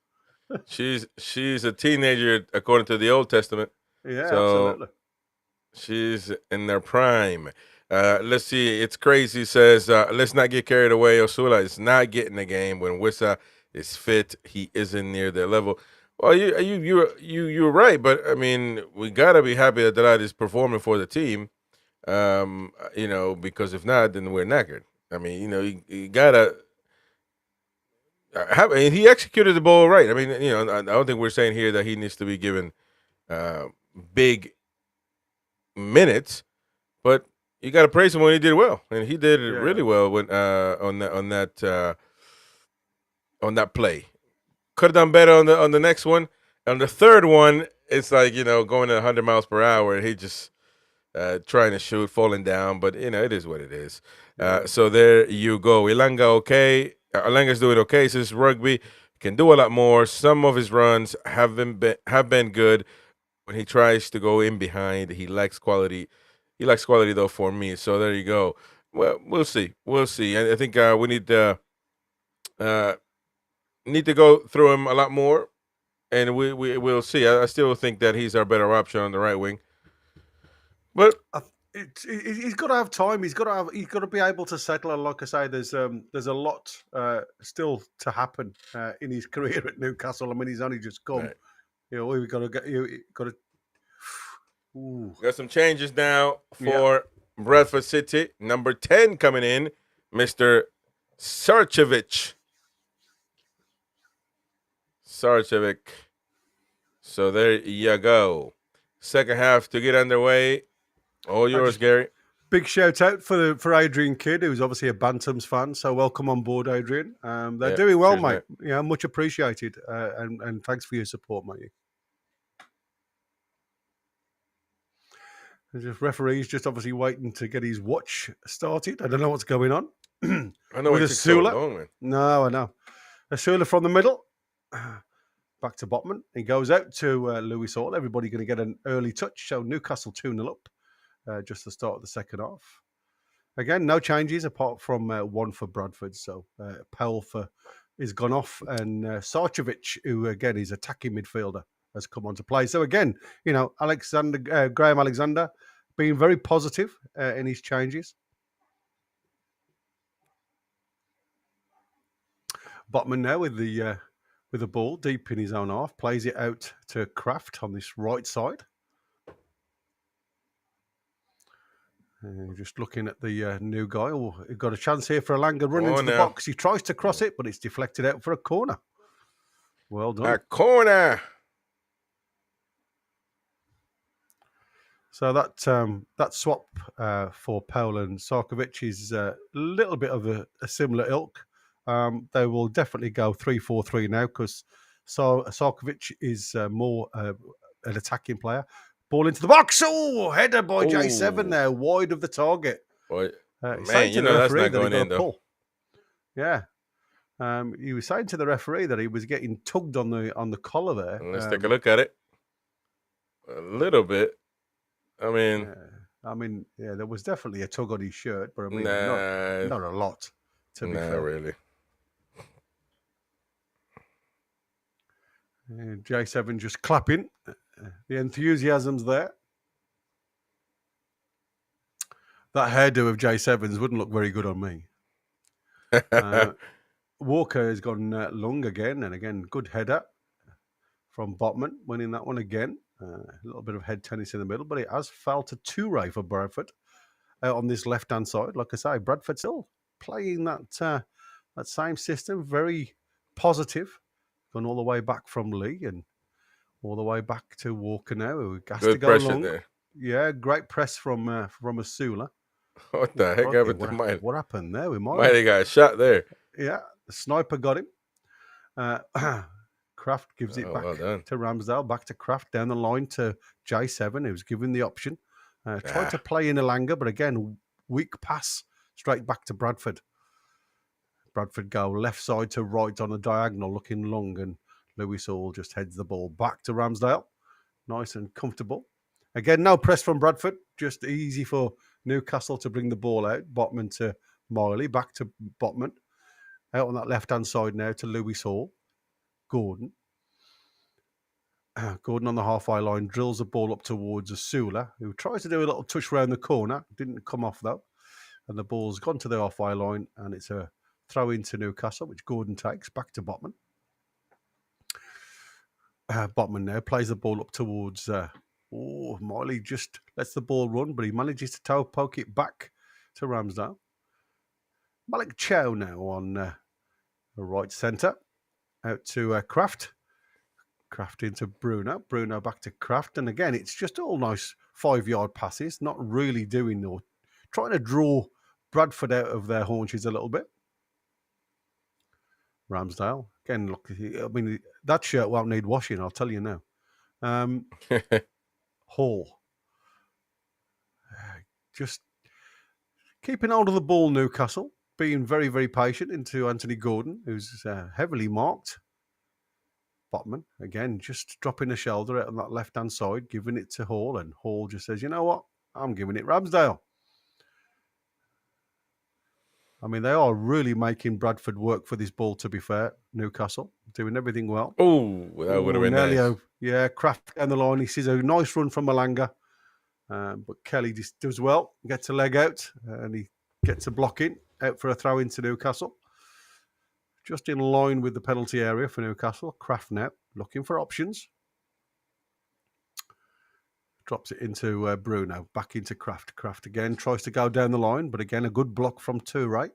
She's a teenager according to the Old Testament. Yeah, absolutely. She's in their prime. Let's see. It's crazy. Says let's not get carried away. Osula is not getting the game when Wissa is fit. He isn't near their level. Well, you're right, but I mean, we gotta be happy that Dalad is performing for the team. Because if not, then we're knackered. I mean, you gotta. He executed the ball right. I mean, I don't think we're saying here that he needs to be given big minutes, but you got to praise him when he did well, and he did really well when on that play. Could have done better on the next one. On the third one, it's like, going at 100 miles per hour, and he just trying to shoot, falling down. But, it is what it is. So there you go. Elanga, okay. Elanga's doing okay. So it's rugby. Can do a lot more. Some of his runs have been good. When he tries to go in behind, he lacks quality. He lacks quality, though, for me. So there you go. Well, we'll see. We'll see. I think we need to go through him a lot more, and we'll see. I still think that he's our better option on the right wing. But he's got to have time. He's got to be able to settle. And like I say, there's a lot still to happen in his career at Newcastle. I mean, he's only just come. Right. We've got to get you. Got to. Got some changes now for Bradford City. Number 10 coming in, Mr. Sarcevic. So there you go. Second half to get underway. All yours, Gary. Big shout out for Adrian Kidd, who's obviously a Bantams fan. So welcome on board, Adrian. They're doing well, mate. Yeah, much appreciated. And thanks for your support, mate. The referee's just obviously waiting to get his watch started. I don't know what's going on. I know with it's so long, man. No, I know. Asula from the middle. Back to Botman. He goes out to Lewis Hall. Everybody going to get an early touch. So Newcastle 2-0 up. Just the start of the second half. Again, no changes apart from one for Bradford. So Powell is gone off, and Sarcevic, who again is attacking midfielder, has come on to play. So again, Graham Alexander being very positive in his changes. Botman now with the ball deep in his own half, plays it out to Kraft on this right side. Just looking at the new guy. Oh, he got a chance here for Elanga run into the box. He tries to cross it, but it's deflected out for a corner. Well done. A corner. So that swap for Powell and Sarcevic is a little bit of a similar ilk. They will definitely go 3-4-3 now because Sarcevic is more an attacking player. Ball into the box. Oh, header by J7 there, wide of the target. Boy, man, that's not going in, though. Pull. Yeah. He was saying to the referee that he was getting tugged on the collar there. Let's take a look at it. A little bit. I mean, there was definitely a tug on his shirt, but I mean, not a lot, to be fair. Not really. J7 just clapping. The enthusiasm's there. That hairdo of J7's wouldn't look very good on me. Walker has gone long again, and again, good header from Botman, winning that one again. A little bit of head tennis in the middle, but it has fell to Toure for Bradford on this left-hand side. Like I say, Bradford still playing that same system, very positive, gone all the way back from Lee and all the way back to Walker now, who has to go long. There. Yeah, great press from Asula. What the heck happened to Miley? What happened there with Miley? Miley got shot there. Yeah, the sniper got him. Kraft gives it back to Ramsdale, back to Kraft, down the line to J7, who's given the option. Tried to play in Elanga, but again, weak pass straight back to Bradford. Bradford go left side to right on a diagonal, looking long, and Lewis Hall just heads the ball back to Ramsdale. Nice and comfortable. Again, no press from Bradford, just easy for Newcastle to bring the ball out. Botman to Miley, back to Botman. Out on that left-hand side now to Lewis Hall. Gordon on the halfway line drills the ball up towards Asula, who tries to do a little touch round the corner. Didn't come off, though. And the ball's gone to the halfway line, and it's a throw into Newcastle, which Gordon takes back to Botman. Botman now plays the ball up towards... Miley just lets the ball run, but he manages to toe poke it back to Ramsdale. Malik Chow now on the right centre. Out to Kraft. Kraft into Bruno. Bruno back to Kraft. And again, it's just all nice 5-yard passes, not really doing or trying to draw Bradford out of their haunches a little bit. Ramsdale. Again, look, I mean, that shirt won't need washing, I'll tell you now. Hall. Just keeping hold of the ball, Newcastle. Being very, very patient into Anthony Gordon, who's heavily marked. Botman, again, just dropping a shoulder out on that left-hand side, giving it to Hall, and Hall just says, you know what? I'm giving it Ramsdale. I mean, they are really making Bradford work for this ball, to be fair. Newcastle, doing everything well. Oh, that would have been nice. Yeah, Kraft down the line. He sees a nice run from Malanga. But Kelly just does well, gets a leg out, and he gets a block in, out for a throw into Newcastle. Just in line with the penalty area for Newcastle. Kraft now looking for options. Drops it into Bruno, back into Kraft. Kraft again tries to go down the line, but again a good block from Toure.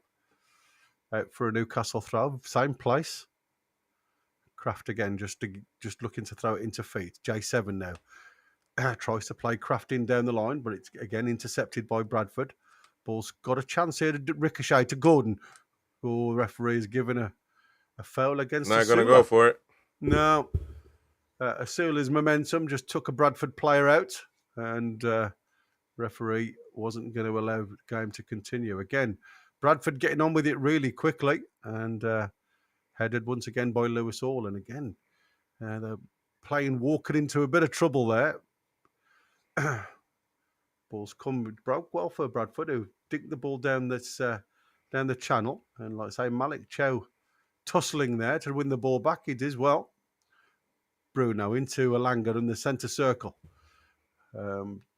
Out for a Newcastle throw, same place. Kraft again just looking to throw it into feet. J7 now tries to play Kraft in down the line, but it's again intercepted by Bradford. Ball's got a chance here to ricochet to Gordon. Oh, the referee is giving a foul against Not Asula. going to go for it. No. Asula's momentum just took a Bradford player out, and referee wasn't going to allow the game to continue. Again, Bradford getting on with it really quickly, and headed once again by Lewis Hall. And again, they're playing Walker into a bit of trouble there. Ball's broke well for Bradford, who dinked the ball down down the channel. And like I say, Malik Chow tussling there to win the ball back. He does well. Bruno into Alanga in the centre circle.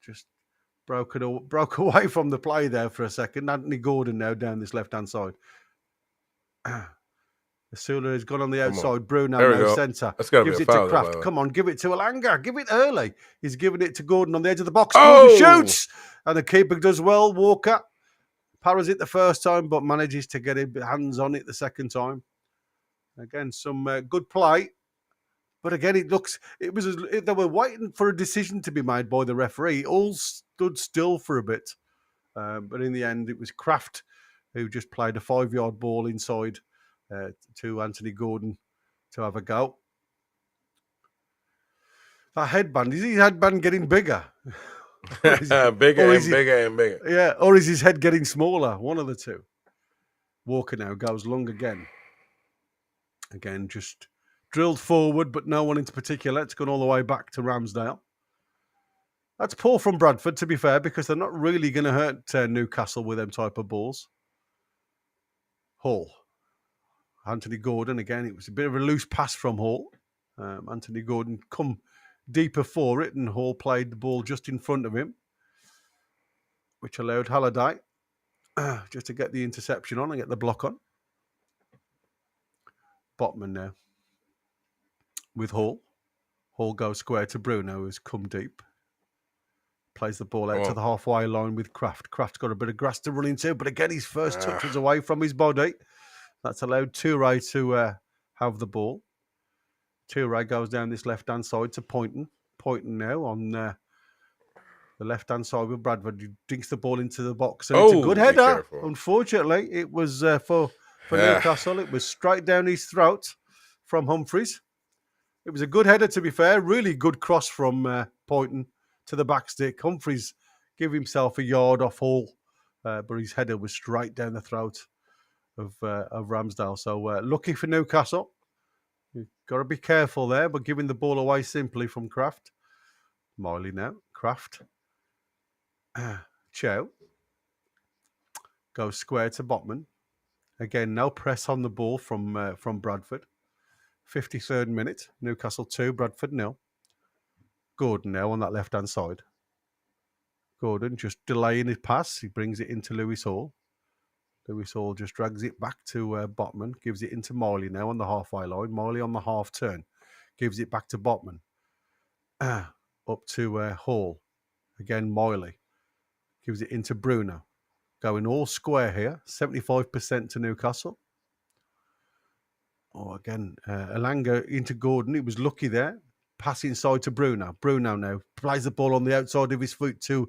Just broke away from the play there for a second. Anthony Gordon now down this left-hand side. Asula has gone on the outside. Bruno now centre. Gives it to Kraft. Come on, give it to Alanga. Give it early. He's giving it to Gordon on the edge of the box. Gordon shoots! And the keeper does well, Walker. Parries it the first time, but manages to get his hands on it the second time. Again, some good play. But again, they were waiting for a decision to be made by the referee. All stood still for a bit. But in the end, it was Kraft who just played a 5-yard ball inside to Anthony Gordon to have a go. That headband, is his headband getting bigger? Bigger and bigger. Yeah, or is his head getting smaller? One of the two. Walker now goes long again. Again, just drilled forward, but no one in particular. It's gone all the way back to Ramsdale. That's poor from Bradford, to be fair, because they're not really going to hurt Newcastle with them type of balls. Hall. Anthony Gordon, again, it was a bit of a loose pass from Hall. Anthony Gordon come deeper for it, and Hall played the ball just in front of him, which allowed Halliday just to get the interception on and get the block on. Botman now with Hall. Hall goes square to Bruno, who's come deep. Plays the ball out to the halfway line with Kraft. Kraft's got a bit of grass to run into, but again, his first touch was away from his body. That's allowed Toure to have the ball. Toure goes down this left-hand side to Poynton. Poynton now on the left-hand side with Bradford. He dinks the ball into the box, and it's a good header. Unfortunately, it was for Newcastle. It was straight down his throat from Humphreys. It was a good header, to be fair. Really good cross from Poynton to the back stick. Humphreys gave himself a yard off Hall, but his header was straight down the throat of Ramsdale. So lucky for Newcastle. You've got to be careful there, but giving the ball away simply from Kraft. Miley now. Kraft. Chow. Goes square to Botman. Again, no press on the ball from Bradford. 53rd minute. Newcastle 2, Bradford 0. Gordon now on that left-hand side. Gordon just delaying his pass. He brings it into Lewis Hall. Lewis Hall just drags it back to Botman. Gives it into Miley now on the halfway line. Miley on the half turn. Gives it back to Botman. Up to Hall. Again, Miley. Gives it into Bruno. Going all square here. 75% to Newcastle. Oh, again, Alanga into Gordon. He was lucky there. Pass inside to Bruno. Bruno now plays the ball on the outside of his foot to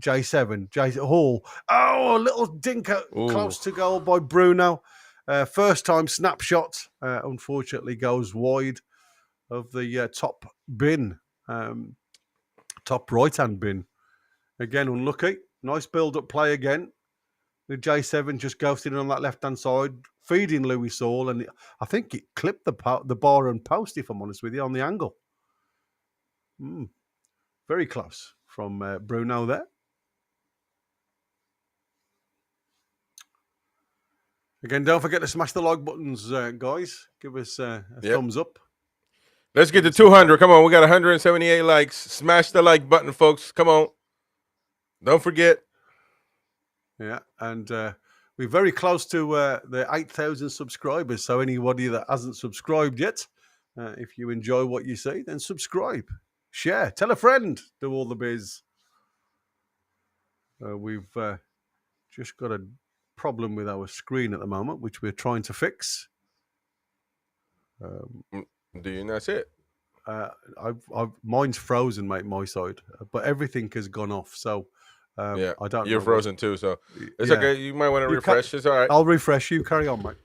J7. Hall. Oh, a little dinker close to goal by Bruno. First time snapshot. Unfortunately goes wide. of the top bin, top right-hand bin. Again, unlucky. Nice build-up play again. With J7 just ghosting on that left-hand side, feeding Louis Saul, and I think it clipped the bar and post, if I'm honest with you, on the angle. Very close from Bruno there. Again, don't forget to smash the like buttons, guys. Give us a thumbs up. Let's get to 200. Come on, we got 178 likes. Smash the like button, folks. Come on. Don't forget. Yeah, and we're very close to the 8,000 subscribers. So anybody that hasn't subscribed yet, if you enjoy what you see, then subscribe, share, tell a friend, do all the biz. We've just got a problem with our screen at the moment, which we're trying to fix. Do you not see it? Mine's frozen, mate, my side, but everything has gone off. So I don't. You're know frozen too, so it's okay. You might want to refresh. It's all right. I'll refresh. You carry on, mate.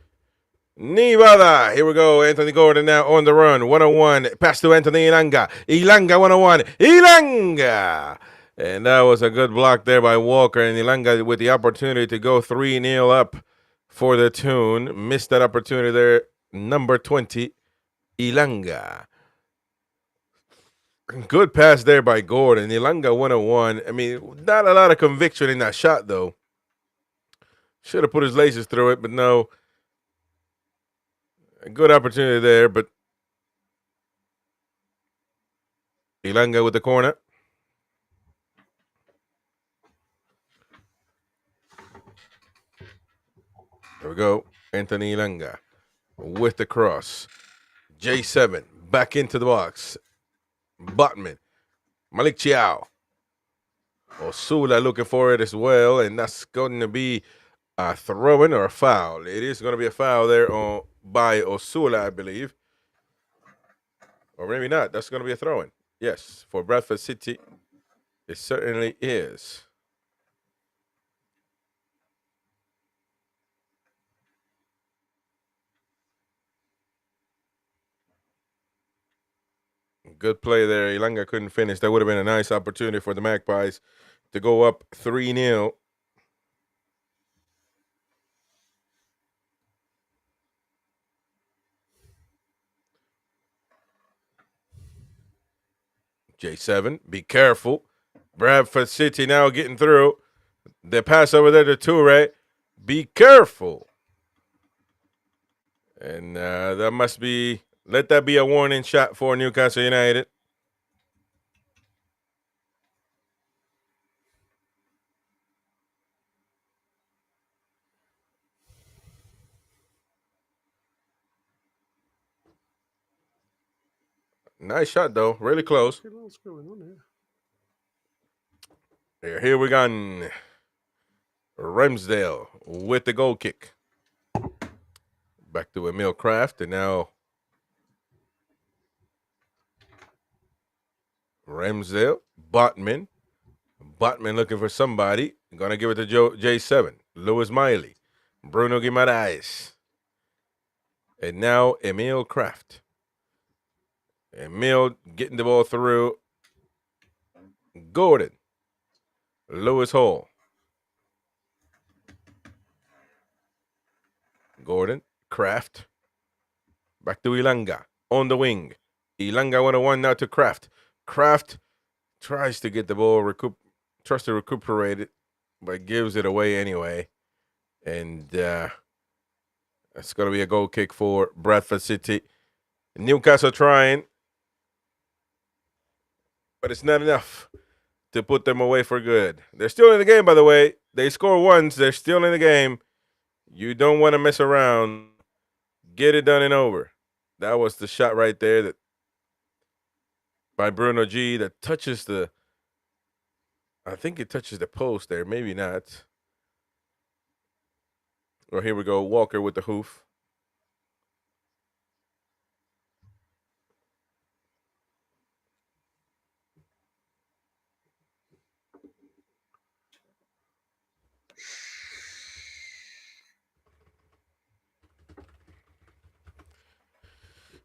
Nivada. Here we go. Anthony Gordon now on the run. 101. Pass to Anthony Ilanga. Ilanga 101. Ilanga. And that was a good block there by Walker. And Ilanga with the opportunity to go 3-0 up for the Toon. Missed that opportunity there. Number 20, Ilanga. Good pass there by Gordon. Ilanga 101. I mean, not a lot of conviction in that shot, though. Should have put his laces through it, but no. A good opportunity there, but Ilanga with the corner. There we go. Anthony Ilanga with the cross. J7 back into the box. Botman. Malik Chiao. Osula looking for it as well, and that's going to be a throw-in or a foul. It is going to be a foul there by Osula, I believe. Or maybe not. That's going to be a throw-in. Yes, for Bradford City, it certainly is. Good play there. Ilanga couldn't finish. That would have been a nice opportunity for the Magpies to go up 3-0. J7, be careful. Bradford City now getting through. The pass over there to Toure. Be careful. And that must be, let that be a warning shot for Newcastle United. Nice shot, though. Really close. What's going on here? Here we go. Ramsdale with the goal kick. Back to Emil Kraft, and now Ramsdale. Botman. Botman looking for somebody. Gonna give it to J7. Lewis Miley. Bruno Guimaraes. And now Emil Kraft. Emil getting the ball through. Gordon. Lewis Hall. Gordon. Kraft. Back to Ilanga. On the wing. Ilanga 101 now to Kraft. Kraft tries to get the ball, tries to recuperate it, but gives it away anyway. And it's going to be a goal kick for Bradford City. Newcastle trying, but it's not enough to put them away for good. They're still in the game, by the way. They score once. They're still in the game. You don't want to mess around. Get it done and over. That was the shot right there that by Bruno G that touches the, I think it touches the post there. Maybe not. Well, here we go. Walker with the hoof.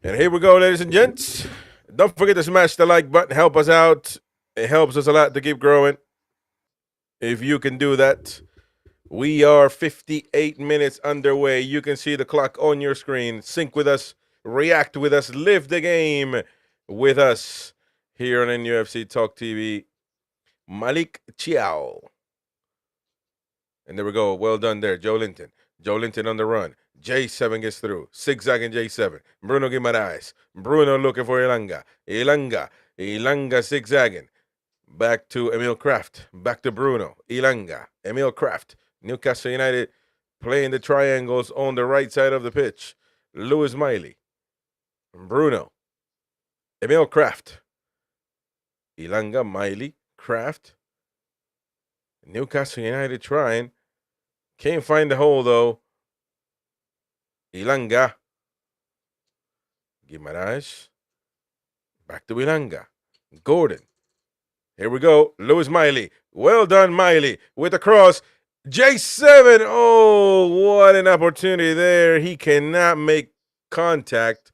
And here we go, ladies and gents. Don't forget to smash the like button. Help us out. It helps us a lot to keep growing. If you can do that. We are 58 minutes underway. You can see the clock on your screen. Sync with us. React with us. Live the game with us here on NUFC Talk TV. Malik Chiao. And there we go. Well done there. Joe Linton. Joe Linton on the run. J7 gets through. Zigzagging J7. Bruno Guimaraes. Bruno looking for Ilanga. Ilanga zigzagging. Back to Emil Kraft. Back to Bruno. Ilanga. Emil Kraft. Newcastle United playing the triangles on the right side of the pitch. Lewis Miley. Bruno. Emil Kraft. Ilanga, Miley, Kraft. Newcastle United trying. Can't find the hole, though. Ilanga. Guimaraes. Back to Ilanga. Gordon. Here we go. Lewis Miley. Well done, Miley. With the cross. J7. Oh, what an opportunity there. He cannot make contact.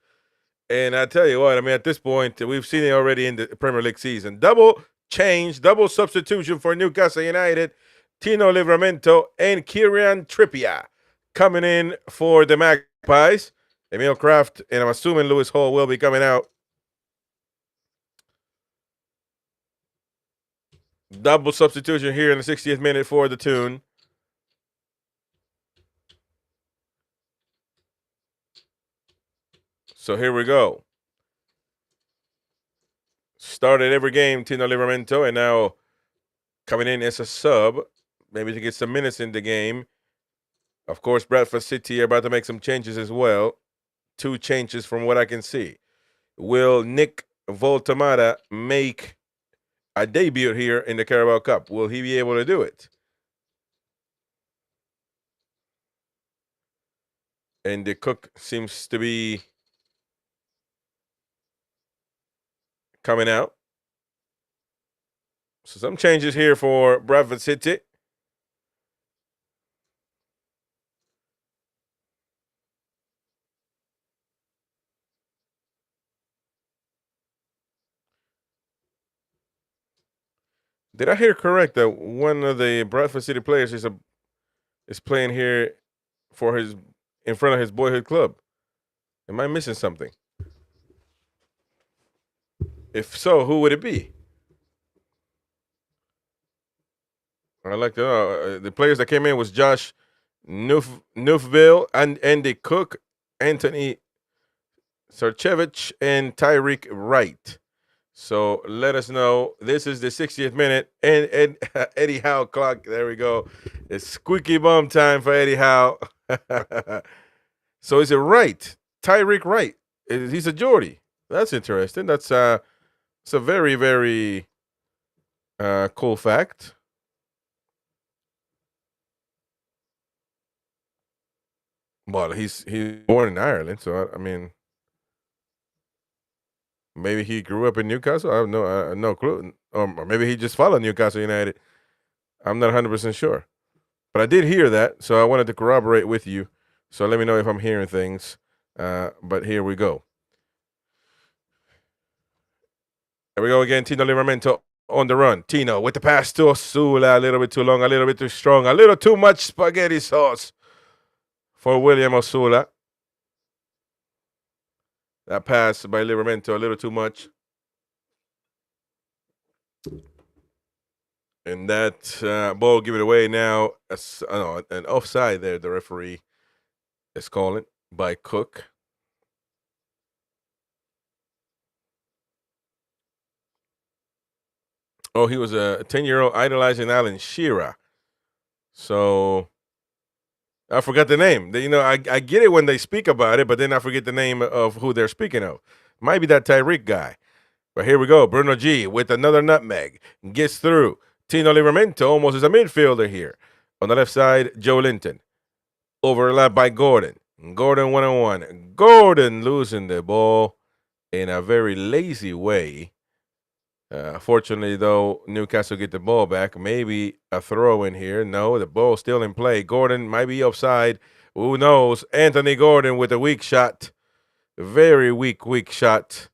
And I tell you what, I mean, at this point, we've seen it already in the Premier League season. Double change, double substitution for Newcastle United. Tino Livramento and Kieran Trippier coming in for the Magpies. Emil Kraft and I'm assuming Lewis Hall will be coming out. Double substitution here in the 60th minute for the Toon. So here we go. Started every game, Tino Livramento, and now coming in as a sub, maybe to get some minutes in the game. Of course, Bradford City are about to make some changes as well. 2 changes from what I can see. Will Nick Voltamata make a debut here in the Carabao Cup? Will he be able to do it? And the cook seems to be coming out. So some changes here for Bradford City. Did I hear correct that one of the Bradford City players is playing here for in front of his boyhood club? Am I missing something? If so, who would it be? I'd like to know. The players that came in was Josh Nufville and Andy Cook, Anthony Sarchevich, and Tyreek Wright. So let us know. This is the 60th minute. And Eddie Howe clock. There we go. It's squeaky bum time for Eddie Howe. So is it Wright? Tyreek Wright. He's a Geordie. That's interesting. It's a very, very cool fact. Well, he's born in Ireland, so I mean, maybe he grew up in Newcastle. I have no clue. Or maybe he just followed Newcastle United. I'm not 100% sure. But I did hear that, so I wanted to corroborate with you. So let me know if I'm hearing things. But here we go. There we go again. Tino Livramento on the run. Tino with the pass to Osula. A little bit too long, a little bit too strong, a little too much spaghetti sauce for William Osula. That pass by Livramento, a little too much. And that ball give it away now. An offside there, the referee is calling by Cook. Oh, he was a 10-year-old idolizing Alan Shearer. So I forgot the name. You know, I get it when they speak about it, but then I forget the name of who they're speaking of. Might be that Tyreek guy. But here we go. Bruno G with another nutmeg. Gets through. Tino Livramento almost is a midfielder here. On the left side, Joe Linton. Overlapped by Gordon. Gordon one-on-one. Gordon losing the ball in a very lazy way. Fortunately, though, Newcastle get the ball back. Maybe a throw in here. No, the ball's still in play. Gordon might be offside. Who knows? Anthony Gordon with a weak shot. Very weak shot.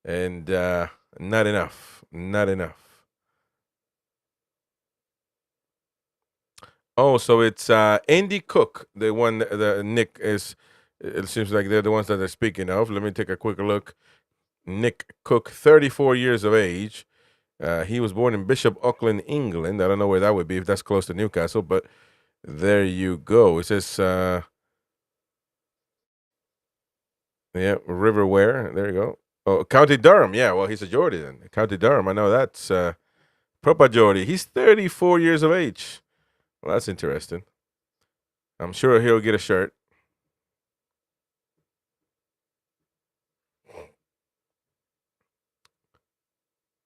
And not enough. Not enough. Oh, so it's Andy Cook, the one the Nick is. It seems like they're the ones that they're speaking of. Let me take a quick look. Nick Cook, 34 years of age. He was born in Bishop Auckland, England. I don't know where that would be if that's close to Newcastle, but there you go. It says, yeah, Riverware. There you go. Oh, County Durham. Yeah, well, he's a Geordie then. County Durham. I know that's proper Geordie. He's 34 years of age. Well, that's interesting. I'm sure he'll get a shirt.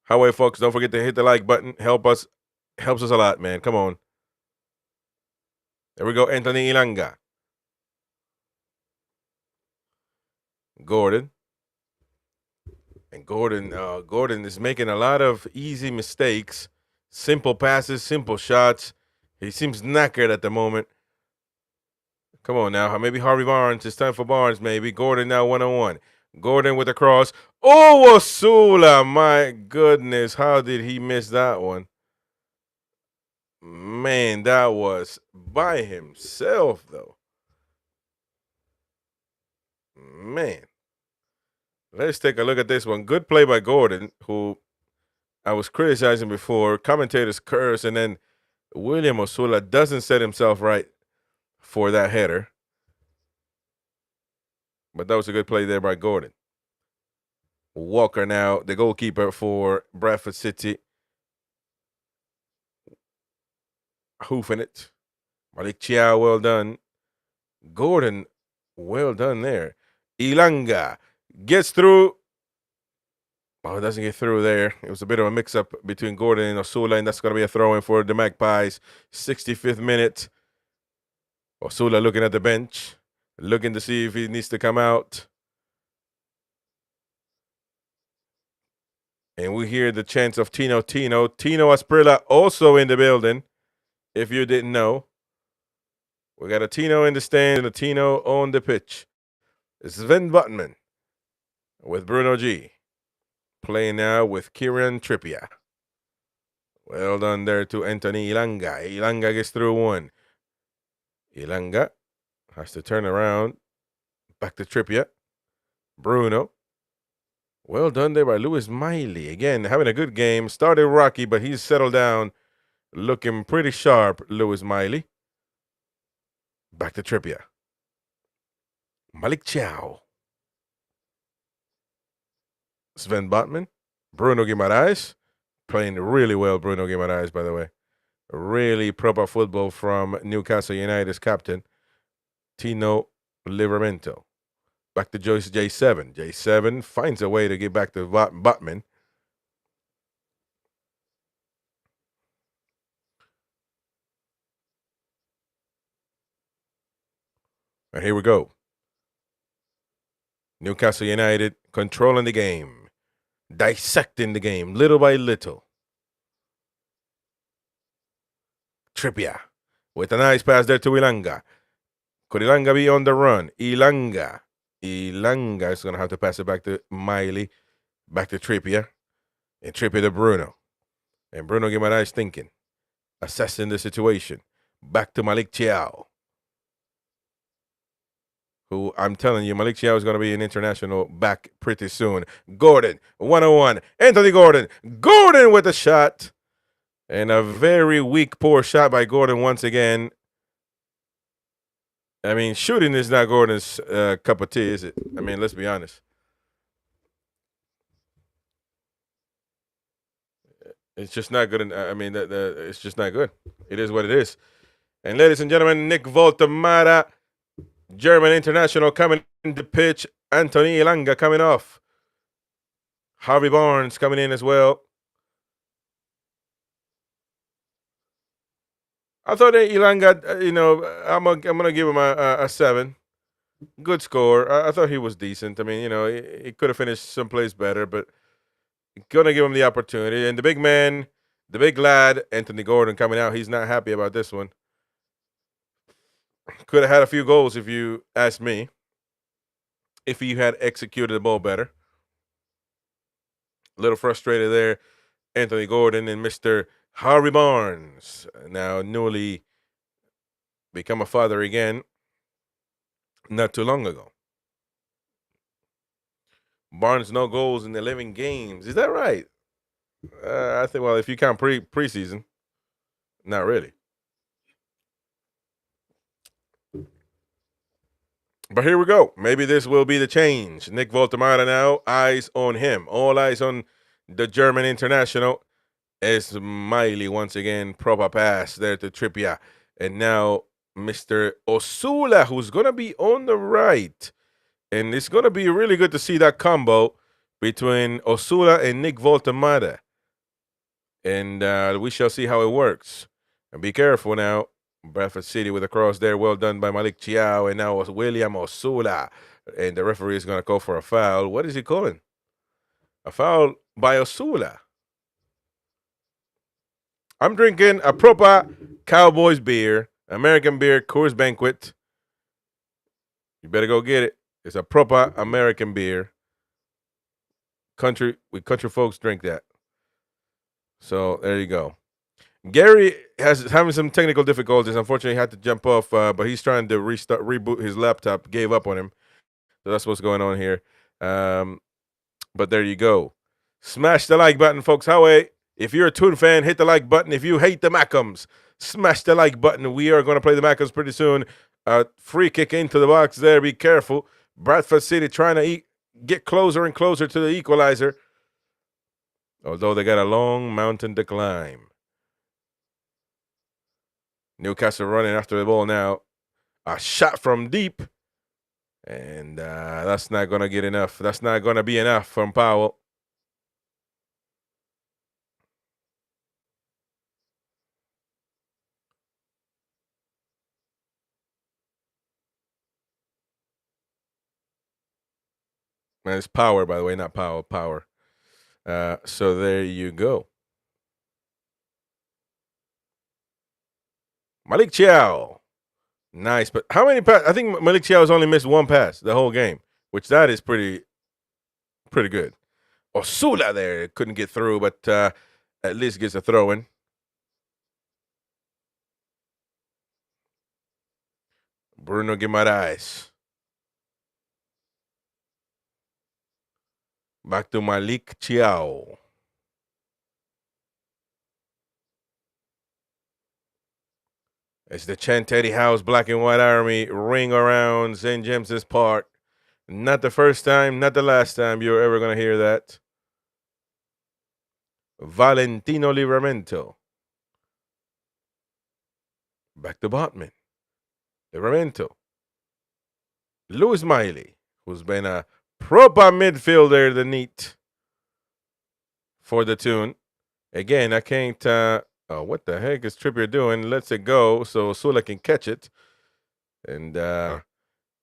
Highway folks, don't forget to hit the like button. Helps us a lot, man. Come on. There we go. Anthony Ilanga. Gordon. And Gordon is making a lot of easy mistakes. Simple passes, simple shots. He seems knackered at the moment. Come on now. Maybe Harvey Barnes. It's time for Barnes, maybe. Gordon now 1-on-1. Gordon with a cross. Oh, Osula. My goodness. How did he miss that one? Man, that was by himself, though. Man. Let's take a look at this one. Good play by Gordon, who I was criticizing before. Commentators curse, and then William Osula doesn't set himself right for that header. But that was a good play there by Gordon. Walker now, the goalkeeper for Bradford City. Hoofing it. Malik Chiao, well done. Gordon, well done there. Ilanga gets through. Oh, it doesn't get through there. It was a bit of a mix-up between Gordon and Osula, and that's going to be a throw-in for the Magpies. 65th minute. Osula looking at the bench, looking to see if he needs to come out. And we hear the chants of Tino. Tino Asprilla also in the building, if you didn't know. We got a Tino in the stand and a Tino on the pitch. Sven Butman with Bruno G. Playing now with Kieran Trippier. Well done there to Anthony Ilanga. Ilanga gets through one. Ilanga has to turn around. Back to Trippier. Bruno. Well done there by Lewis Miley. Again, having a good game. Started rocky, but he's settled down. Looking pretty sharp, Lewis Miley. Back to Trippier. Malik Chow. Sven Botman. Bruno Guimaraes. Playing really well, Bruno Guimaraes, by the way. Really proper football from Newcastle United's captain, Tino Livramento. Back to Joyce J7. J7 finds a way to get back to Botman. And here we go. Newcastle United controlling the game, dissecting the game little by little. Trippier with a nice pass there to Ilanga. Could Ilanga be on the run? Ilanga is going to have to pass it back to Miley. Back to Trippier. And Trippier to Bruno. And Bruno Guimaraes thinking. Assessing the situation. Back to Malik Chiao. Who I'm telling you, Malik Chiao is going to be an international back pretty soon. Gordon, 1-on-1. Anthony Gordon. Gordon with a shot. And a very weak, poor shot by Gordon once again. I mean, shooting is not Gordon's cup of tea, is it? I mean, let's be honest. It's just not good. I mean, it's just not good. It is what it is. And ladies and gentlemen, Nick Voltemara, German international, coming in the pitch. Anthony Ilanga coming off. Harvey Barnes coming in as well. I thought that Ilanga, I'm gonna give him a 7. Good score. I thought he was decent. I mean, he could have finished someplace better, but gonna give him the opportunity. And the big man, the big lad, Anthony Gordon coming out. He's not happy about this one. Could have had a few goals if you ask me. if he had executed the ball better. A little frustrated there. Anthony Gordon and Mr. Harvey Barnes, now newly become a father again not too long ago. Barnes, no goals in 11 games. Is that right? I think, well, if you count preseason, not really. But here we go. Maybe this will be the change. Nick Voltemada now, eyes on him. All eyes on the German international. Esmaili once again, proper pass there to Trippier. And now Mr. Osula, who's going to be on the right. And it's going to be really good to see that combo between Osula and Nick Voltemada. And we shall see how it works. And be careful now. Bradford City with a cross there. Well done by Malik Chiao. And now William Osula. And the referee is going to call for a foul. What is he calling? A foul by Osula. I'm drinking a proper Cowboys beer, American beer, Coors Banquet. You better go get it. It's a proper American beer. Country folks drink that. So there you go. Gary is having some technical difficulties. Unfortunately, he had to jump off, but he's trying to reboot his laptop. Gave up on him. So that's what's going on here. But there you go. Smash the like button, folks. Howie, if you're a Toon fan, hit the like button. If you hate the Mackhams, smash the like button. We are going to play the Mackhams pretty soon. Free kick into the box there. Be careful. Bradford City trying to get closer and closer to the equalizer. Although they got a long mountain to climb. Newcastle running after the ball now. A shot from deep. And that's not going to get enough. That's not going to be enough from Powell. And it's Power, by the way, not Powell, Power. So there you go. Malik Chiao. Nice. But how many passes? I think Malik Chiao has only missed one pass the whole game, which that is pretty good. Osula there couldn't get through, but at least gets a throw in. Bruno Guimaraes. Back to Malik Chiao. It's the chant Eddie Howe's Black and White Army ring around St. James's Park. Not the first time, not the last time you're ever going to hear that. Valentino Livramento. Back to Botman. Livramento. Louis Miley, who's been a proper midfielder, the neat for the Toon. Again, I can't. Oh, what the heck is Trippier doing? Lets it go so Sula can catch it. And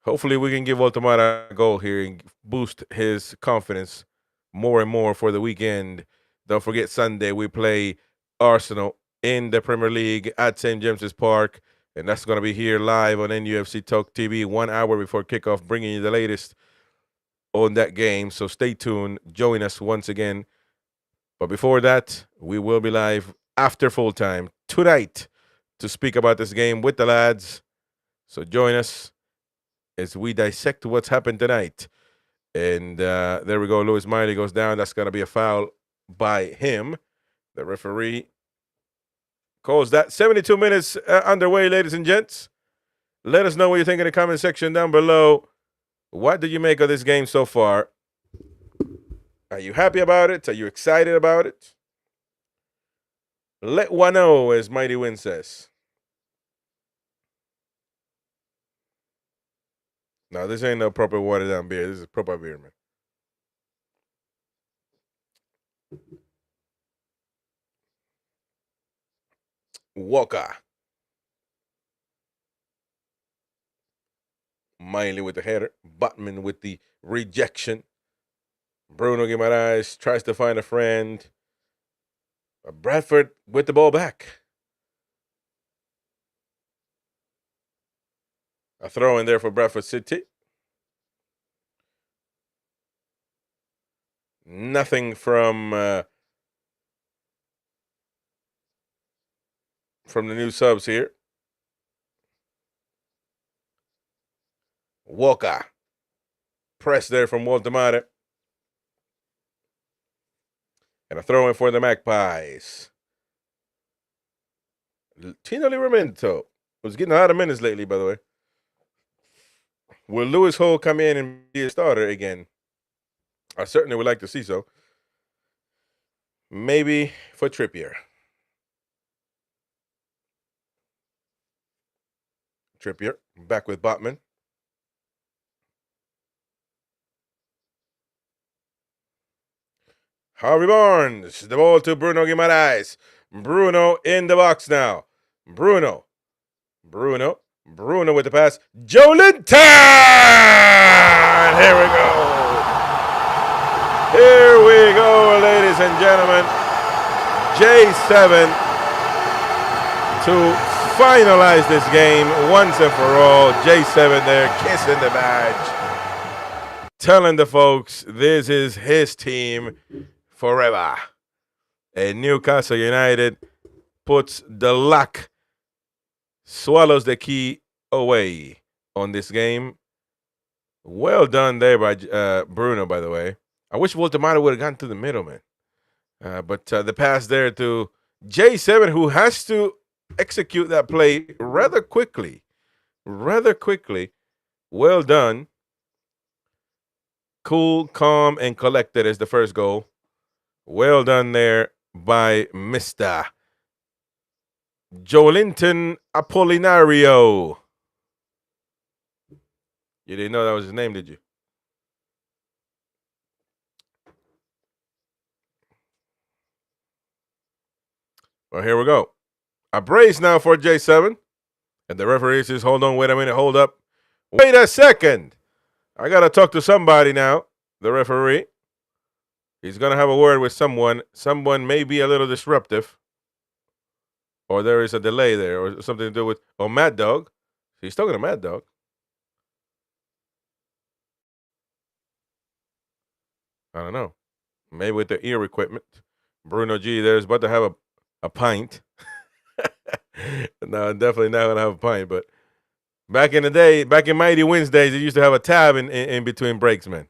hopefully we can give Voltemada a goal here and boost his confidence more and more for the weekend. Don't forget, Sunday we play Arsenal in the Premier League at St. James's Park. And that's going to be here live on NUFC Talk TV 1 hour before kickoff, bringing you the latest on that game. So stay tuned. Join us once again. But before that, we will be live after full time tonight to speak about this game with the lads. So join us as we dissect what's happened tonight. And there we go. Louis Miley goes down. That's going to be a foul by him. The referee calls that. 72 minutes underway, ladies and gents. Let us know what you think in the comment section down below. What do you make of this game so far? Are you happy about it? Are you excited about it? Let one know, as Mighty Win says. No, this ain't no proper watered down beer. This is proper beer, man. Walker. Miley with the header. Botman with the rejection. Bruno Guimaraes tries to find a friend. Bradford with the ball back. A throw in there for Bradford City. Nothing from the new subs here. Walker. Press there from Walter. And a throw in for the Magpies. Tino Livramento was getting a lot of minutes lately, by the way. Will Lewis Hole come in and be a starter again? I certainly would like to see so. Maybe for Trippier. Trippier back with Botman. Harvey Barnes, the ball to Bruno Guimaraes. Bruno in the box now. Bruno with the pass. Joelinton! Here we go. Here we go, ladies and gentlemen. J7 to finalize this game once and for all. J7 there, kissing the badge. Telling the folks this is his team forever. And Newcastle United puts the luck, swallows the key away on this game. Well done there by Bruno, by the way. I wish Voltemata would have gotten to the middle, man. But the pass there to J7, who has to execute that play rather quickly. Well done. Cool, calm, and collected is the first goal. Well done there by Mr. Joelinton Apollinario. You didn't know that was his name, did you? Well, here we go. A brace now for J7. And the referee says, hold on, wait a minute, hold up. Wait a second. I got to talk to somebody now, the referee. He's going to have a word with someone. Someone may be a little disruptive. Or there is a delay there or something to do with, Mad Dog. He's talking to Mad Dog. I don't know. Maybe with the ear equipment. Bruno G there's about to have a pint. No, definitely not going to have a pint. But back in the day, back in Mighty Wednesdays, they used to have a tab in between breaks, man.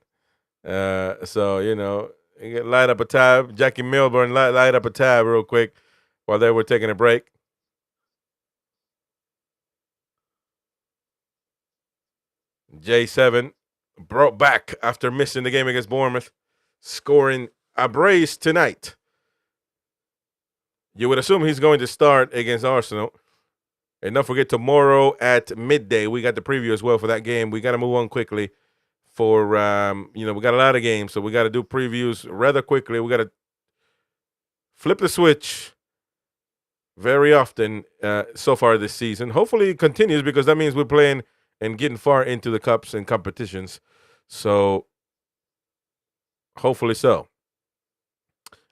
So, you know, you light up a tab. Jackie Milburn light up a tab real quick while they were taking a break. J7 brought back after missing the game against Bournemouth, scoring a brace tonight. You would assume he's going to start against Arsenal. And don't forget, tomorrow at midday, we got the preview as well for that game. We got to move on quickly for, we got a lot of games, so we got to do previews rather quickly. We got to flip the switch very often so far this season. Hopefully it continues because that means we're playing and getting far into the cups and competitions. So hopefully so.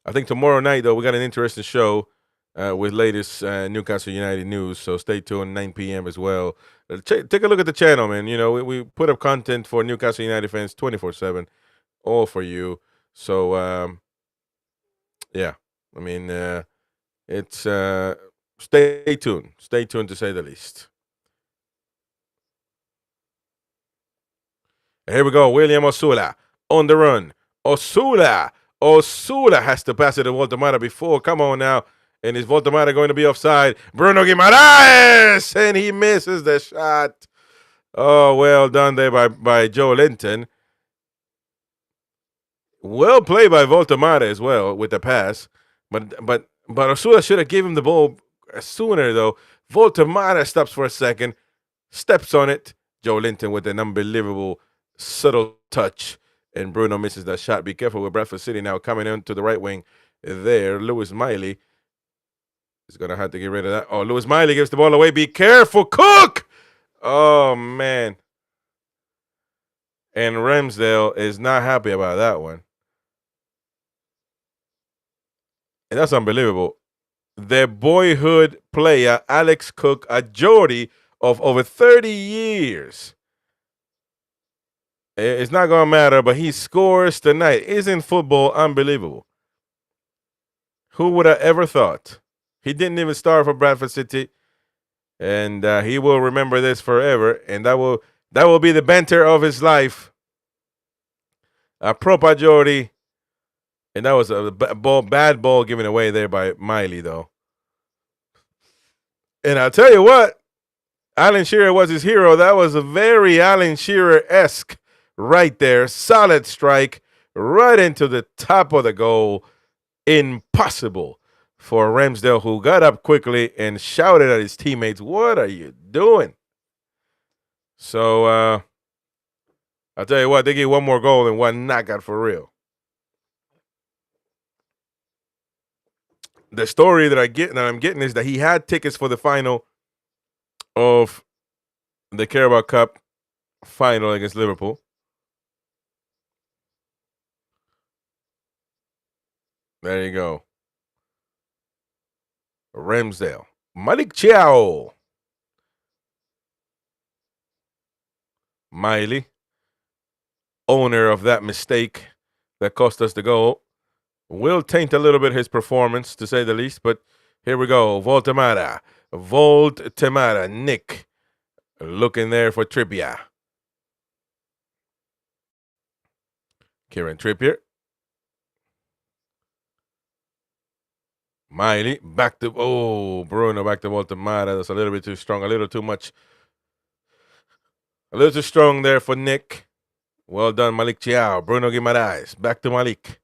I think tomorrow night, though, we got an interesting show with latest Newcastle United news. So stay tuned, 9 p.m. as well. Take a look at the channel, man. You know, we put up content for Newcastle United fans 24/7, all for you. So, yeah, I mean, it's stay tuned. Stay tuned, to say the least. Here we go. William Osula on the run. Osula has to pass it to Voltemata before. Come on now. And is Voltemata going to be offside? Bruno Guimaraes! And he misses the shot. Oh, well done there by Joelinton. Well played by Voltemata as well with the pass. But Osula should have given him the ball sooner, though. Voltemata stops for a second, steps on it. Joelinton with an unbelievable subtle touch. And Bruno misses that shot. Be careful with Bradford City now coming in to the right wing there. Lewis Miley is going to have to get rid of that. Oh, Lewis Miley gives the ball away. Be careful. Cook! Oh, man. And Ramsdale is not happy about that one. And that's unbelievable. Their boyhood player, Alex Cook, a Geordie of over 30 years. It's not going to matter, but he scores tonight. Isn't football unbelievable? Who would have ever thought? He didn't even start for Bradford City, and he will remember this forever, and that will be the banter of his life. Propa Jordi, and that was a bad ball given away there by Miley, though. And I'll tell you what, Alan Shearer was his hero. That was a very Alan Shearer-esque right there. Solid strike right into the top of the goal. Impossible for Ramsdale, who got up quickly and shouted at his teammates, "What are you doing?" So I'll tell you what, they get one more goal and one knockout for real. The story that I'm getting is that he had tickets for the final of the Carabao Cup final against Liverpool. There you go. Ramsdale. Malik Chiao. Miley, owner of that mistake that cost us the goal, will taint a little bit his performance, to say the least, but here we go. Voltemara, Nick, looking there for Trippier. Kieran Trippier. Miley, back to, Bruno, back to Voltemara. That's a little bit too strong, a little too much. A little too strong there for Nick. Well done, Malik Chiao. Bruno Guimaraes, back to Malik.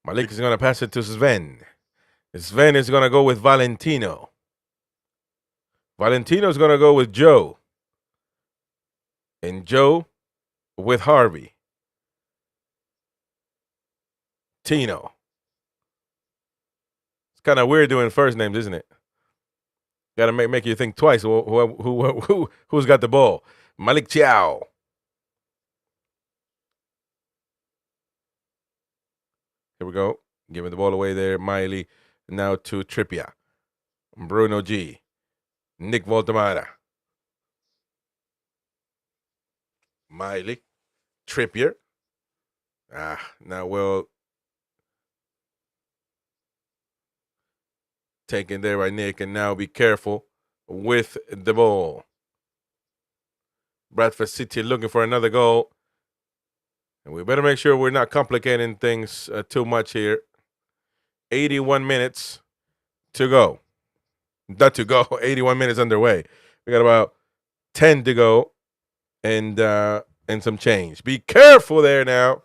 Malik is going to pass it to Sven. Sven is going to go with Valentino. Valentino is going to go with Joe. And Joe with Harvey. Tino. It's kind of weird doing first names, isn't it? Got to make you think twice. Who's got the ball? Malik Chiao. Here we go. Giving the ball away there. Miley now to Trippier. Bruno G. Nick Voltemara. Miley. Trippier. Now well taken there by Nick, and now be careful with the ball. Bradford City looking for another goal. And we better make sure we're not complicating things too much here. 81 minutes to go. Not to go, 81 minutes underway. We got about 10 to go and some change. Be careful there now.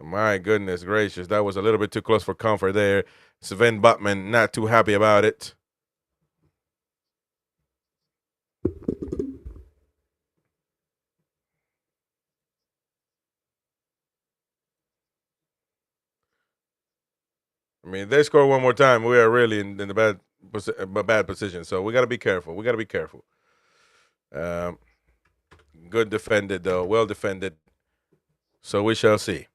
My goodness gracious, that was a little bit too close for comfort there. Sven Botman not too happy about it. I mean, if they score one more time, we are really in the bad position. So we got to be careful. We got to be careful. Good defended, though. Well defended. So we shall see.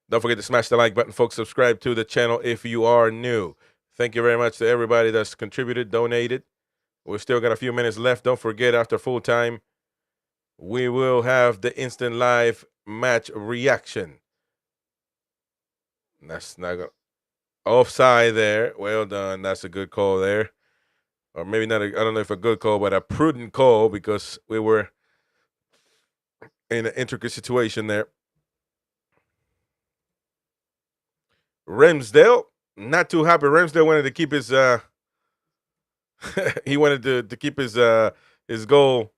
Don't forget to smash the like button, folks. Subscribe to the channel if you are new. Thank you very much to everybody that's contributed, donated. We've still got a few minutes left. Don't forget, after full time, we will have the instant live match reaction. That's not going. Offside there. Well done. That's a good call there. Or maybe not, I don't know if a good call, but a prudent call, because we were in an intricate situation there. Ramsdale, not too happy. Ramsdale wanted to keep his he wanted to keep his goal.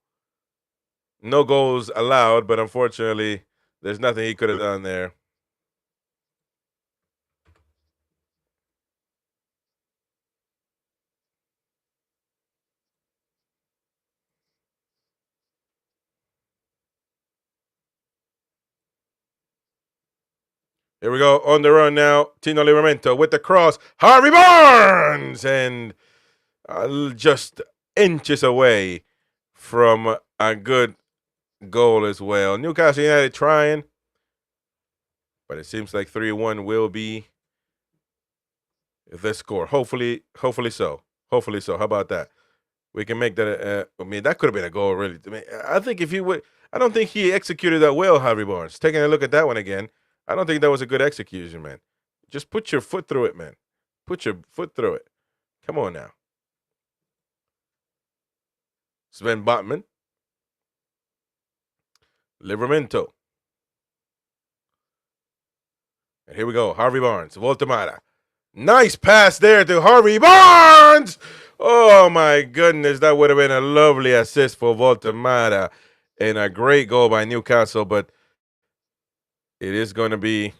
No goals allowed, but unfortunately, there's nothing he could have done there. Here we go, on the run now. Tino Livramento with the cross. Harvey Barnes! And just inches away from a good goal as well. Newcastle United trying, but it seems like 3-1 will be the score. Hopefully so. Hopefully so. How about that? we can make that. I mean, that could have been a goal, really. I mean, I think if he would, I don't think he executed that well, Harvey Barnes. Taking a look at that one again, I don't think that was a good execution, man. Just put your foot through it, man. Put your foot through it. Come on now. Sven Botman. Livramento. And here we go. Harvey Barnes. Voltemara. Nice pass there to Harvey Barnes. Oh, my goodness. That would have been a lovely assist for Voltemara. And a great goal by Newcastle. But it is going to be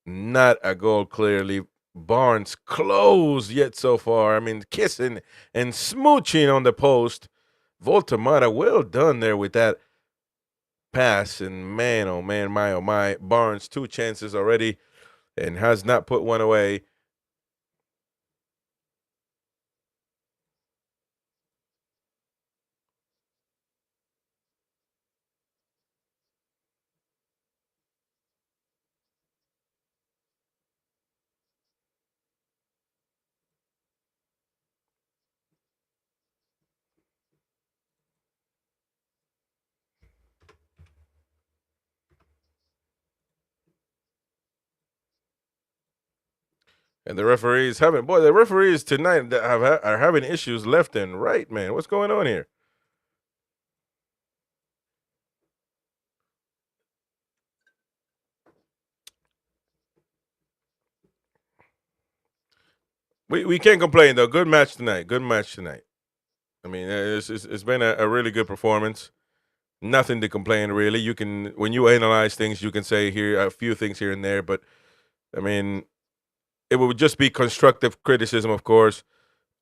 not a goal, clearly. Barnes close yet so far. I mean, kissing and smooching on the post. Voltemara, well done there with that pass. And man, oh man, my oh my. Barnes, 2 chances already and has not put one away. And the referees haven't. Boy, the referees tonight that are having issues left and right, man. What's going on here? We can't complain, though. Good match tonight. Good match tonight. I mean, it's been a really good performance. Nothing to complain, really. You can, when you analyze things, you can say here a few things here and there, but I mean, it would just be constructive criticism, of course.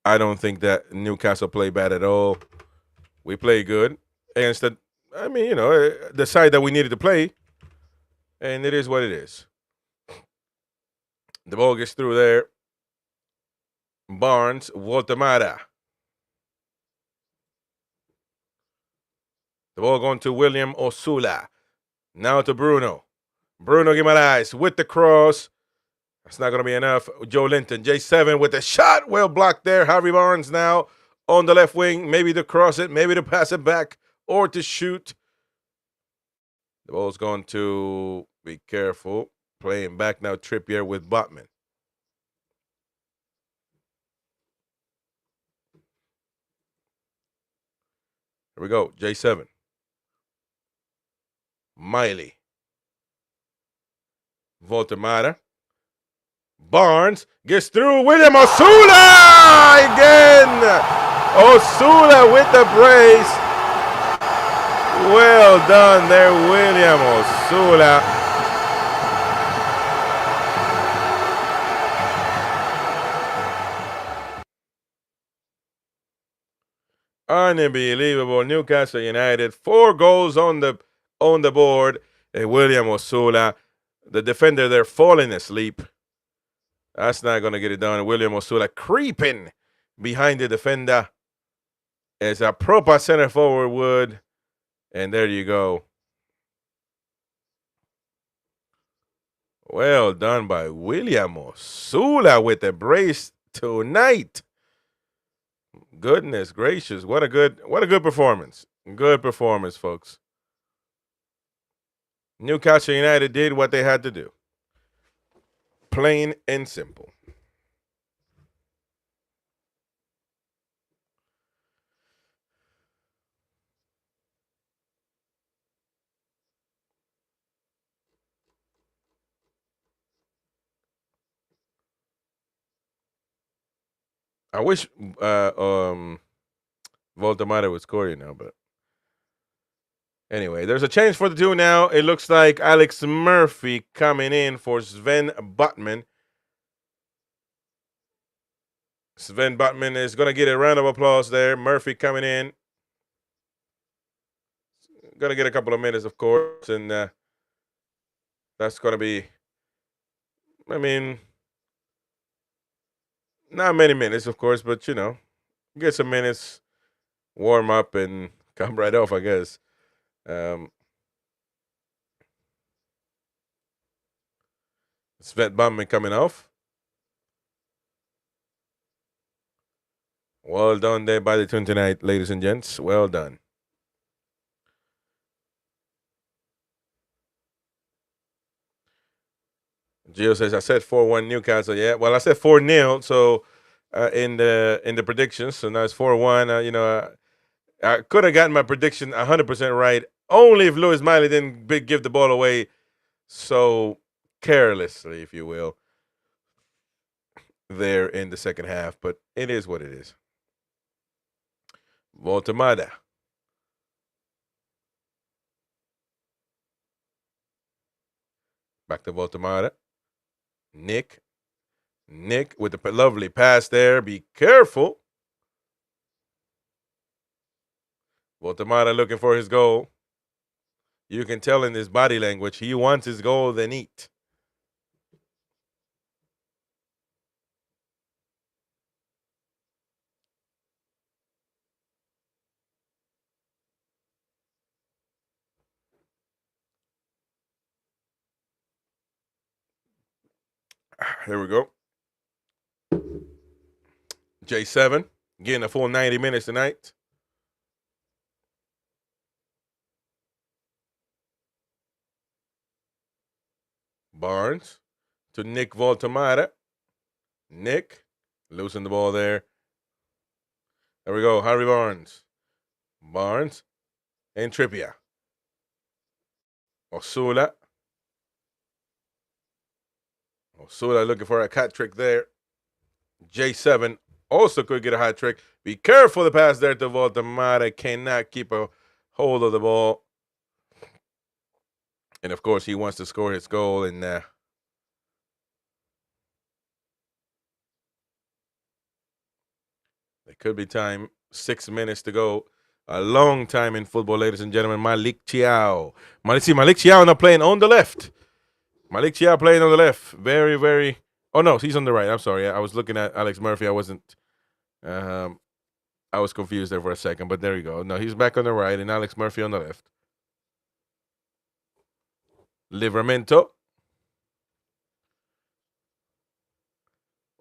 I don't think that Newcastle played bad at all. We played good against the, I mean, you know, the side that we needed to play, and it is what it is. The ball gets through there. Barnes, Voltemara. The ball going to William Osula. Now to Bruno. Bruno Guimaraes with the cross. That's not going to be enough. Joe Linton, J7 with the shot. Well blocked there. Harvey Barnes now on the left wing. Maybe to cross it, maybe to pass it back, or to shoot. The ball's going to, be careful. Playing back now, Trippier with Botman. Here we go, J7. Miley. Voltemara. Barnes gets through. William Osula again. Osula with the brace. Well done there, William Osula. Unbelievable. Newcastle United, 4 goals on the board. And William Osula, the defender there, falling asleep. That's not going to get it done. William Osula creeping behind the defender as a proper center forward would. And there you go. Well done by William Osula with the brace tonight. Goodness gracious. What a good performance. Good performance, folks. Newcastle United did what they had to do. Plain and simple. I wish Voltemara would score, but anyway, there's a change for the 2 now. It looks like Alex Murphy coming in for Sven Botman. Sven Botman is going to get a round of applause there. Murphy coming in. Going to get a couple of minutes, of course, and that's going to be, I mean, not many minutes, of course, but, get some minutes, warm up, and come right off, I guess. Sven Botman coming off. Well done there by the Toon tonight, ladies and gents. Well done. Gio says, I said 4-1 Newcastle. Yeah, well, I said 4-0. So in the predictions, so now it's 4-1. I could have gotten my prediction 100% right, only if Lewis Miley didn't give the ball away so carelessly, if you will, there in the second half. But it is what it is. Voltemada. Back to Voltemada. Nick with the lovely pass there. Be careful. Voltemada looking for his goal. You can tell in his body language he wants his goal then eat. Here we go. J7 getting a full 90 minutes tonight. Barnes to Nick Voltemada. Nick losing the ball there. There we go. Harvey Barnes. Barnes and Trippier. Osula looking for a hat trick there. J7 also could get a hat trick. Be careful the pass there to Voltemada. Cannot keep a hold of the ball. And, of course, he wants to score his goal. And there could be time. 6 minutes to go. A long time in football, ladies and gentlemen. Malik Chiao. Malik Chiao now playing on the left. Malik Chiao playing on the left. Very, very. Oh, no, he's on the right. I'm sorry. I was looking at Alex Murphy. I wasn't. I was confused there for a second, but there you go. No, he's back on the right and Alex Murphy on the left. Livramento.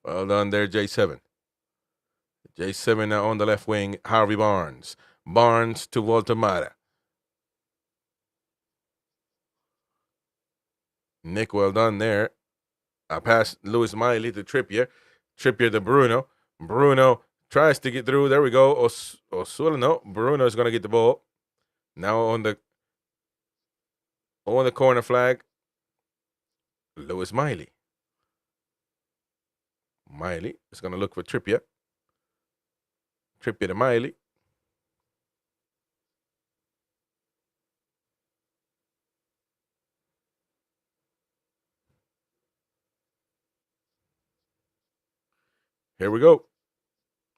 Well done there, J7. J7 now on the left wing. Harvey Barnes. Barnes to Voltemada. Nick, well done there. I passed Lewis Miley to Trippier. Trippier to Bruno. Bruno tries to get through. There we go. Osula, no. Bruno is going to get the ball. Now on the corner flag. Lewis Miley. Miley is going to look for Trippier. Trippier to Miley. Here we go.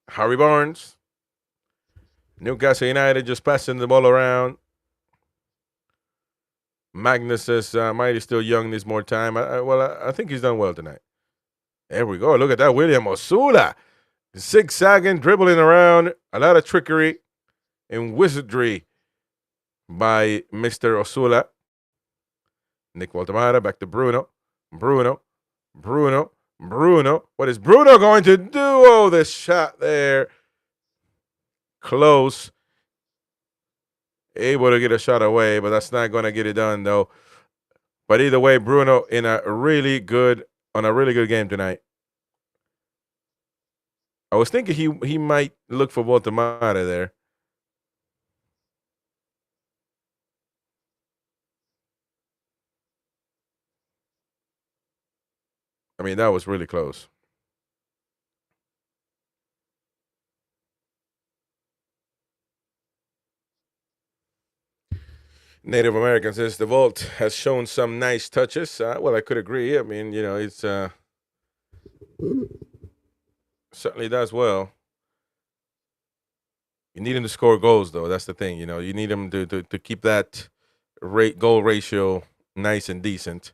Harvey Barnes. Newcastle United just passing the ball around. Magnus says Miley's still young, needs more time. I think he's done well tonight. There we go. Look at that. William Osula. Zigzagging, dribbling around. A lot of trickery and wizardry by Mr. Osula. Nick Voltemada back to Bruno. Bruno. What is Bruno going to do? Oh, the shot there. Close. Able to get a shot away, but that's not going to get it done, though. But either way, Bruno on a really good game tonight. I was thinking he might look for Voltemada there. I mean, that was really close. Native American says the vault has shown some nice touches. Well, I could agree. I mean, it's certainly does well. You need him to score goals, though. That's the thing. You need him to keep that goal ratio nice and decent.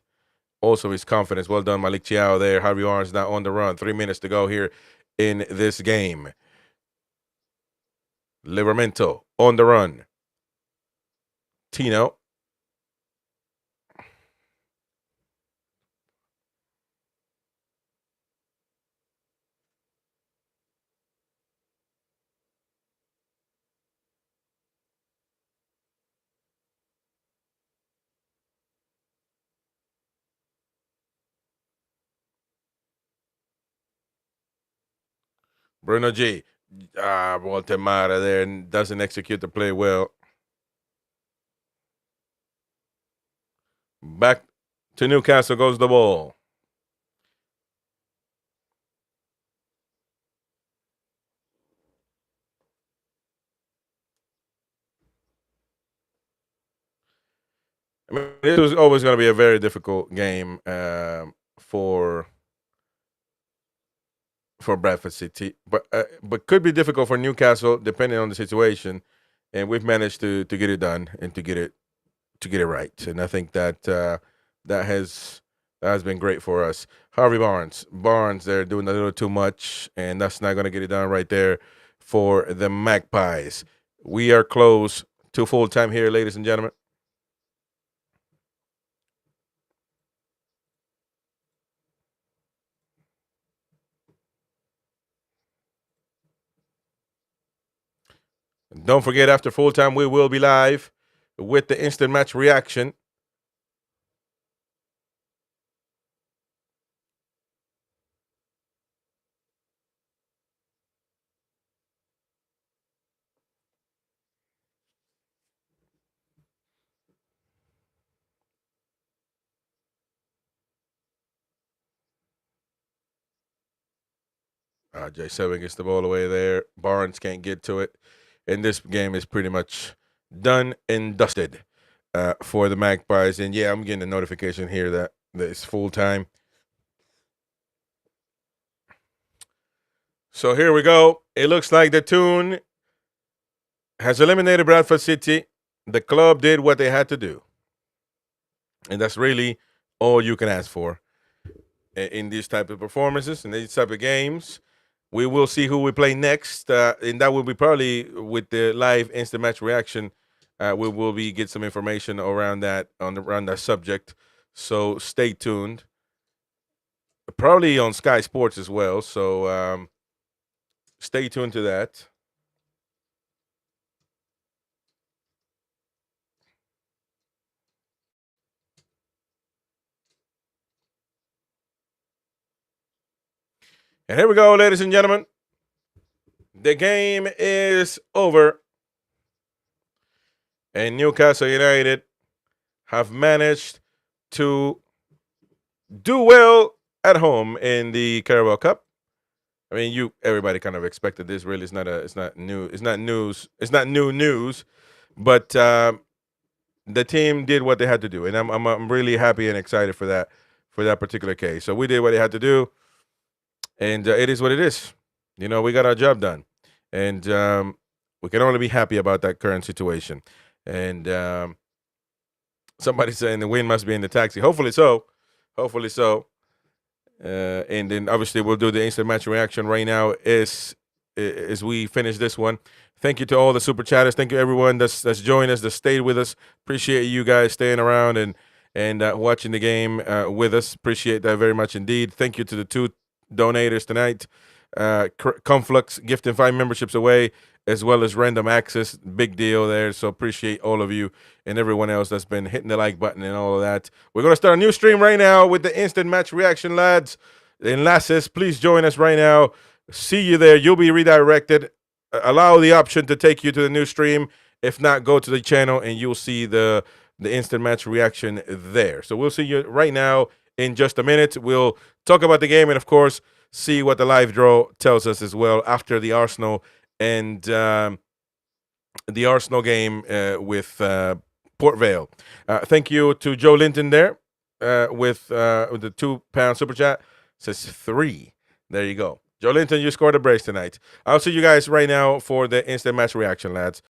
Also, his confidence. Well done, Malik Chiao there. Harvey Barnes now on the run. 3 minutes to go here in this game. Livramento on the run. Tino. Bruno G. Walter Mara there and doesn't execute the play well. Back to Newcastle goes the ball. I mean, it was always going to be a very difficult game for Bradford City, but could be difficult for Newcastle depending on the situation. And we've managed to get it done and to get it right. And I think that that has been great for us. Harvey Barnes, they're doing a little too much, and that's not going to get it done right there for the Magpies. We are close to full time here, ladies and gentlemen. Don't forget, after full time, we will be live with the instant match reaction. J7 gets the ball away there. Barnes can't get to it. And this game is pretty much done and dusted for the Magpies. And yeah, I'm getting a notification here that it's full time. So here we go. It looks like the Toon has eliminated Bradford City. The club did what they had to do. And that's really all you can ask for in these type of performances, in these type of games. We will see who we play next, and that will be probably with the live instant match reaction. We will get some information around that around that subject. So stay tuned. Probably on Sky Sports as well. So stay tuned to that. And here we go, ladies and gentlemen. The game is over. And Newcastle United have managed to do well at home in the Carabao Cup. I mean, everybody kind of expected this. Really, it's not new news. But the team did what they had to do, and I'm really happy and excited for that particular case. So we did what they had to do. And it is what it is. You know, we got our job done. And we can only be happy about that current situation. And somebody saying the win must be in the taxi. Hopefully so. Hopefully so. And then, obviously, we'll do the instant match reaction right now as we finish this one. Thank you to all the super chatters. Thank you, everyone that's joined us, that stayed with us. Appreciate you guys staying around and watching the game with us. Appreciate that very much indeed. Thank you to the two donators tonight. Conflux gifting 5 memberships away, as well as random access. Big deal there. So appreciate all of you and everyone else that's been hitting the like button and all of that. We're going to start a new stream right now with the instant match reaction, lads and lasses. Please join us right now. See you there. You'll be redirected. Allow the option to take you to the new stream. If not, go to the channel and you'll see the instant match reaction there. So we'll see you right now. In just a minute, we'll talk about the game and, of course, see what the live draw tells us as well after the Arsenal and the Arsenal game with Port Vale. Thank you to Joe Linton there with the £2 super chat. Says 3. There you go. Joe Linton, you scored a brace tonight. I'll see you guys right now for the instant match reaction, lads.